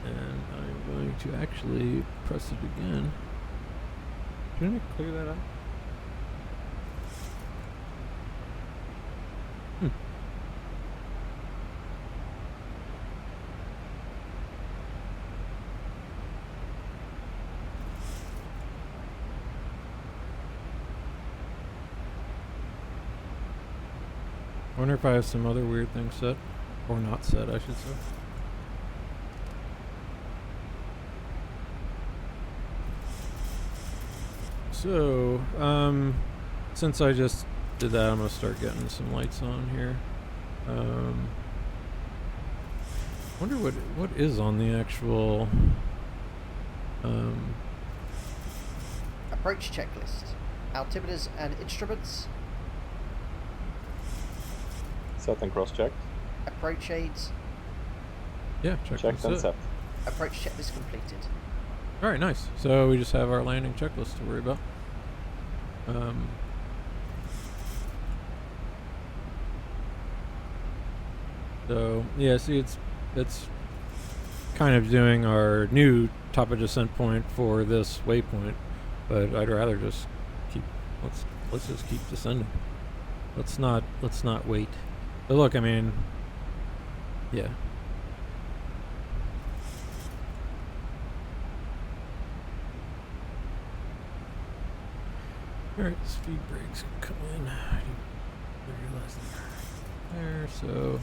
And I'm going to actually press it again. Shouldn't I clear that out? I wonder if I have some other weird things set, or not set, I should say. So, since I just did that, I'm gonna start getting some lights on here. Wonder what is on the actual Approach checklist. altimeters and instruments. Set and cross-checked. Approach aids. Yeah, Checked and set. Approach checklist completed. All right, nice. So we just have our landing checklist to worry about. So yeah, see, it's kind of doing our new top of descent point for this waypoint, but I'd rather just keep let's just keep descending. Let's not wait. But look, I mean, yeah. Alright, speed brakes come in. I didn't realize that. There, so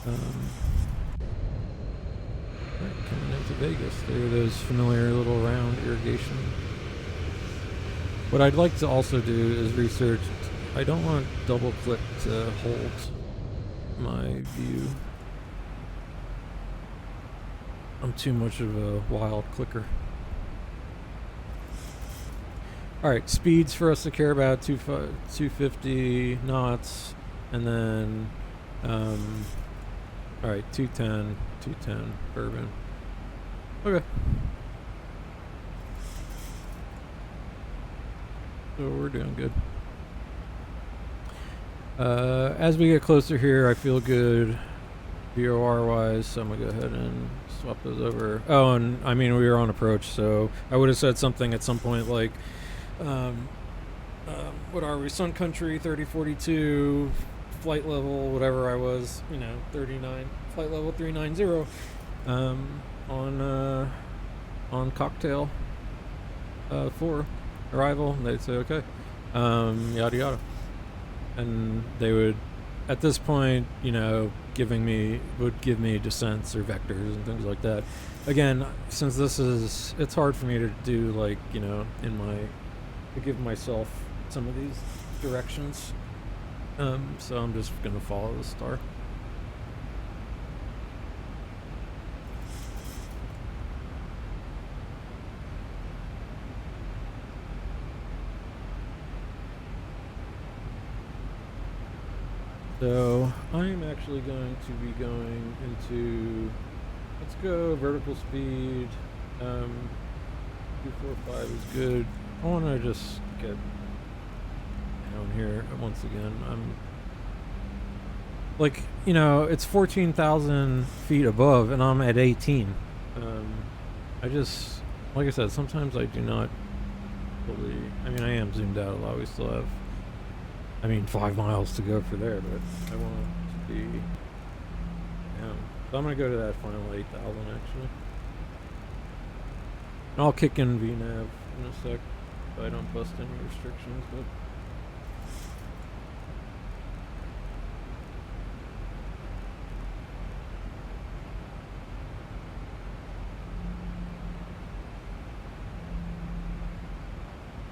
alright, coming into Vegas. There are those familiar little round irrigation. What I'd like to also do is research. I don't want double click to hold my view. I'm too much of a wild clicker. Alright, speeds for us to care about, 250 knots, and then, alright, 210, bourbon. Okay. So we're doing good. As we get closer here, I feel good VOR wise, so I'm gonna go ahead and swap those over. Oh, and I mean, we were on approach, so I would have said something at some point like, what are we, Sun Country 3042, flight level, whatever I was, 39, flight level 390, on cocktail 4 arrival, and they'd say okay, yada yada, and they would at this point would give me descents or vectors and things like that. Again, since it's hard for me to do to give myself some of these directions, so I'm just gonna follow the star. So I'm actually going to be going into, let's go vertical speed, 245 is good. I want to just get down here once again. I'm like, it's 14,000 feet above and I'm at 18. I just, like I said, sometimes I do not fully, I am zoomed out a lot. We still have 5 miles to go for there, but I want to be down. So I'm going to go to that final 8,000 actually. And I'll kick in VNav in a sec if I don't bust any restrictions,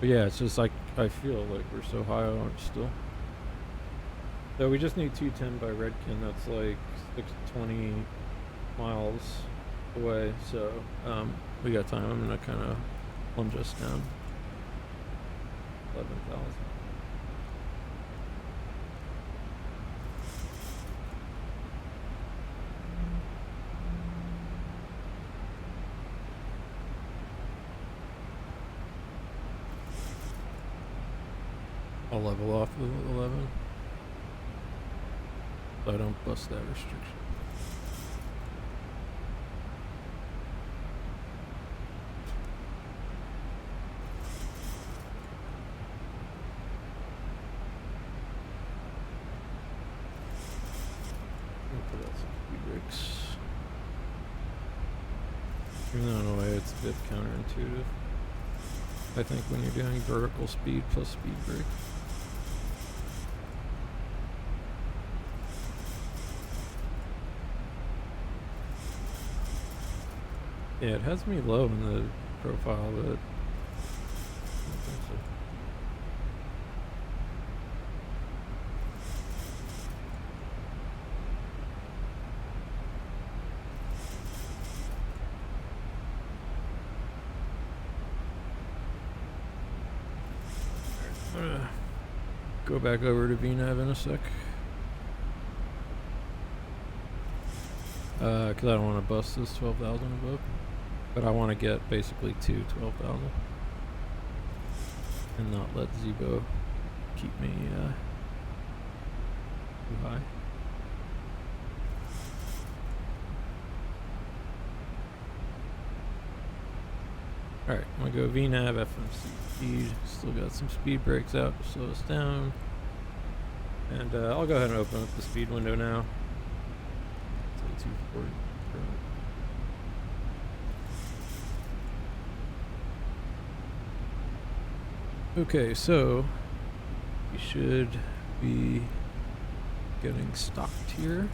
but yeah, it's just like I feel like we're so high on it still. So we just need 210 by Redkin. That's like 620 miles away. So we got time. I'm gonna kind of plunge us down 11,000. I'll level off with 11 so I don't bust that restriction. Put out some speed brakes. Even though in a way it's a bit counterintuitive, I think, when you're doing vertical speed plus speed brake. Yeah, it has me low in the profile, but I don't think so. go back over to VNAV in a sec. Because I don't want to bust this 12,000 above. But I want to get basically two 12,000. And not let Zibo keep me too high. Alright, I'm gonna go VNAV, FMC speed. Still got some speed brakes out to slow us down. And I'll go ahead and open up the speed window now. Say 240. Okay, so we should be getting stocked here.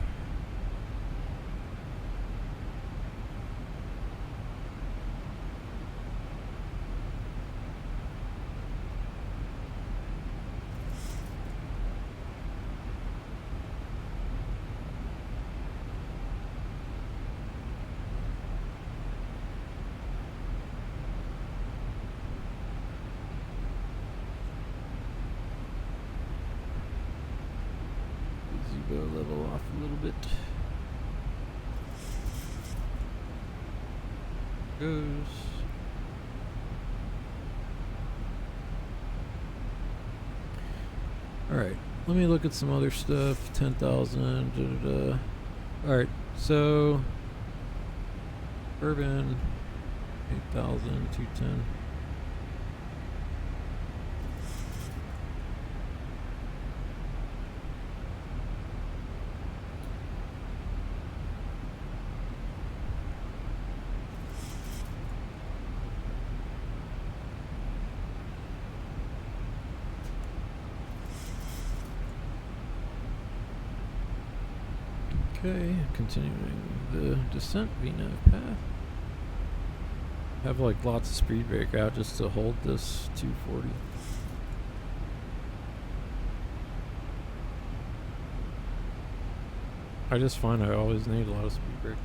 Zibo level off a little bit. Goes. Alright, let me look at some other stuff. 10,000. Alright, so Urban 8,000, 210. Okay, continuing the descent VNAV path. Have like lots of speed brake out just to hold this 240. I just find I always need a lot of speed brake.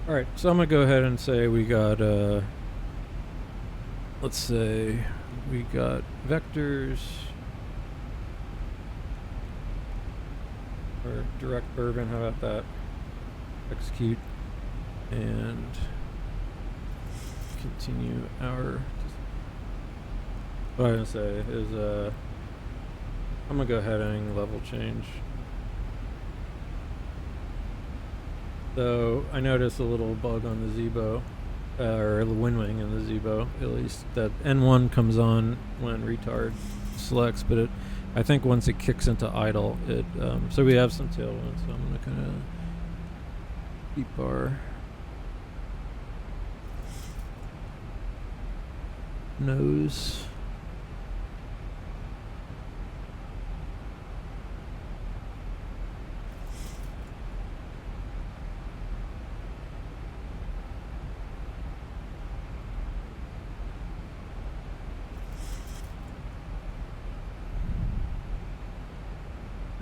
Alright, so I'm gonna go ahead and say we got, let's say we got vectors, or direct urban, how about that? Execute, and continue our, what I'm gonna say is, I'm gonna go ahead and level change. So I noticed a little bug on the Zibo, or the wind wing in the Zibo, at least, that N1 comes on when retard selects, but I think once it kicks into idle, so we have some tailwind, so I'm gonna kind of keep our nose.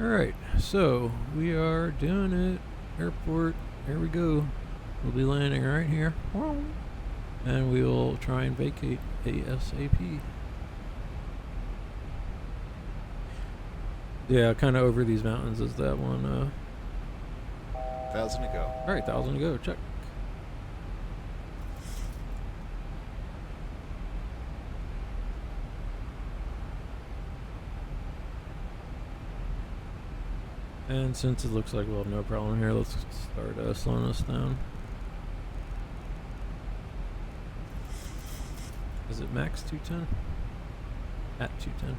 Alright, so we are doing it. Airport, here we go. We'll be landing right here. And we will try and vacate ASAP. Yeah, kind of over these mountains is that one. 1,000 to go. Alright, 1,000 to go. Check. And since it looks like we'll have no problem here, let's start slowing us down. Is it max 210? At 210.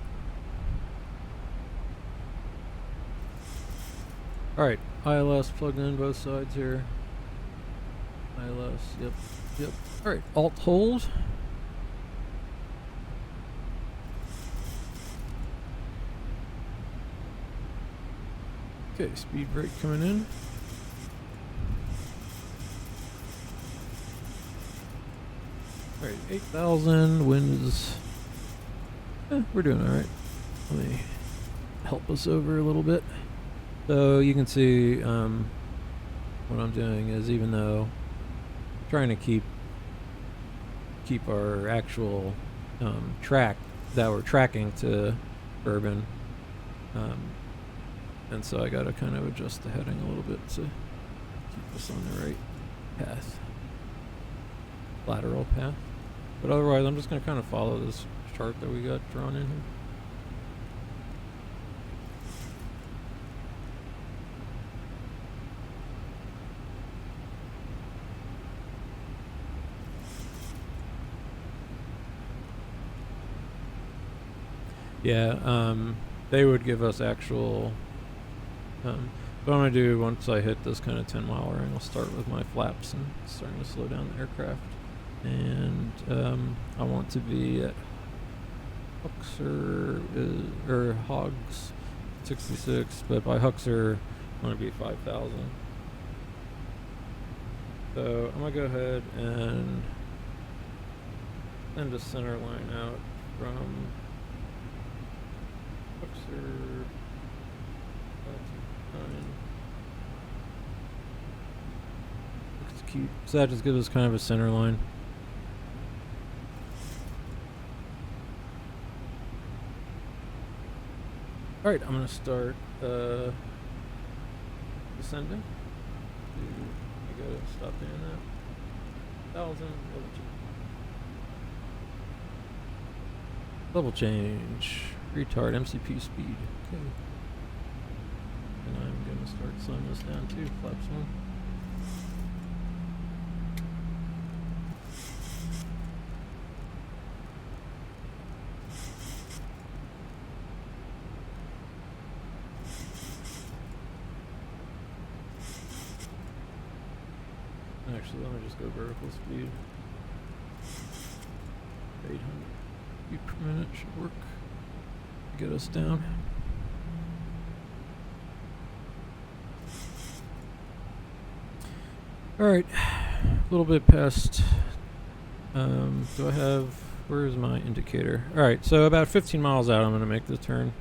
Alright, ILS plugged in both sides here. ILS, yep. Alright, alt hold. Okay, speed brake coming in. Alright, 8,000, wind is We're doing all right. Let me help us over a little bit. So you can see what I'm doing is, even though I'm trying to keep our actual track that we're tracking to urban, and so I gotta kind of adjust the heading a little bit to keep us on the right path, lateral path. But otherwise, I'm just gonna kind of follow this chart that we got drawn in here. Yeah, they would give us actual. What I'm gonna do once I hit this kind of 10-mile ring, I'll start with my flaps and starting to slow down the aircraft. And I want to be at Huxer or Hogs 66, but by Huxer I want to be 5,000. So I'm gonna go ahead and send a center line out from Huxer. Looks cute. So that just gives us kind of a center line. Alright, I'm going to start descending. I gotta stop doing that. 1,000, double change. Retard, MCP speed. Okay. And I'm going to start slowing this down too. Flaps 1. Actually, let me just go vertical speed. 800 feet per minute should work. Get us down. Alright, a little bit past. Do I have. Where is my indicator? Alright, so about 15 miles out, I'm going to make the turn.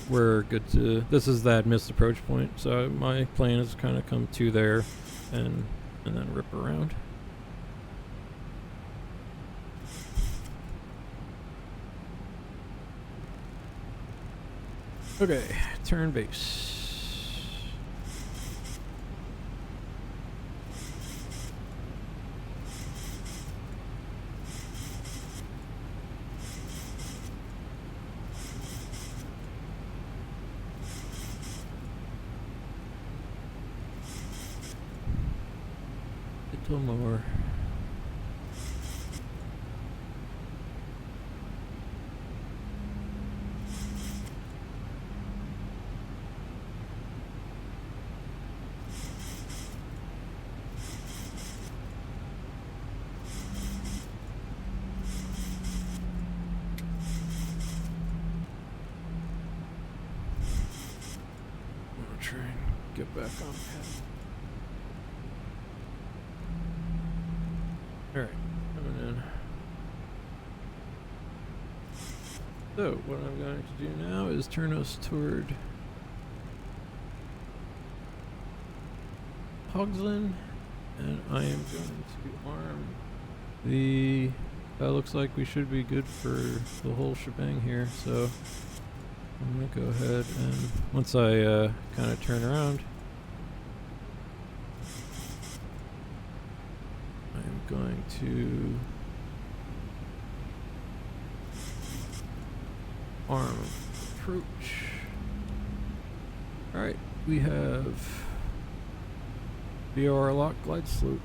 We're good to. This is that missed approach point, so my plane has kind of come to there and then rip around. Okay, turn base. A little more. I'm gonna try and get back on path. Alright, coming in. So, what I'm going to do now is turn us toward Hogsland, and I am going to arm the. Looks like we should be good for the whole shebang here, so I'm going to go ahead and once I kind of turn around, I'm going to arm approach. Alright, we have VOR lock glide slope.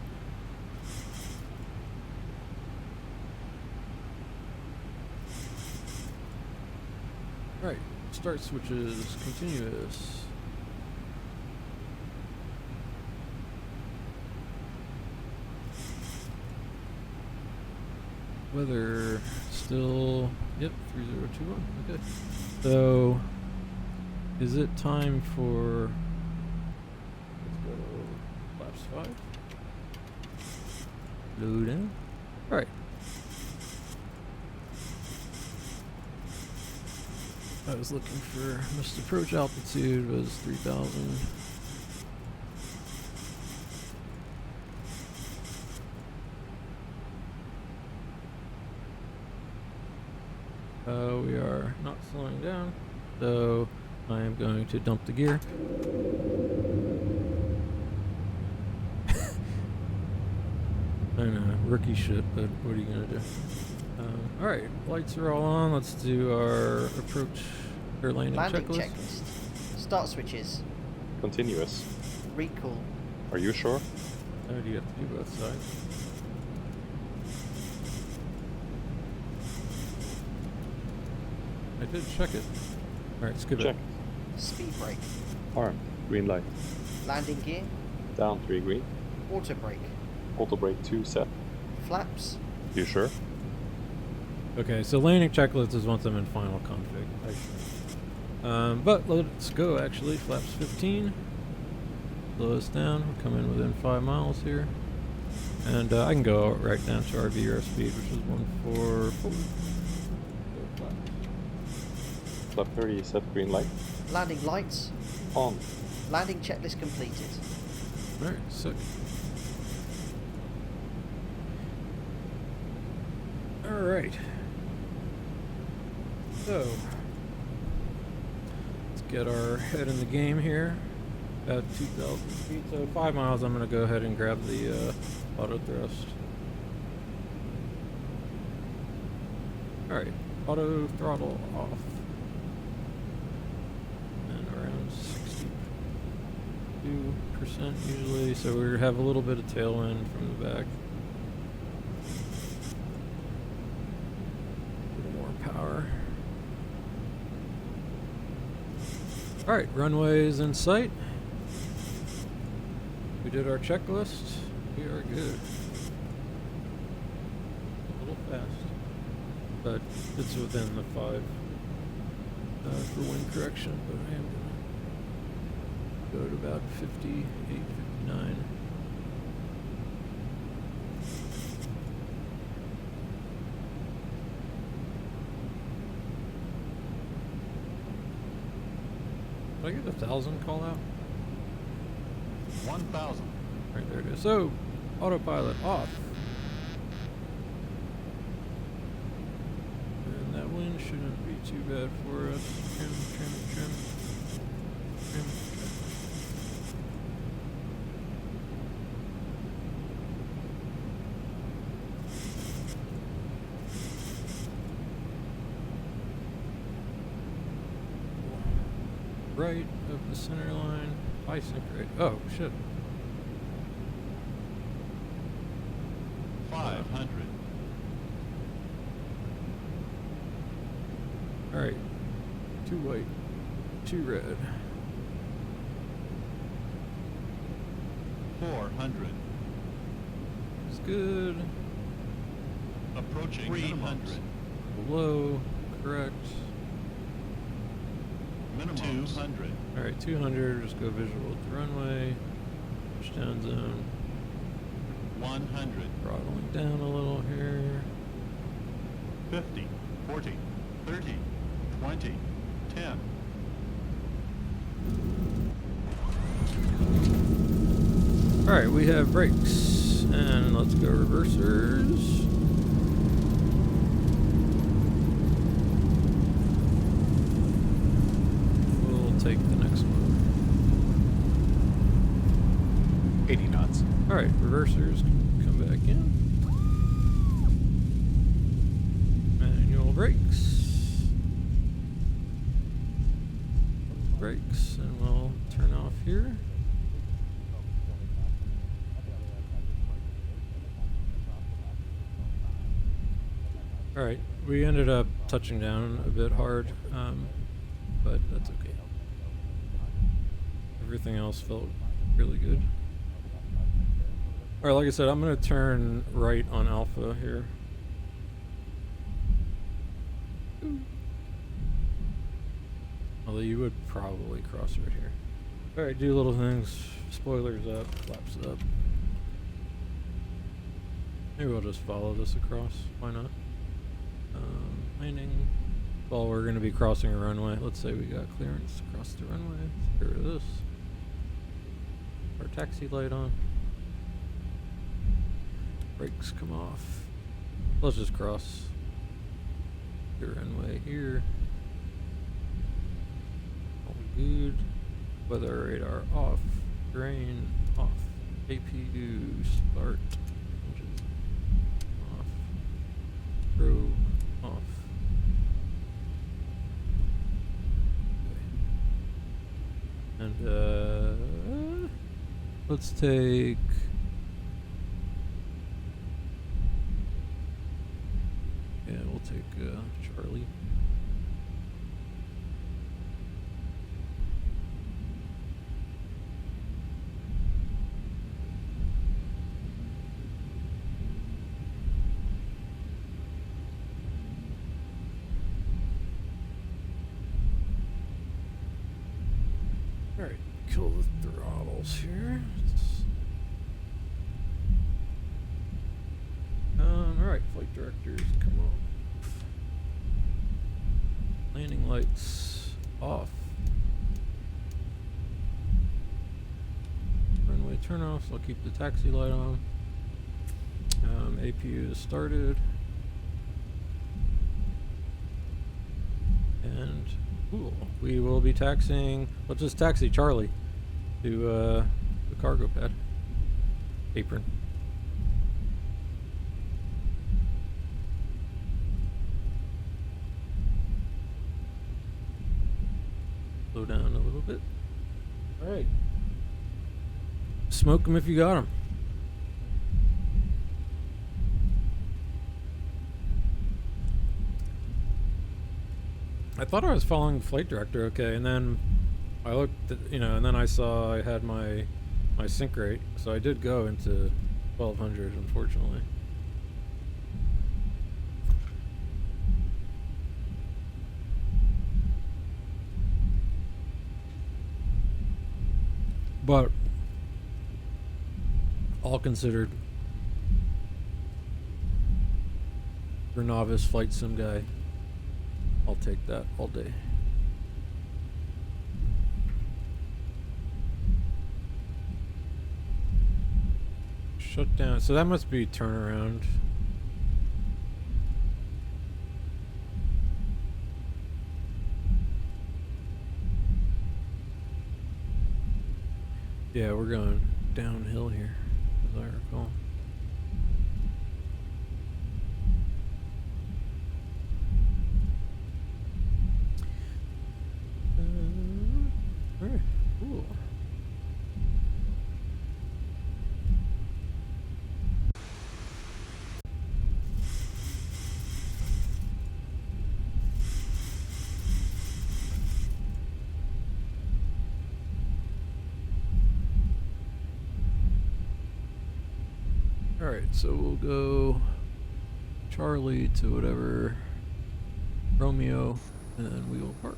Alright, start switches continuous. Weather still, yep, 3021. Okay. So, is it time for, let's go flaps 5. Load in. Alright. I was looking for missed approach altitude was 3,000. We are not slowing down, so I am going to dump the gear. I know, rookie shit, but what are you gonna do? Alright, lights are all on. Let's do our approach or landing checklist. Start switches. Continuous. Recall. Are you sure? Oh, do you have to do both sides? I did check it. Alright, skip Check. it. Speed brake. Arm. Green light. Landing gear. Down 3 green. Auto brake. Auto brake 2 set. Flaps. You sure? Okay, so landing checklist is once I'm in final config. But let's go actually. Flaps 15. Slow us down. We'll come in within 5 miles here. And I can go right down to our VRF speed, which is 144. Flap 30 set green light. Landing lights. On. Landing checklist completed. Alright, sick. Alright. So, let's get our head in the game here. About 2,000 feet, so 5 miles. I'm going to go ahead and grab the auto thrust. Alright, auto throttle off. And around 62% usually, so we have a little bit of tailwind from the back. A little more power. Alright, runway is in sight. We did our checklist. We are good. A little fast, but it's within the 5 for wind correction, but I am going to go to about 58, 59. Did I get 1,000 call out? 1,000. Right, there it is. So, autopilot off. And that wind shouldn't be too bad for us. Trim, trim, trim. Trim. Right of the center line. High sync rate. Oh, shit. 500. Alright. 2 white. 2 red. 400. It's good. Approaching 300. Below. Correct. Minimum 200. Alright, 200. Just go visual with the runway. Touchdown zone. 100. Throttling down a little here. 50. 40. 30. 20. 10. Alright, we have brakes. And let's go reversers. We'll take the next one. 80 knots. Alright, reversers come back in. Manual brakes. Brakes, and we'll turn off here. Alright, we ended up touching down a bit hard, but that's okay. Everything else felt really good. Alright, like I said, I'm going to turn right on Alpha here. Although you would probably cross right here. Alright, do little things. Spoilers up, flaps up. Maybe we'll just follow this across. Why not? Landing. Well, we're going to be crossing a runway. Let's say we got clearance to cross the runway. Let's get rid of this. Our taxi light on. Brakes come off. Let's just cross the runway here. All good. Weather radar off. Terrain off. APU start. Engine off. Probe off. And let's take we'll take Charlie. Alright, kill the throttles here. Alright, flight directors, come on. Landing lights off. Runway turnoffs, I'll keep the taxi light on. APU is started. And cool. We will be taxiing. Let's just taxi Charlie to the cargo pad. Apron. Slow down a little bit. All right. Smoke them if you got them. I thought I was following the flight director okay, and then I looked at, and then I saw I had my sync rate, so I did go into 1200, unfortunately. But all considered, for novice flight sim guy, I'll take that all day. Shut down. So that must be turnaround. Yeah, we're going downhill here, as I recall. Alright, cool. Alright, so we'll go Charlie to whatever Romeo, and then we will park.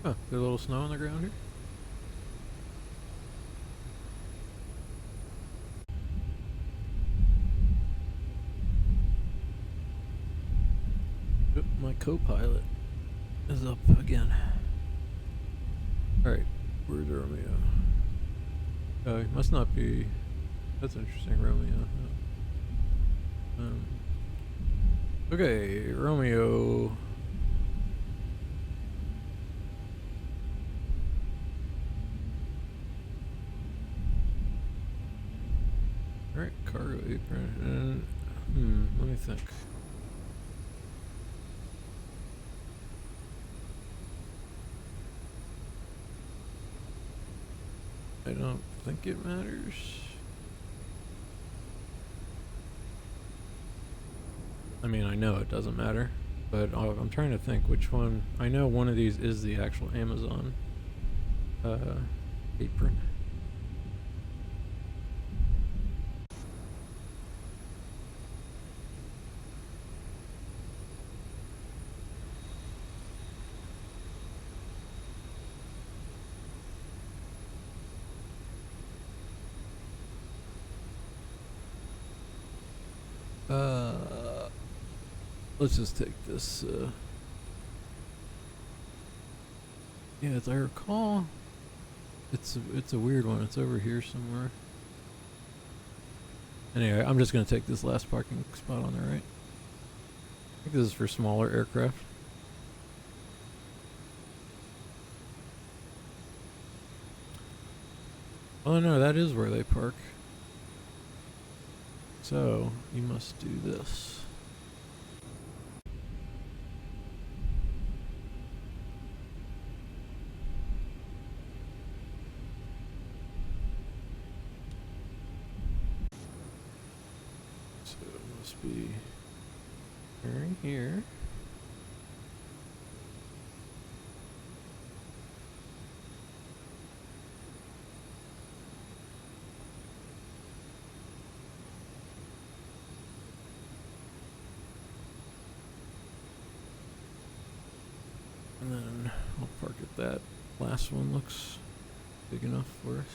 Huh, there's a little snow on the ground here. Oop, my co-pilot is up again. Alright, where's Romeo? Oh, he must not be. That's interesting, Romeo. Okay, Romeo. Alright, cargo apron. And, let me think. I don't think it matters. I mean, I know it doesn't matter, but I'm trying to think which one. I know one of these is the actual Amazon apron. let's just take this. Yeah, as I recall, it's a weird one. It's over here somewhere. Anyway, I'm just gonna take this last parking spot on the right. I think this is for smaller aircraft. Oh no, that is where they park. So, you must do this. So, it must be right here. And then I'll park at that. Last one looks big enough for us.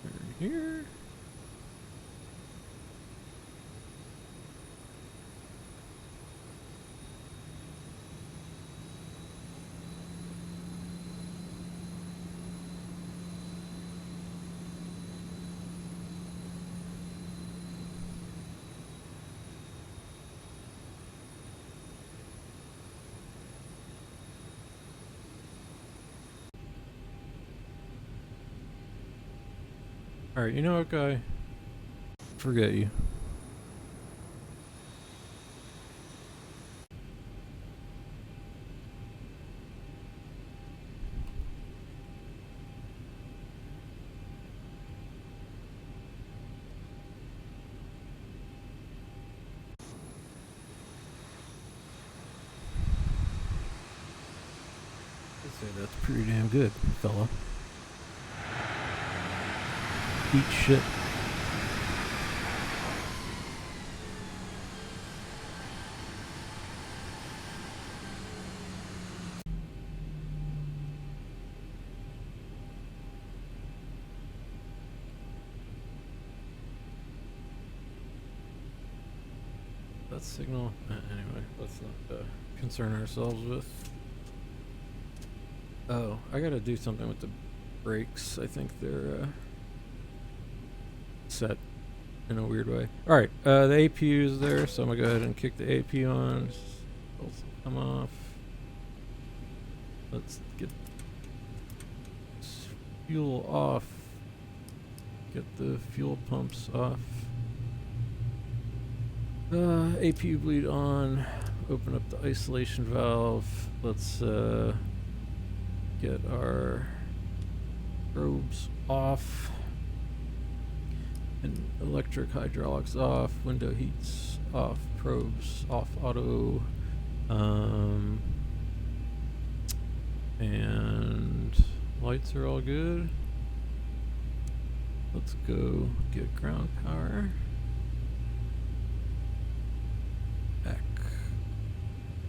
Turn here. Alright, you know what, guy? Forget you. I'd say that's pretty damn good, fella. Eat shit. That signal. Anyway, let's not concern ourselves with. Oh, I gotta do something with the brakes. I think they're set in a weird way. Alright, the APU is there, so I'm gonna go ahead and kick the APU on. Bolts come off. Let's get fuel off. Get the fuel pumps off. APU bleed on. Open up the isolation valve. Let's get our probes off. And electric hydraulics off. Window heats off. Probes off auto. And lights are all good. Let's go get ground power. Back.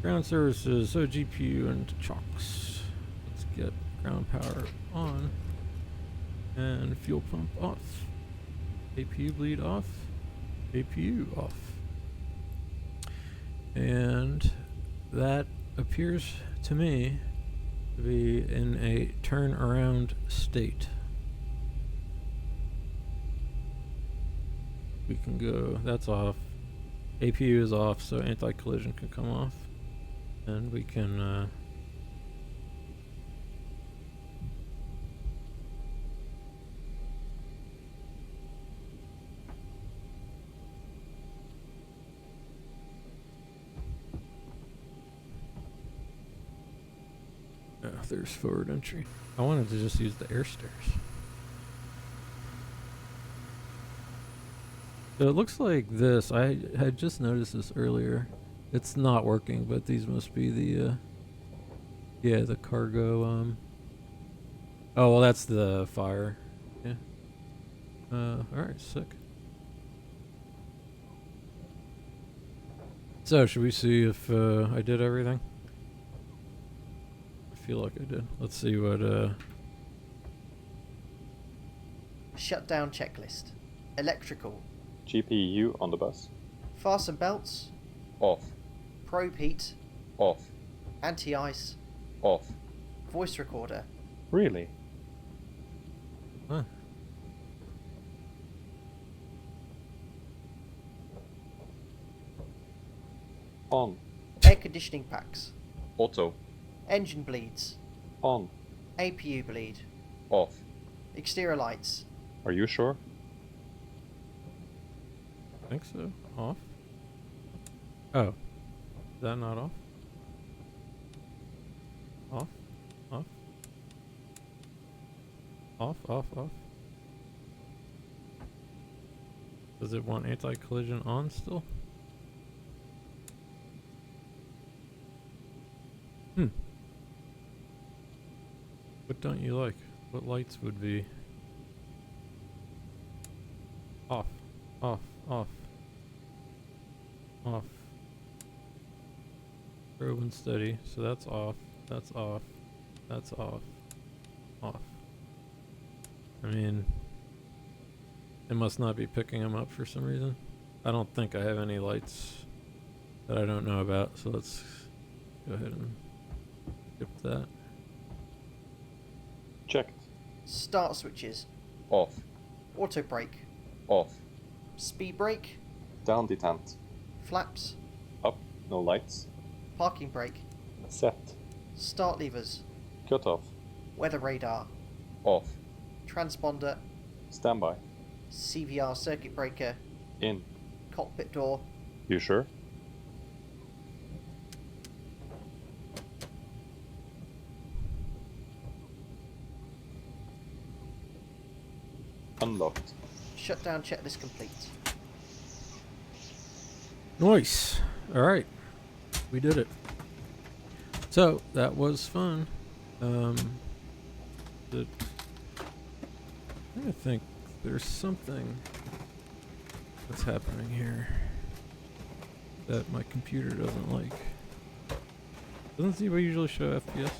Ground services, OGPU and chocks. Let's get ground power on. And fuel pump off. APU bleed off. APU off. And that appears to me to be in a turnaround state. We can go, that's off. APU is off, so anti-collision can come off. And we can there's forward entry. I wanted to just use the air stairs. So it looks like this. I had just noticed this earlier. It's not working, but these must be the yeah, the cargo oh well, that's the fire. Yeah. Alright, sick. So should we see if I did everything? I feel like I did. Let's see what Shutdown checklist. Electrical. GPU on the bus. Fasten belts. Off. Probe heat. Off. Anti-ice. Off. Voice recorder. Really? Huh. On. Air conditioning packs. Auto. Engine bleeds. On. APU bleed. Off. Exterior lights. Are you sure? I think so. Off. Oh. Is that not off? Off. Off. Off, off, off. Does it want anti-collision on still? What don't you like? What lights would be off, off, off, off. Probe and steady. So that's off. That's off. That's off. Off. I mean, it must not be picking them up for some reason. I don't think I have any lights that I don't know about, so let's go ahead and skip that. Checked. Start switches. Off. Auto brake. Off. Speed brake. Down detent. Flaps. Up. No lights. Parking brake. Set. Start levers. Cut off. Weather radar. Off. Transponder. Standby. CVR circuit breaker. In. Cockpit door. You sure? Unlocked. Shutdown checklist complete. Nice. All right, we did it. So that was fun. I think there's something that's happening here that my computer doesn't like. Doesn't Zibo usually show FPS?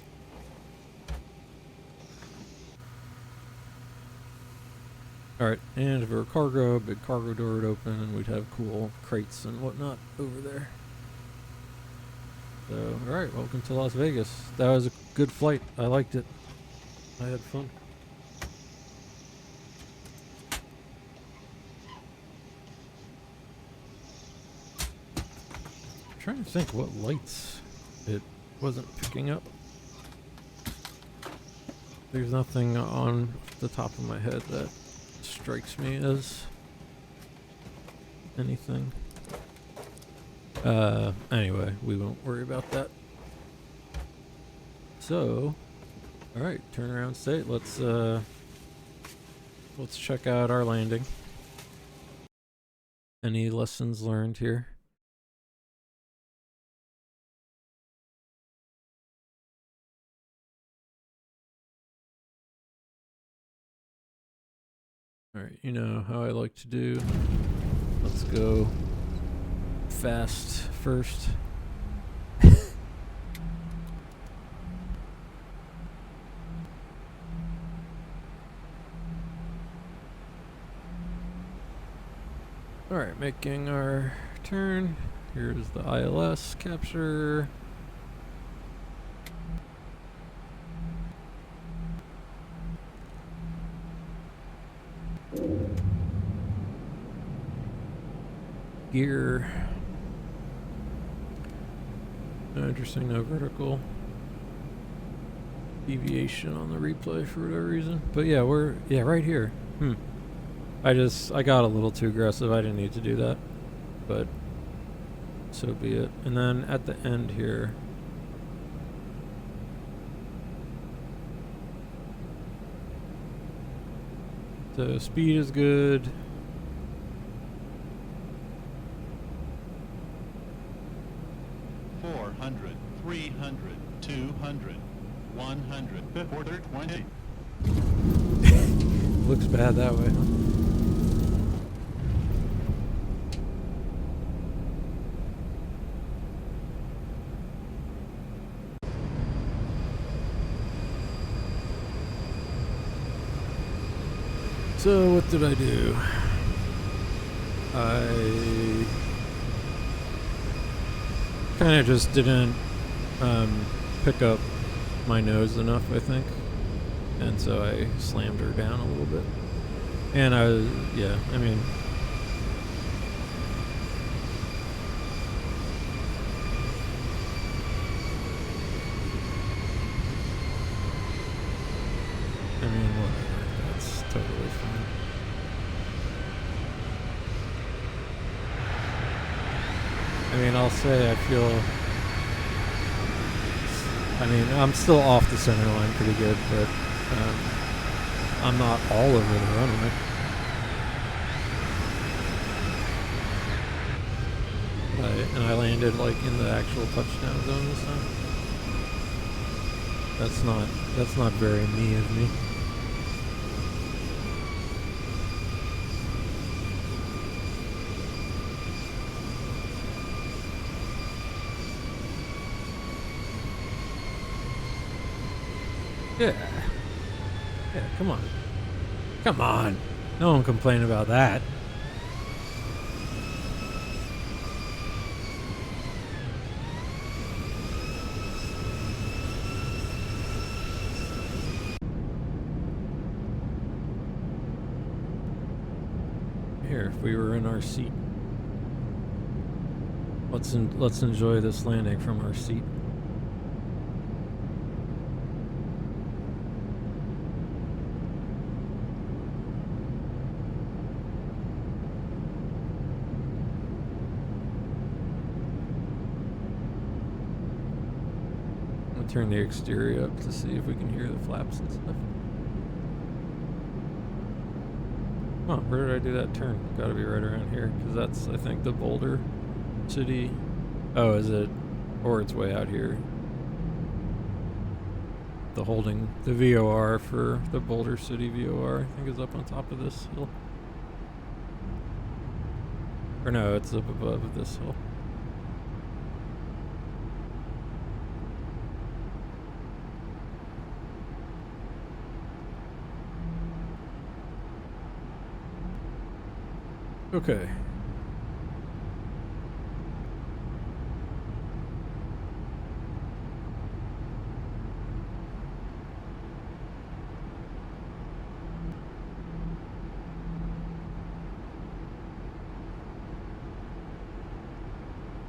Alright, and if it were cargo, a big cargo door would open and we'd have cool crates and whatnot over there. So, alright, welcome to Las Vegas. That was a good flight. I liked it. I had fun. I'm trying to think what lights it wasn't picking up. There's nothing on the top of my head that strikes me as anything. Anyway, we won't worry about that. So, all right, turnaround state. Let's check out our landing. Any lessons learned here? Alright, you know how I like to do. Let's go fast first. Alright, making our turn. Here's the ILS capture. Gear. No interesting, no vertical deviation on the replay for whatever reason. But yeah, we're right here. I got a little too aggressive. I didn't need to do that, but so be it. And then at the end here, so speed is good. Four 300, 200, 100, 420. Looks bad that way, huh? So what did I do? I kind of just didn't pick up my nose enough, I think, and so I slammed her down a little bit. And I was, yeah, I mean, whatever. That's totally fine. I mean, I'll say I feel. I mean, I'm still off the center line pretty good, but I'm not all over the runway. And I landed like in the actual touchdown zone this time. That's not very me of me. Yeah. Yeah, come on. Come on. No one complain about that. Here, if we were in our seat. Let's enjoy this landing from our seat. Turn the exterior up to see if we can hear the flaps and stuff. Oh, where did I do that turn? Gotta be right around here, because that's, I think, the Boulder City. Oh, is it? Or it's way out here. The VOR for the Boulder City VOR, I think, is up on top of this hill. Or no, it's up above this hill. Okay.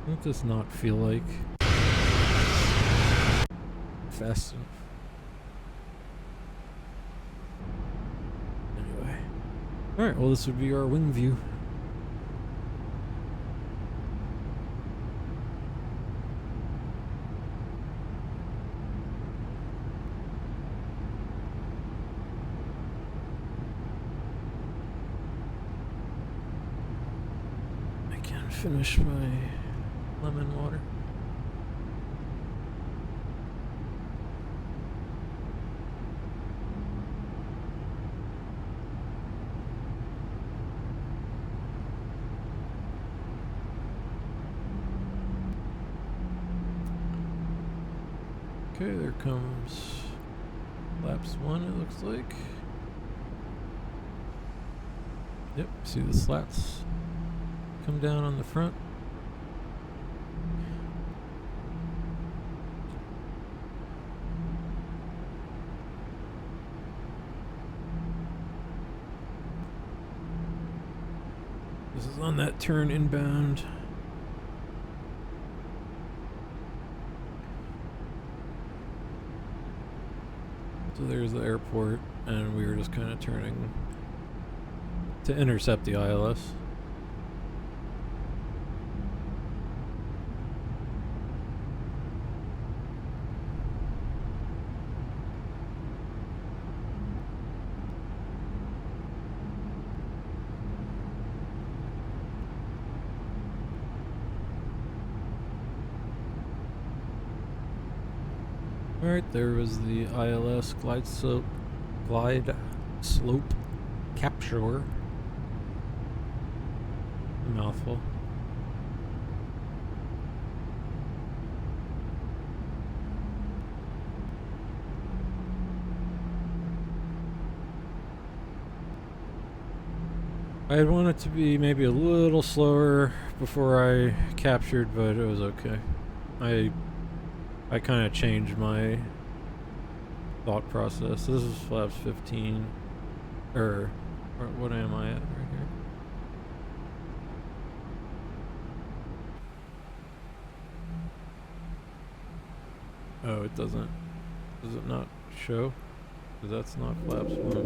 It does not feel like fast enough. Anyway. Alright, well, this would be our wing view. Finish my lemon water. Okay, there comes laps 1, it looks like. Yep, see the slats come down on the front. This is on that turn inbound. So there's the airport, and we were just kind of turning to intercept the ILS. Alright, there was the ILS glide slope capture. A mouthful. I want it to be maybe a little slower before I captured, but it was okay. I kind of changed my thought process. This is flaps 15, or what am I at right here? Oh, it doesn't. Does it not show? 'Cause that's not flaps 1.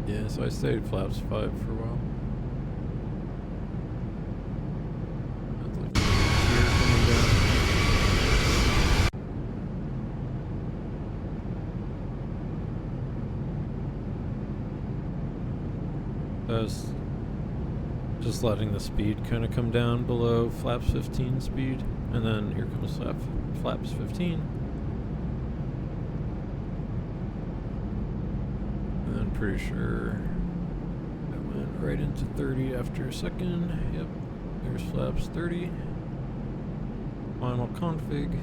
Yeah, so I stayed flaps 5 for a while. That's like gear coming down. I was just letting the speed kind of come down below flaps 15 speed, and then here comes flaps 15. And then pretty sure I went right into 30 after a second. Yep, there's flaps 30. Final config.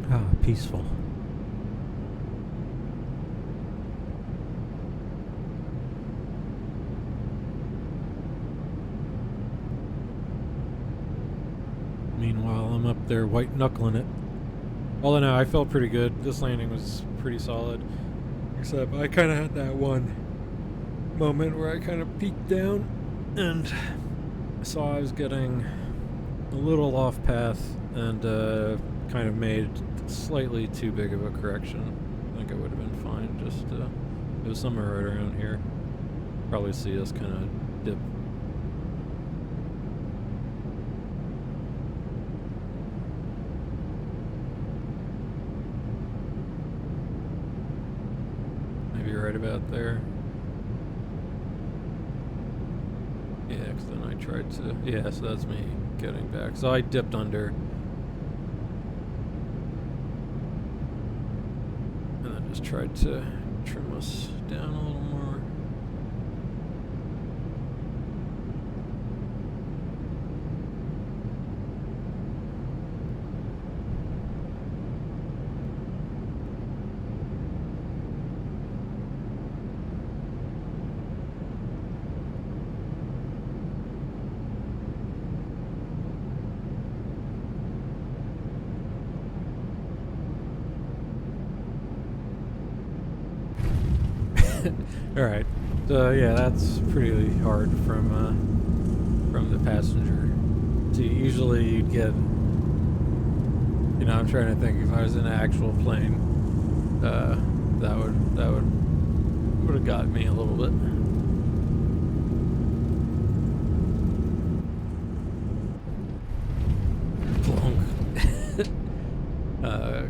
Ah, peaceful. Meanwhile, I'm up there white knuckling it. All in all, I felt pretty good. This landing was pretty solid. Except I kind of had that one moment where I kind of peeked down and saw I was getting a little off path and kind of made slightly too big of a correction. I think I would have been fine. Just it was somewhere right around here. Probably see us kind of dip. Maybe right about there. Yeah, because then I tried to. Yeah, so that's me getting back. So I dipped under. Tried to trim us down a little more. All right, so yeah, that's pretty hard from the passenger. So usually you'd get, you know, I'm trying to think if I was in an actual plane, that would have got me a little bit.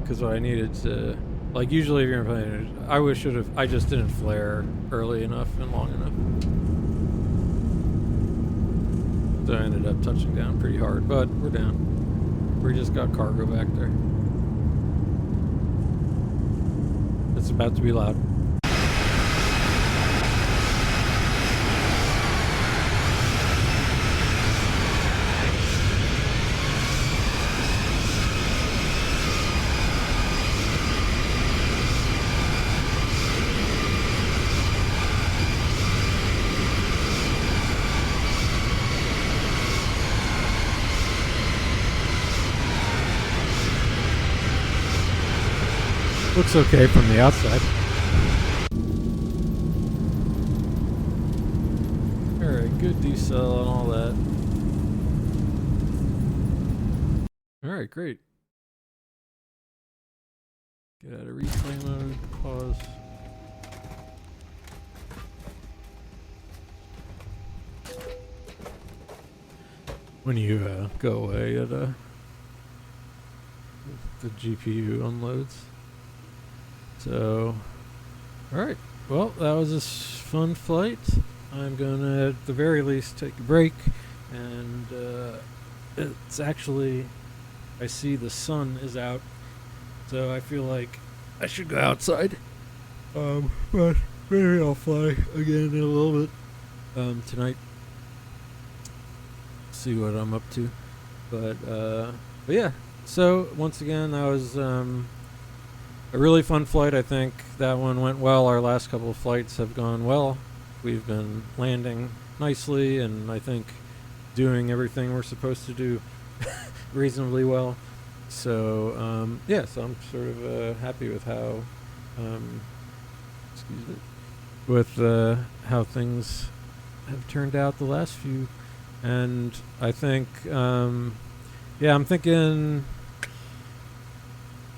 Because what I needed to. Like, usually if you're in a plane, I just didn't flare early enough and long enough. So I ended up touching down pretty hard, but we're down. We just got cargo back there. It's about to be loud. Looks okay from the outside. Alright, good decel and all that. Alright, great. Get out of replay mode, pause. When you go away, the GPU unloads. So, alright. Well, that was a fun flight. I'm gonna, at the very least, take a break. And it's actually, I see the sun is out. So I feel like I should go outside. But maybe I'll fly again in a little bit tonight. See what I'm up to. But yeah. So once again, that was a really fun flight. I think that one went well. Our last couple of flights have gone well. We've been landing nicely, and I think doing everything we're supposed to do reasonably well. So yeah, so I'm sort of happy with how excuse me, with how things have turned out the last few. And I think yeah, I'm thinking,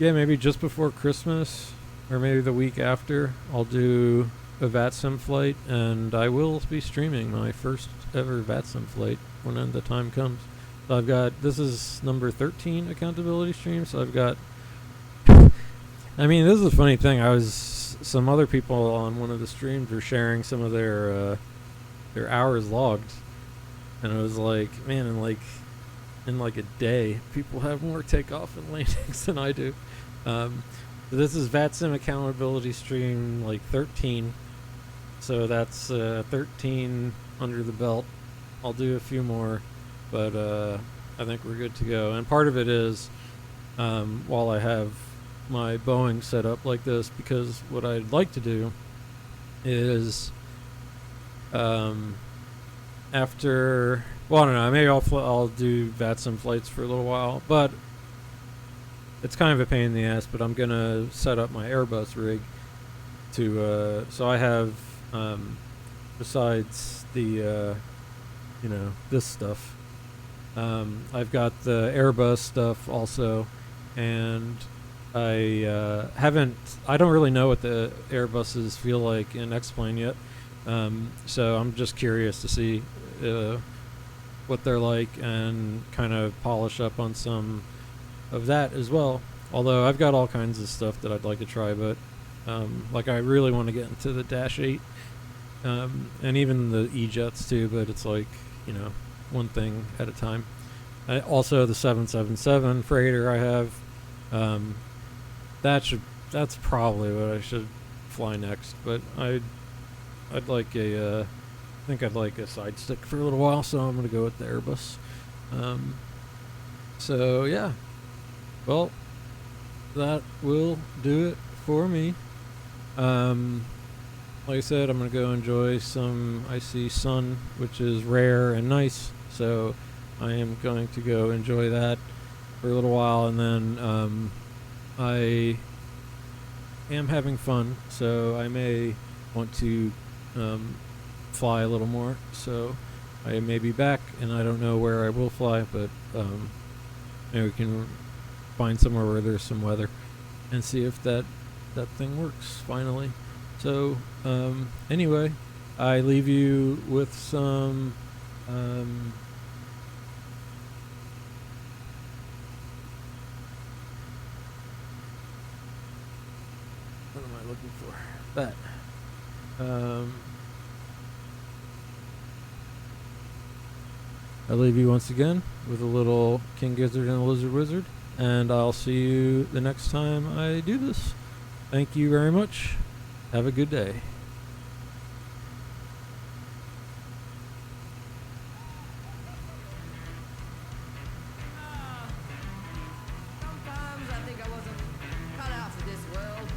yeah, maybe just before Christmas or maybe the week after, I'll do a VATSIM flight, and I will be streaming my first ever VATSIM flight when the time comes. So I've got, this is number 13 accountability stream, so I've got, I mean, this is a funny thing. Some other people on one of the streams were sharing some of their hours logged, and I was like, man, in like a day, people have more takeoff and landings than I do. So this is VATSIM Accountability stream like 13. So that's 13 under the belt. I'll do a few more, but I think we're good to go. And part of it is while I have my Boeing set up like this, because what I'd like to do is after, well, I don't know, maybe I'll do VATSIM flights for a little while, but it's kind of a pain in the ass. But I'm gonna set up my Airbus rig to so I have besides the this stuff, I've got the Airbus stuff also, and I don't really know what the Airbuses feel like in X-Plane yet. So I'm just curious to see what they're like and kind of polish up on some of that as well. Although I've got all kinds of stuff that I'd like to try, but like I really want to get into the Dash 8 and even the E-Jets too, but it's like, one thing at a time. Also the 777 freighter I have, that's probably what I should fly next, but I'd like I think I'd like a side stick for a little while, so I'm gonna go with the Airbus. So yeah, well, that will do it for me. Like I said, I'm gonna go enjoy some icy sun, which is rare and nice, so I am going to go enjoy that for a little while, and then I am having fun, so I may want to fly a little more, so I may be back, and I don't know where I will fly, but maybe we can find somewhere where there's some weather and see if that thing works finally. So anyway, I leave you with some what am I looking for? That I leave you once again with a little King Gizzard and a Lizard Wizard, and I'll see you the next time I do this. Thank you very much. Have a good day. Sometimes I think I wasn't cut out for this world.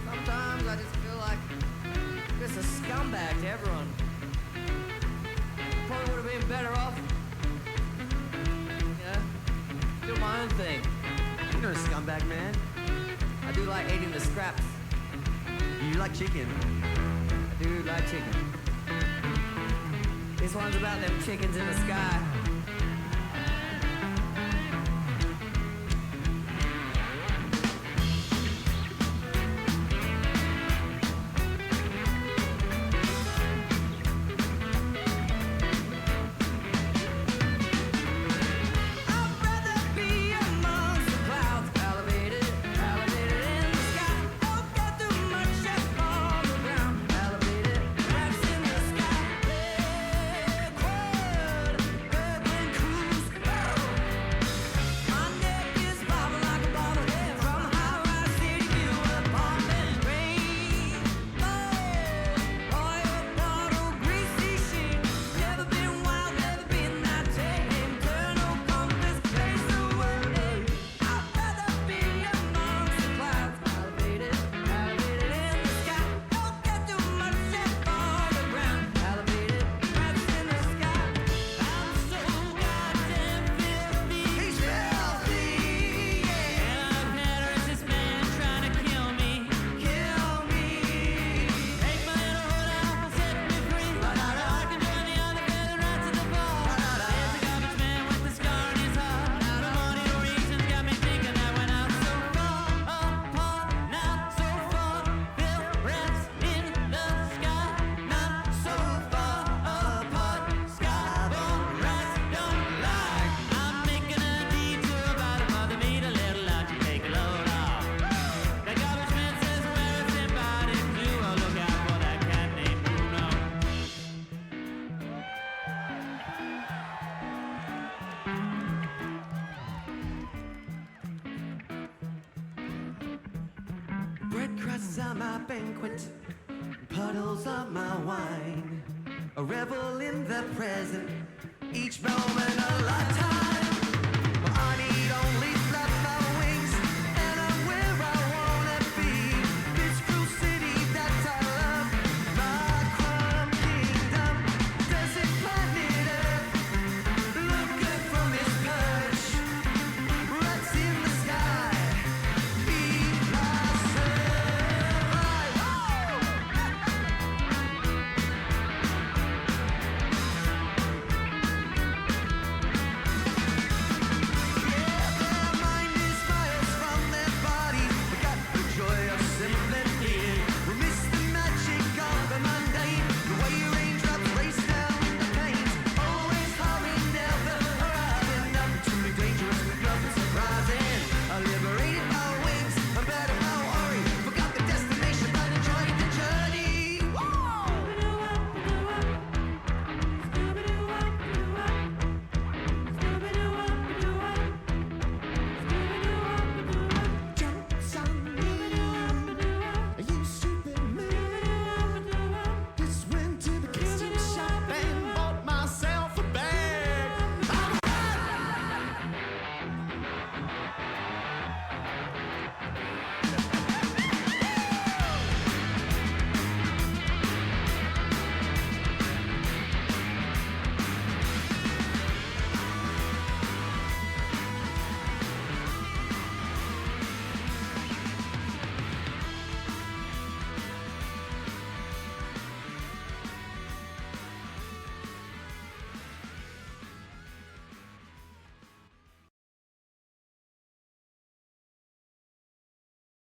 Sometimes I just feel like just a scumbag to everyone. Probably would have been better off, do my own thing. You're a scumbag, man. I do like eating the scraps. You like chicken? I do like chicken. This one's about them chickens in the sky. Bread crusts are my banquet, puddles are my wine. A revel in the present, each moment a lifetime.